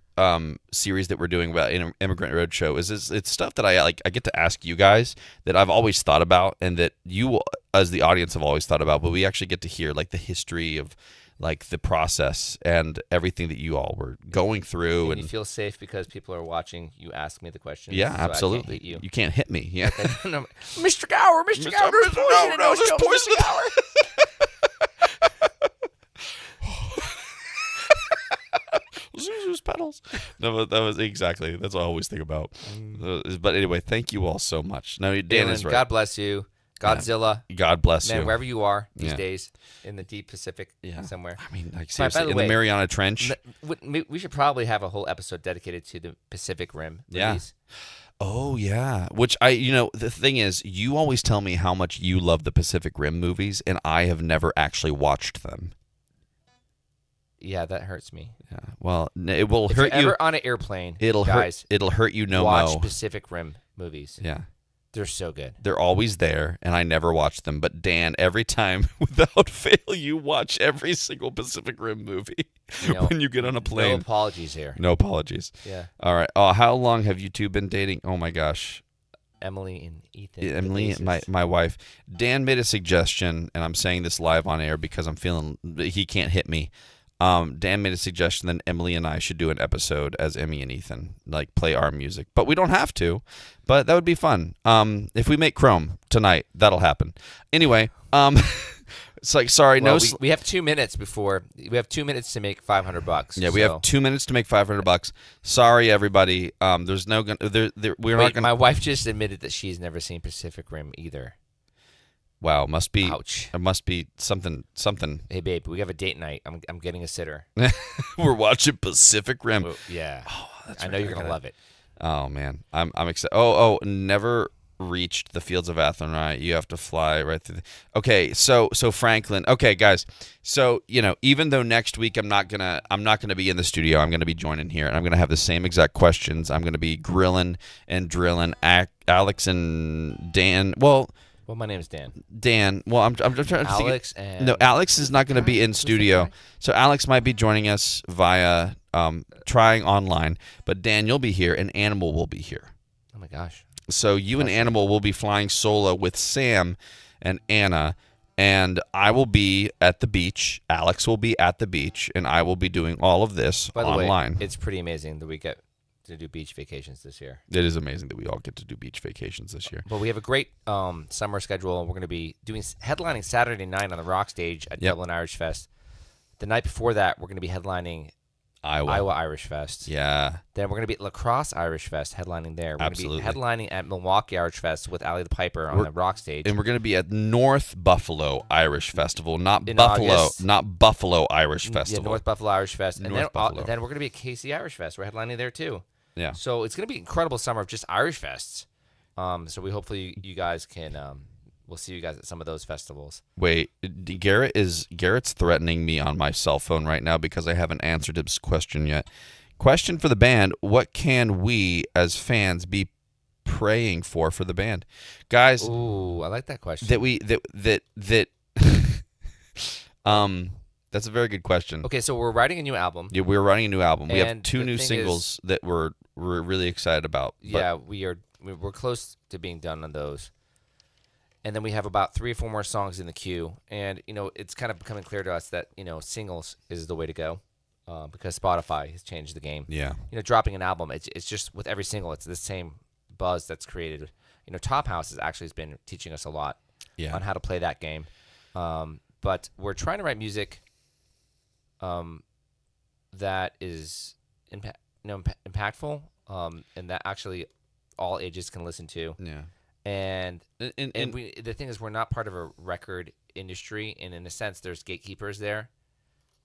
series that we're doing about Immigrant Roadshow is it's stuff that I get to ask you guys that I've always thought about and that you as the audience have always thought about, but we actually get to hear like the history of like the process and everything that you all were going through. And you feel safe because people are watching you ask me the questions. Yeah, so absolutely. I can't hit you. You can't hit me. Yeah. No, Mr. Gower, Mr. Gower, there's poison. No, there's poison. Zuzu's pedals. No, that was exactly. That's what I always think about. But anyway, thank you all so much. No, Dan is right. God bless you. Godzilla. God bless Man, you. wherever you are these Yeah. days, in the deep Pacific somewhere. I mean, like By seriously, the in way, the Mariana Trench. We should probably have a whole episode dedicated to the Pacific Rim movies. Oh yeah. Which the thing is, you always tell me how much you love the Pacific Rim movies, and I have never actually watched them. Yeah, that hurts me. Yeah. Well, it will If hurt you're you. ever on an airplane, It'll guys, hurt. It'll hurt you no watch mo. Pacific Rim movies. Yeah. They're so good. They're always there, and I never watch them. But Dan, every time, without fail, you watch every single Pacific Rim movie when you get on a No plane. apologies here. No apologies. Yeah. All right. Oh, how long have you two been dating? Oh my gosh. Emily and Ethan. the Emily, bases. my wife. Dan made a suggestion, and I'm saying this live on air because I'm feeling he can't hit me. Dan made a suggestion that Emily and I should do an episode as Emmy and Ethan, like play our music. But we don't have to. But that would be fun. If we make Chrome tonight, that'll happen. Anyway, it's like, sorry, Well, no. we have 2 minutes before. We have 2 minutes to make $500. Yeah, we have 2 minutes to make $500. Sorry, everybody. There's no we're not Wait, gonna. my wife just admitted that she's never seen Pacific Rim either. Wow, must be. Ouch. It must be something. Hey, babe, we have a date night. I'm getting a sitter. We're watching Pacific Rim. Well, yeah. That's I know right, you're gonna love it. Oh man, I'm excited. Oh, never reached the fields of Athlone, right? You have to fly right through. Okay, so Franklin. Okay, guys. So even though next week I'm not gonna be in the studio, I'm gonna be joining here, and I'm gonna have the same exact questions. I'm gonna be grilling and drilling Alex and Dan. Well, my name is Dan. Dan. Well, I'm trying to think. Alex and No, Alex is not going to be in studio. So Alex might be joining us via trying online, but Dan, you'll be here, and Animal will be here. Oh my gosh. So you and Animal will be flying solo with Sam and Anna, and I will be at the beach. Alex will be at the beach, and I will be doing all of this By the online. way, it's pretty amazing that we get to do beach vacations this year. It is amazing that we all get to do beach vacations this year. But we have a great summer schedule. We're going to be headlining Saturday night on the Rock Stage at Dublin Irish Fest. The night before that, we're going to be headlining Iowa Irish Fest. Yeah. Then we're going to be at La Crosse Irish Fest, headlining there. We're Absolutely. going to be headlining at Milwaukee Irish Fest with Ali the Piper on the Rock Stage. And we're going to be at North Buffalo Irish Festival, not In Buffalo, August. not Buffalo Irish Festival. Yeah, North Buffalo Irish Fest. And North Buffalo. then we're going to be at KC Irish Fest. We're headlining there too. Yeah. So it's going to be an incredible summer of just Irish Fests. So we hopefully you guys can we'll see you guys at some of those festivals. Wait, Garrett's threatening me on my cell phone right now because I haven't answered his question yet. Question for the band: what can we as fans be praying for the band, guys? Ooh, I like that question. That's a very good question. Okay, so we're writing a new album. Yeah, we're writing a new album. We have And 2 the new thing singles that we're really excited about. but- Yeah, we're close to being done on those. And then we have about 3 or 4 more songs in the queue. And it's kind of becoming clear to us that singles is the way to go, because Spotify has changed the game. yeah. Dropping an album, it's just with every single, it's the same buzz that's created. Top House has been teaching us a lot Yeah. on how to play that game. But we're trying to write music that is impactful, and that actually all ages can listen to. Yeah. And And the thing is, we're not part of a record industry, and in a sense, there's gatekeepers there.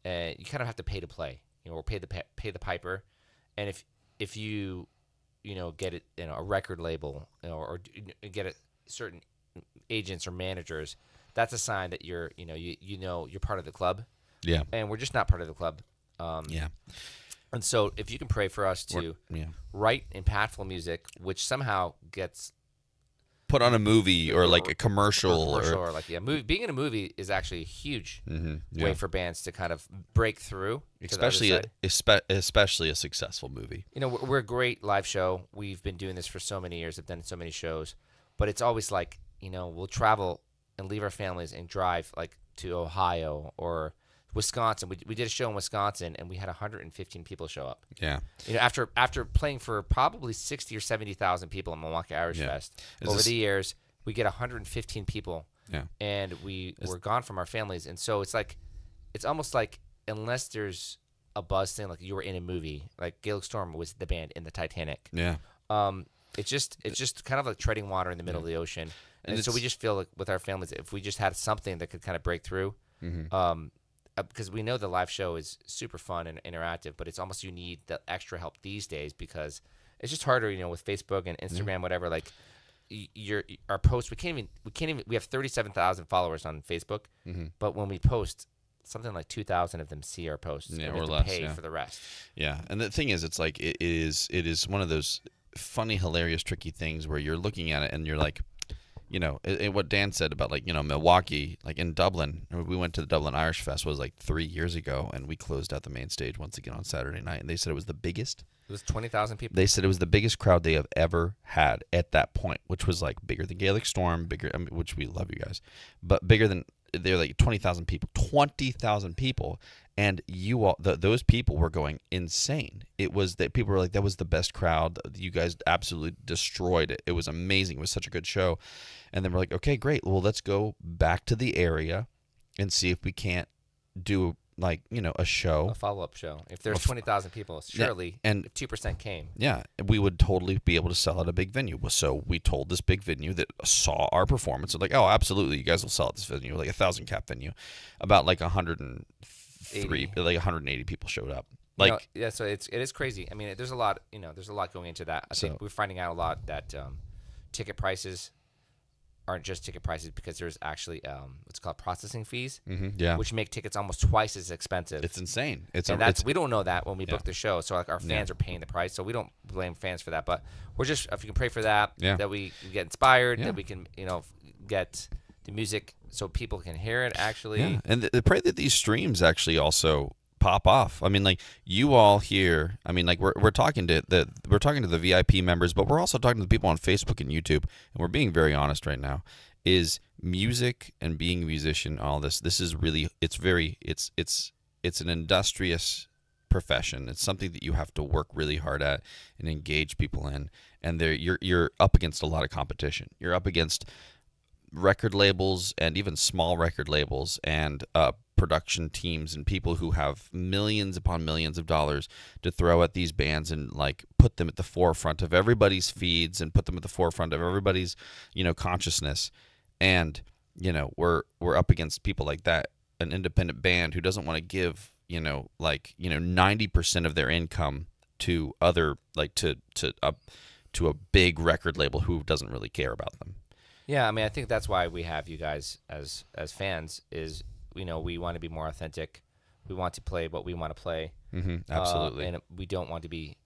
You kind of have to pay to play, or pay the piper. And if you get it, a record label, or get it certain agents or managers, that's a sign that you're part of the club. yeah. And we're just not part of the club. Yeah. And so if you can pray for us to Yeah. write impactful music, which somehow gets Put on a movie or like a commercial or like being in a movie is actually a huge way for bands to kind of break through. to the other side. especially a successful movie. We're a great live show. We've been doing this for so many years. I've done so many shows, but it's always like, we'll travel and leave our families and drive like to Ohio or Wisconsin. We did a show in Wisconsin and we had 115 people show up. Yeah. After playing for probably 60 or 70,000 people in Milwaukee Irish Fest over the years, we get 115 people. Yeah. And we're gone from our families, and so it's almost like, unless there's a buzz thing, like you were in a movie, like Gaelic Storm was the band in the Titanic. Yeah. It's just kind of like treading water in the middle of the ocean, and so we just feel like with our families, if we just had something that could kind of break through, because we know the live show is super fun and interactive, but it's almost, you need the extra help these days because it's just harder, with Facebook and Instagram, whatever. Like our posts, we can't even. We have 37,000 followers on Facebook, but when we post, something like 2,000 of them see our posts, and we have to pay for the rest. Yeah, and the thing is, it's like it is one of those funny, hilarious, tricky things where you're looking at it and you're like, what Dan said about Milwaukee, like in Dublin, we went to the Dublin Irish Fest was like 3 years ago, and we closed out the main stage once again on Saturday night, and they said it was the biggest. It was 20,000 people. They said it was the biggest crowd they have ever had at that point, which was like bigger than Gaelic Storm, which we love you guys, but bigger than, they're like 20,000 people, 20,000 people. And you all, those people were going insane. It was that people were like, that was the best crowd. You guys absolutely destroyed it. It was amazing. It was such a good show. And then we're like, okay, great. Well, let's go back to the area and see if we can't do like, a show. A follow-up show. If there's 20,000 people, surely and if 2% came. Yeah, we would totally be able to sell at a big venue. So we told this big venue that saw our performance. They're like, oh, absolutely, you guys will sell at this venue, like 1,000 cap venue. About like 180 people showed up. Like, yeah, so it is crazy. I mean, there's a lot, there's a lot going into that. I think we're finding out a lot that ticket prices aren't just ticket prices because there's actually what's called processing fees, which make tickets almost twice as expensive. It's insane. We don't know that when we book the show, so like our fans are paying the price, so we don't blame fans for that. But we're just, if you can pray for that, that we get inspired, that we can get the music so people can hear it actually. Yeah, and pray that these streams actually also pop off. I mean, like you all here. I mean, like we're talking to the VIP members, but we're also talking to the people on Facebook and YouTube, and we're being very honest right now. Is music and being a musician, all this is really it's an industrious profession. It's something that you have to work really hard at and engage people in, and you're up against a lot of competition. You're up against record labels and even small record labels and production teams and people who have millions upon millions of dollars to throw at these bands and like put them at the forefront of everybody's feeds and put them at the forefront of everybody's consciousness. And we're up against people like that, an independent band who doesn't want to give 90% of their income to other to a big record label who doesn't really care about them. Yeah, I mean, I think that's why we have you guys as fans is, we want to be more authentic. We want to play what we want to play. Absolutely. And we don't want to be,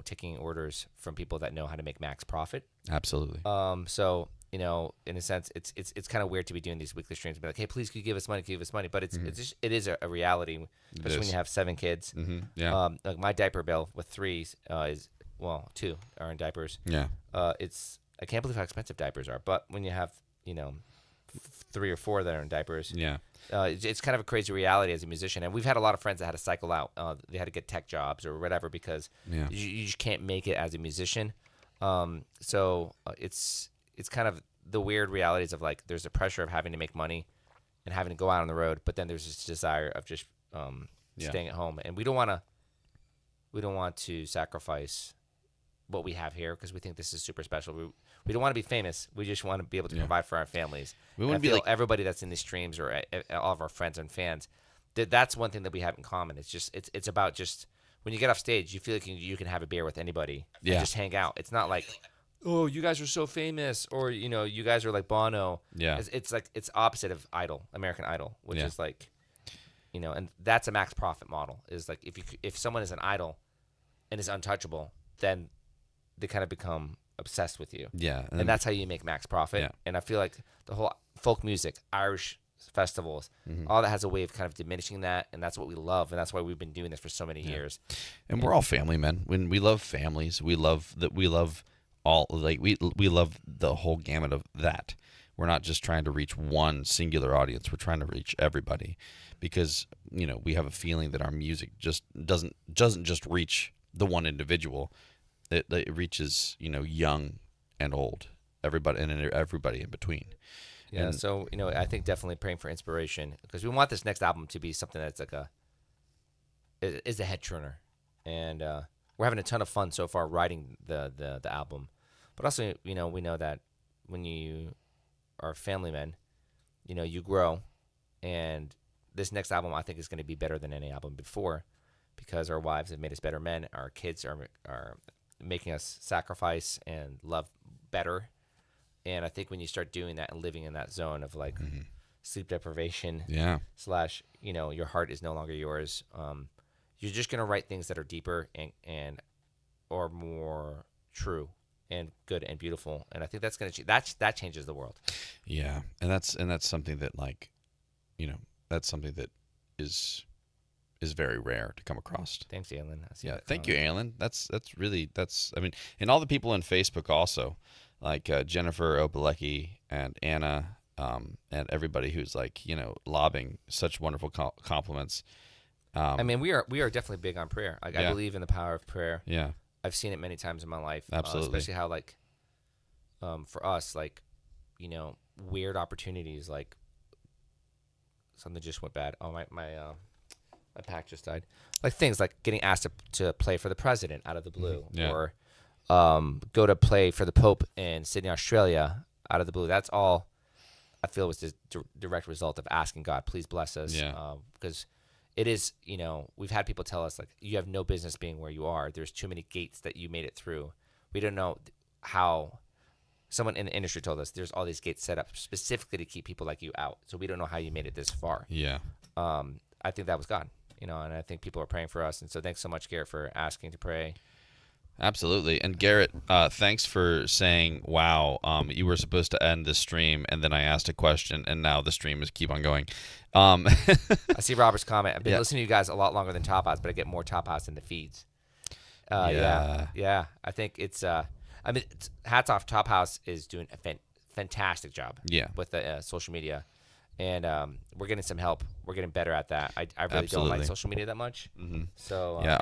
taking orders from people that know how to make max profit. Absolutely. So, in a sense, it's kind of weird to be doing these weekly streams and be like, hey, please, could you give us money? But it is a reality, especially when you have 7 kids. Yeah. Like my diaper bill with 3 is, 2 are in diapers. Yeah. I can't believe how expensive diapers are. But when you have, 3 or 4 that are in diapers, it's kind of a crazy reality as a musician. And we've had a lot of friends that had to cycle out. They had to get tech jobs or whatever because you just can't make it as a musician. So it's kind of the weird realities of like there's a pressure of having to make money and having to go out on the road, but then there's this desire of just staying at home. And we don't want to sacrifice what we have here because we think this is super special. We don't want to be famous. We just want to be able to provide for our families. We want to be like everybody that's in these streams or all of our friends and fans. That's one thing that we have in common. It's just it's about just when you get off stage, you feel like you can have a beer with anybody and just hang out. It's not like, oh, you guys are so famous or you guys are like Bono. Yeah, it's like it's opposite of American Idol, which is like, and that's a max profit model. Is like if someone is an idol and is untouchable, then they kind of become obsessed with you. Yeah. And that's how you make max profit. Yeah. And I feel like the whole folk music, Irish festivals, all that has a way of kind of diminishing that. And that's what we love. And that's why we've been doing this for so many years. And we're all family men. When we love families, we love all like we love the whole gamut of that. We're not just trying to reach one singular audience. We're trying to reach everybody because, we have a feeling that our music just doesn't just reach the one individual. It reaches, young and old, everybody in between. Yeah. And so, I think definitely praying for inspiration because we want this next album to be something that's like is a head turner. And we're having a ton of fun so far writing the album. But also, we know that when you are family men, you grow. And this next album, I think, is going to be better than any album before because our wives have made us better men. Our kids are making us sacrifice and love better. And I think when you start doing that and living in that zone of like sleep deprivation / your heart is no longer yours, you're just going to write things that are deeper and or more true and good and beautiful. And I think that's going to that changes the world. Yeah. And that's something that like, that's something that is very rare to come across. Thanks, Alan. Yeah, thank you, Alan. That's I mean, and all the people on Facebook also, like Jennifer Opalecki and Anna, and everybody who's like lobbing such wonderful compliments. I mean, we are definitely big on prayer. Like, I Yeah. believe in the power of prayer. Yeah. I've seen it many times in my life. Absolutely. Especially how, like, for us, like, weird opportunities, like something just went bad. Oh, my pack just died. Like things like getting asked to play for the president out of the blue, Yeah. or go to play for the Pope in Sydney, Australia, out of the blue. That's all I feel was the direct result of asking God, please bless us. Yeah. Because it is, we've had people tell us, like, you have no business being where you are. There's too many gates that you made it through. We don't know how. Someone in the industry told us there's all these gates set up specifically to keep people like you out. So we don't know how you made it this far. Yeah. I think that was God, and I think people are praying for us. And so thanks so much, Garrett, for asking to pray. Absolutely. And Garrett, thanks for saying, wow, you were supposed to end the stream, and then I asked a question, and now the stream is keep on going. I see Robert's comment. I've been Yeah. listening to you guys a lot longer than Top House, but I get more Top House in the feeds. Yeah. I think it's hats off. Top House is doing a fantastic job. Yeah. With the social media, and we're getting some help. We're getting better at that. I really don't Absolutely. like social media that much. Mhm. So Yeah,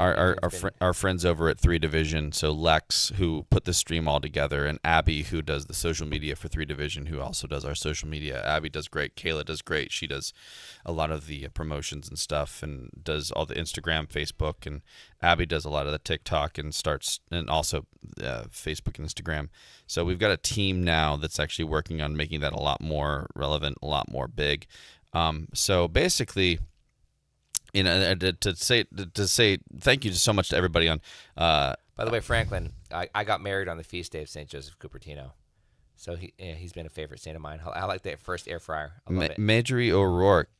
our friends over at 3 Division, so Lex, who put the stream all together, and Abby, who does the social media for 3 Division, who also does our social media. Abby does great. Kayla does great. She does a lot of the promotions and stuff, and does all the Instagram, Facebook, and Abby does a lot of the TikTok and also Facebook and Instagram. So we've got a team now that's actually working on making that a lot more relevant, a lot more big. So basically, to say thank you so much to everybody on. By the way, Franklin, I got married on the feast day of St. Joseph Cupertino, so he's been a favorite saint of mine. I like that first air fryer. I love it. Marjorie O'Rourke.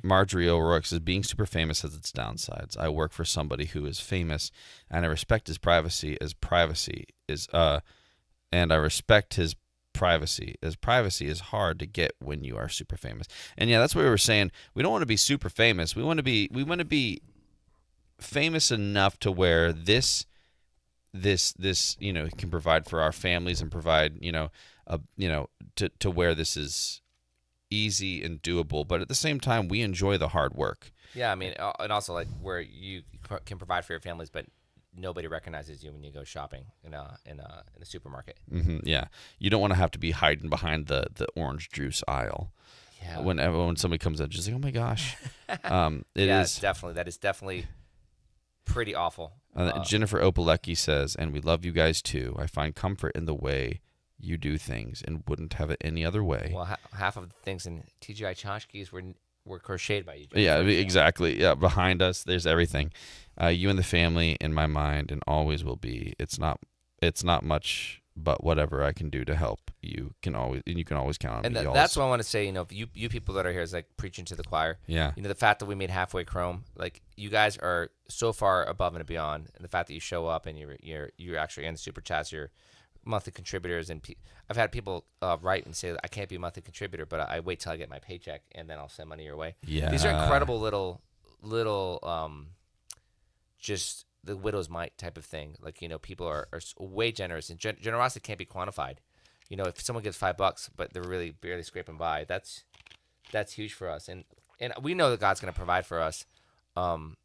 Marjorie O'Rourke says, being super famous has its downsides. I work for somebody who is famous, and I respect his privacy as privacy is. And I respect his privacy as privacy is hard to get when you are super famous. And yeah, that's what we were saying. We don't want to be super famous. We want to be famous enough to where this can provide for our families and provide to where this is easy and doable, but at the same time we enjoy the hard work. Yeah, I mean, and also like where you can provide for your families, but nobody recognizes you when you go shopping in a supermarket. Yeah, you don't want to have to be hiding behind the orange juice aisle. Yeah. When somebody comes up, just like, oh my gosh, that is definitely pretty awful. Jennifer Opalecki says, and we love you guys too. I find comfort in the way you do things and wouldn't have it any other way. Well, half of the things in TGI tchotchkes were crocheted by you, Yeah, Jennifer. exactly. Yeah, behind us, there's everything. You and the family in my mind and always will be. It's not much, but whatever I can do to help, you can always count on And me. that's what I want to say. You people that are here is like preaching to the choir. Yeah. The fact that we made Halfway Chrome, like you guys are so far above and beyond, and the fact that you show up and you're actually in the super chats, you're monthly contributors, and I've had people write and say I can't be a monthly contributor, but I wait till I get my paycheck and then I'll send money your way. Yeah. These are incredible little just the widow's mite type of thing. Like, people are way generous, and generosity can't be quantified. If someone gives $5, but they're really barely scraping by, that's huge for us. And we know that God's going to provide for us. And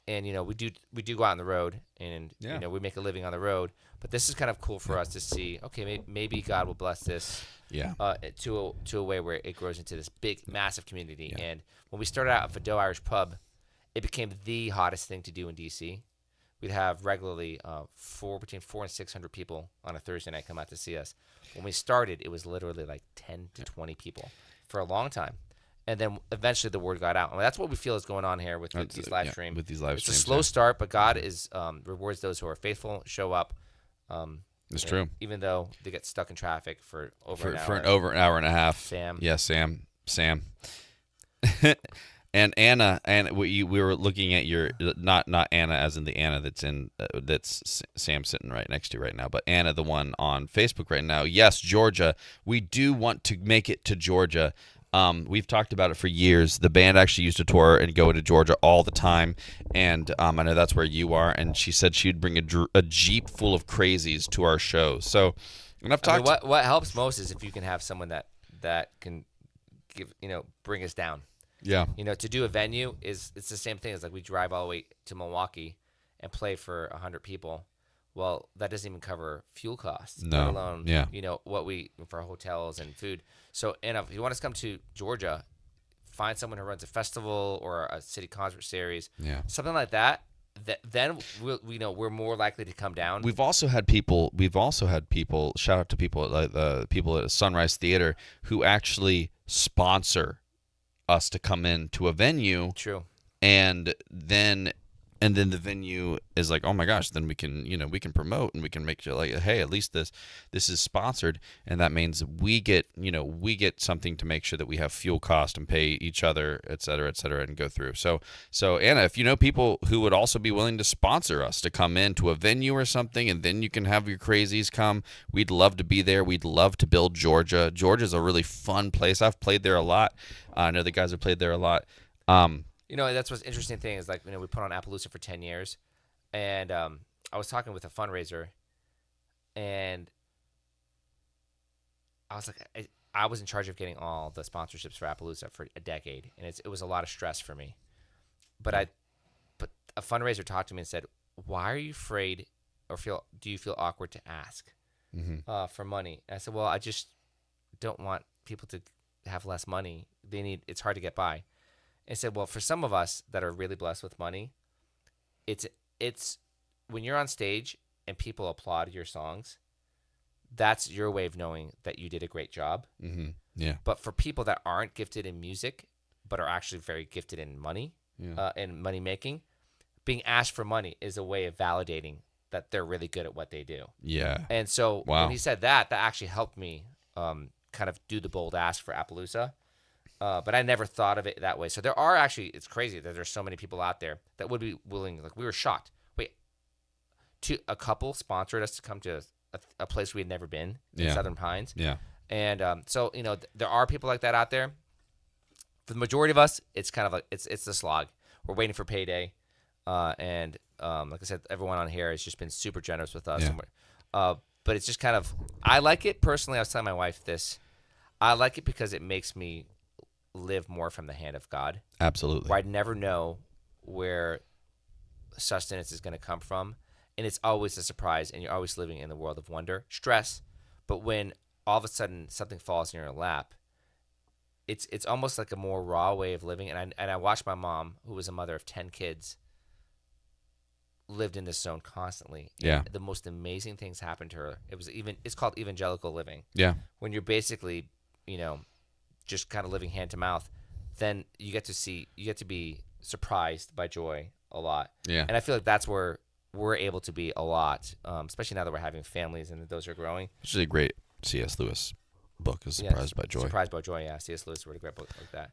we do go out on the road, and we make a living on the road. But this is kind of cool for us to see. Okay, maybe God will bless this. Yeah. To a way where it grows into this big, massive community. Yeah. And when we started out at Fado Irish Pub, it became the hottest thing to do in DC. We'd have regularly between 400 and 600 people on a Thursday night come out to see us. When we started, it was literally like 10 to 20 people for a long time. And then eventually the word got out. And that's what we feel is going on here with these live streams. With these live it's streams. It's a slow start, but God is rewards those who are faithful, show up. It's true. Even though they get stuck in traffic for over an hour. For over an hour and a half. Sam. Yeah, Sam. And Anna, we were looking at your not Anna as in the Anna that's Sam sitting right next to you right now, but Anna, the one on Facebook right now. Yes, Georgia. We do want to make it to Georgia. We've talked about it for years. The band actually used to tour and go to Georgia all the time, and I know that's where you are. And she said she'd bring a Jeep full of crazies to our show. So, and I've talked. What helps most is if you can have someone that can bring us down. Yeah. You know, to do a venue it's the same thing as like we drive all the way to Milwaukee and play for 100 people. Well, that doesn't even cover fuel costs, No. let alone Yeah. you know what we for hotels and food. So, and if you want us to come to Georgia, find someone who runs a festival or a city concert series, Yeah. something like that. Then we know we're more likely to come down. We've also had people. Shout out to people like the people at Sunrise Theater who actually sponsor us to come in to a venue, True. and then the venue is like, oh my gosh, then we can promote and we can make sure like, hey, at least this is sponsored, and that means we get something to make sure that we have fuel cost and pay each other, et cetera, and go through. So Anna, if you know people who would also be willing to sponsor us to come into a venue or something, and then you can have your crazies come, we'd love to be there. We'd love to build Georgia. Georgia's a really fun place. I've played there a lot. I know the guys have played there a lot. You know, that's what's interesting thing is like, you know, we put on Appaloosa for 10 years, and I was talking with a fundraiser, and I was like, I was in charge of getting all the sponsorships for Appaloosa for a decade, and it was a lot of stress for me. But a fundraiser talked to me and said, "Why are you afraid, or do you feel awkward to ask for money?" And I said, "Well, I just don't want people to have less money. It's hard to get by." And said, well, for some of us that are really blessed with money, it's when you're on stage and people applaud your songs, that's your way of knowing that you did a great job. Mm-hmm. Yeah. But for people that aren't gifted in music, but are actually very gifted in money, and money making, being asked for money is a way of validating that they're really good at what they do. Yeah. And so Wow. when he said that actually helped me kind of do the bold ask for Appaloosa. But I never thought of it that way. So there are actually, it's crazy that there's so many people out there that would be willing. Like, we were shocked. Wait, a couple sponsored us to come to a place we had never been in Southern Pines. Yeah. And so, you know, there are people like that out there. For the majority of us, it's kind of like, it's the slog. We're waiting for payday. And like I said, everyone on here has just been super generous with us. Yeah. And but it's just kind of, I like it personally. I was telling my wife this. I like it because it makes me live more from the hand of God. Absolutely. Where I'd never know where sustenance is going to come from. And it's always a surprise, and you're always living in the world of wonder, stress. But when all of a sudden something falls in your lap, it's almost like a more raw way of living. And I watched my mom, who was a mother of 10 kids, lived in this zone constantly. Yeah. And the most amazing things happened to her. It's called evangelical living. Yeah. When you're basically, you know, just kind of living hand to mouth, then you get to be surprised by joy a lot. Yeah. And I feel like that's where we're able to be a lot, especially now that we're having families and those are growing. Which is a great C.S. Lewis book, is Surprised by Joy. Surprised by Joy, yeah. C.S. Lewis wrote a great book like that.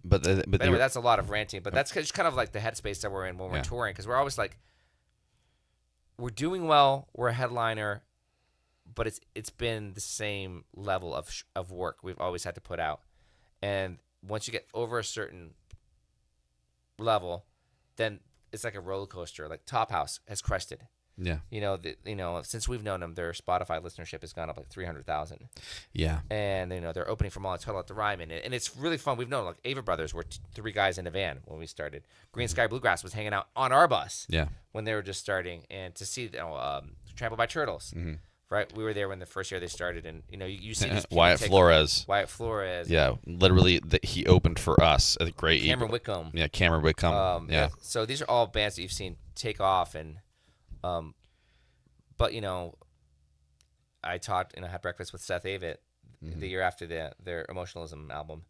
But Anyway, that's a lot of ranting, but that's just kind of like the headspace that we're in when we're touring, because we're always like, we're doing well, we're a headliner, but it's been the same level of work we've always had to put out. And once you get over a certain level, then it's like a roller coaster. Like Top House has crested. Yeah. You know, since we've known them, their Spotify listenership has gone up like 300,000. Yeah. And you know, they're opening for Molly Tuttle at the Ryman, and it's really fun. We've known like Ava Brothers were three guys in a van when we started. Green Sky Bluegrass was hanging out on our bus. Yeah. When they were just starting, and to see Trampled by Turtles. Mm-hmm. Right, we were there when the first year they started, and you know, you see these people Wyatt Flores. Yeah, literally, he opened for us at a great. Cameron Whitcomb. Yeah, Cameron Whitcomb. Yeah. So these are all bands that you've seen take off, and but you know, I talked and I had breakfast with Seth Avett the year after their Emotionalism album,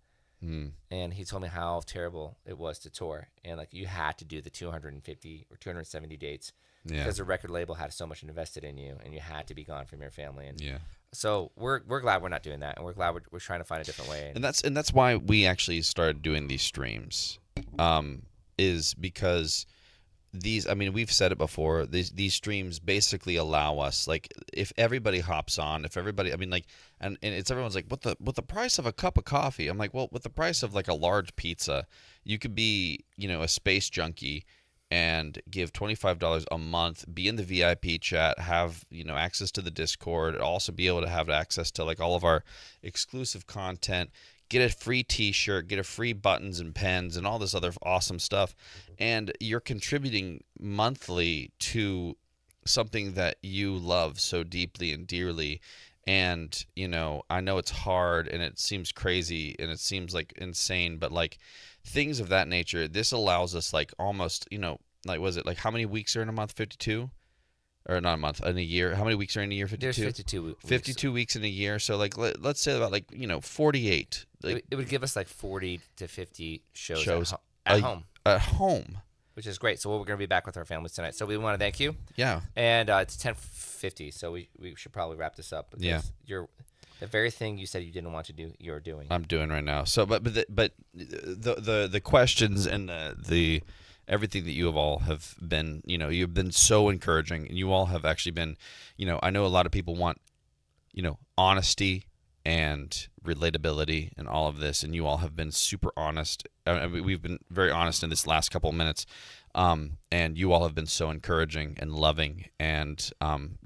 and he told me how terrible it was to tour, and like you had to do the 250 or 270 dates. Yeah. Because the record label had so much invested in you, and you had to be gone from your family. And yeah. So we're glad we're not doing that, and we're glad we're trying to find a different way. And that's why we actually started doing these streams, is because these. I mean, we've said it before. These streams basically allow us, like, if everybody hops on, if everybody, I mean, like, and it's everyone's like, what the price of a cup of coffee? I'm like, well, with the price of like a large pizza, you could be, you know, a space junkie and give $25 a month, be in the VIP chat, have, you know, access to the Discord, also be able to have access to like all of our exclusive content, get a free T-shirt, get a free buttons and pens and all this other awesome stuff, and you're contributing monthly to something that you love so deeply and dearly. And, you know, I know it's hard and it seems crazy and it seems like insane, but like things of that nature, this allows us like almost, you know, like, was it like how many weeks are in a month? 52? Or not a month, in a year. How many weeks are in a year? 52? There's 52 weeks. 52 weeks in a year. So like let's say about like, you know, 48. Like, It would give us like 40 to 50 shows, Shows at home, at home. which is great. So we're going to be back with our families tonight. So we want to thank you. Yeah. And it's 10:50, so we should probably wrap this up. Because Yeah. You're the very thing you said you didn't want to do, you're doing. I'm doing right now. So, but the questions and the everything that you have all have been, you know, you've been so encouraging, and you all have actually been, you know, I know a lot of people want, you know, honesty and relatability and all of this, and you all have been super honest. I mean, we've been very honest in this last couple of minutes, and you all have been so encouraging and loving and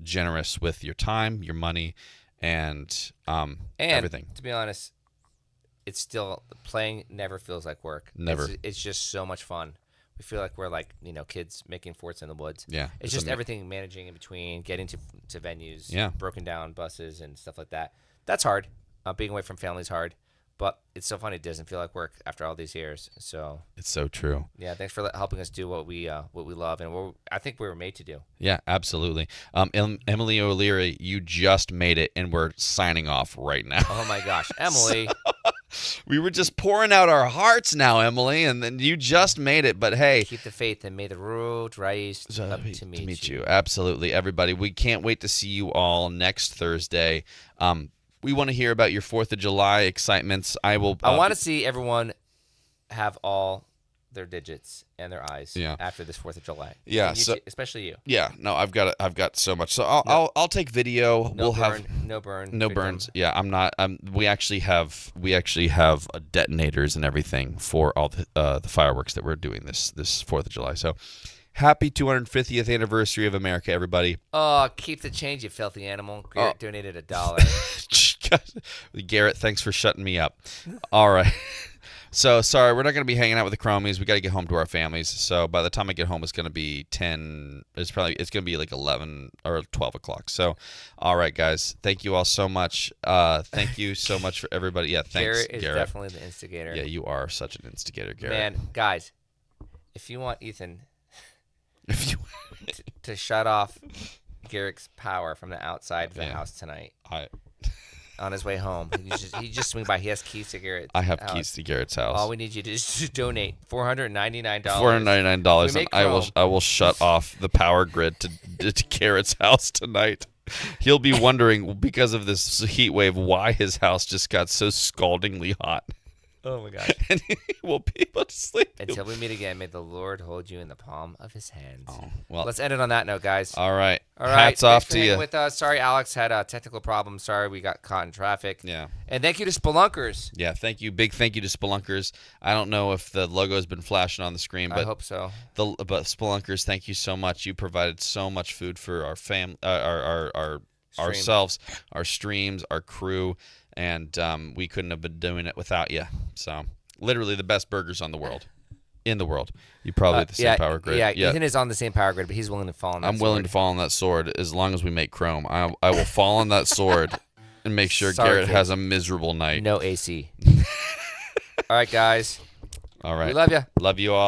generous with your time, your money, and everything. To be honest, it's still playing. Never feels like work. Never. It's just so much fun. We feel like we're like, you know, kids making forts in the woods. Yeah, It's just everything, managing in between, getting to venues, Yeah. broken down buses and stuff like that. That's hard. Being away from family is hard, but it's so funny. It doesn't feel like work after all these years. So It's so true. yeah, thanks for helping us do what we love and what I think we were made to do. Yeah, absolutely. Emily O'Leary, you just made it, and we're signing off right now. Oh my gosh, Emily. We were just pouring out our hearts now, Emily, and then you just made it. But hey, Keep the faith and may the road rise up to meet you. Absolutely, everybody. We can't wait to see you all next Thursday. We want to hear about your 4th of July excitements. I want to see everyone have all their digits and their eyes Yeah. after this 4th of July. Yeah, And you so- too, especially you. Yeah, no, I've got so much. So I'll take video. No we'll burn, have no burn, no victim. burns. Yeah, I'm not. We actually have detonators and everything for all the fireworks that we're doing this 4th of July. So happy 250th anniversary of America, everybody. Oh, keep the change, you filthy animal. Garrett donated $1. Garrett, thanks for shutting me up. All right. So sorry, we're not going to be hanging out with the Chromies. We got to get home to our families. So by the time I get home, it's going to be 10. It's going to be like 11 or 12 o'clock. So, all right, guys, thank you all so much. Thank you so much for everybody. Yeah, thanks, Garrett is definitely the instigator. Yeah, you are such an instigator, Garrett. Man, guys, if you want Ethan If you, to shut off Garrett's power from the outside of the Yeah. house tonight I on his way home, he just swing by. He has keys to Garrett's have house. keys to Garrett's house. All we need you to is to donate $499. $499, We and make I will shut off the power grid to Garrett's house tonight. He'll be wondering, because of this heat wave, why his house just got so scaldingly hot. Oh my gosh. And he won't be able to sleep. Until we meet again, may the Lord hold you in the palm of his hands. Oh, well, Let's end it on that note, guys. all right. All right. Hats off thanks for to hanging you. with us. Sorry, Alex had a technical problem. Sorry, we got caught in traffic. Yeah. And thank you to Spelunkers. Yeah, thank you. Big thank you to Spelunkers. I don't know if the logo has been flashing on the screen, I but hope so. but Spelunkers, thank you so much. You provided so much food for our our Stream. ourselves, our streams, our crew, and we couldn't have been doing it without you. So, literally the best burgers in the world. You probably have the same power grid. Yeah, Ethan is on the same power grid, but he's willing to fall on that I'm willing to sword. fall on that sword as long as we make chrome. I will fall on that sword and make sure Sorry, Garrett kids. has a miserable night. No AC. All right, guys. All right. We love you. Love you all.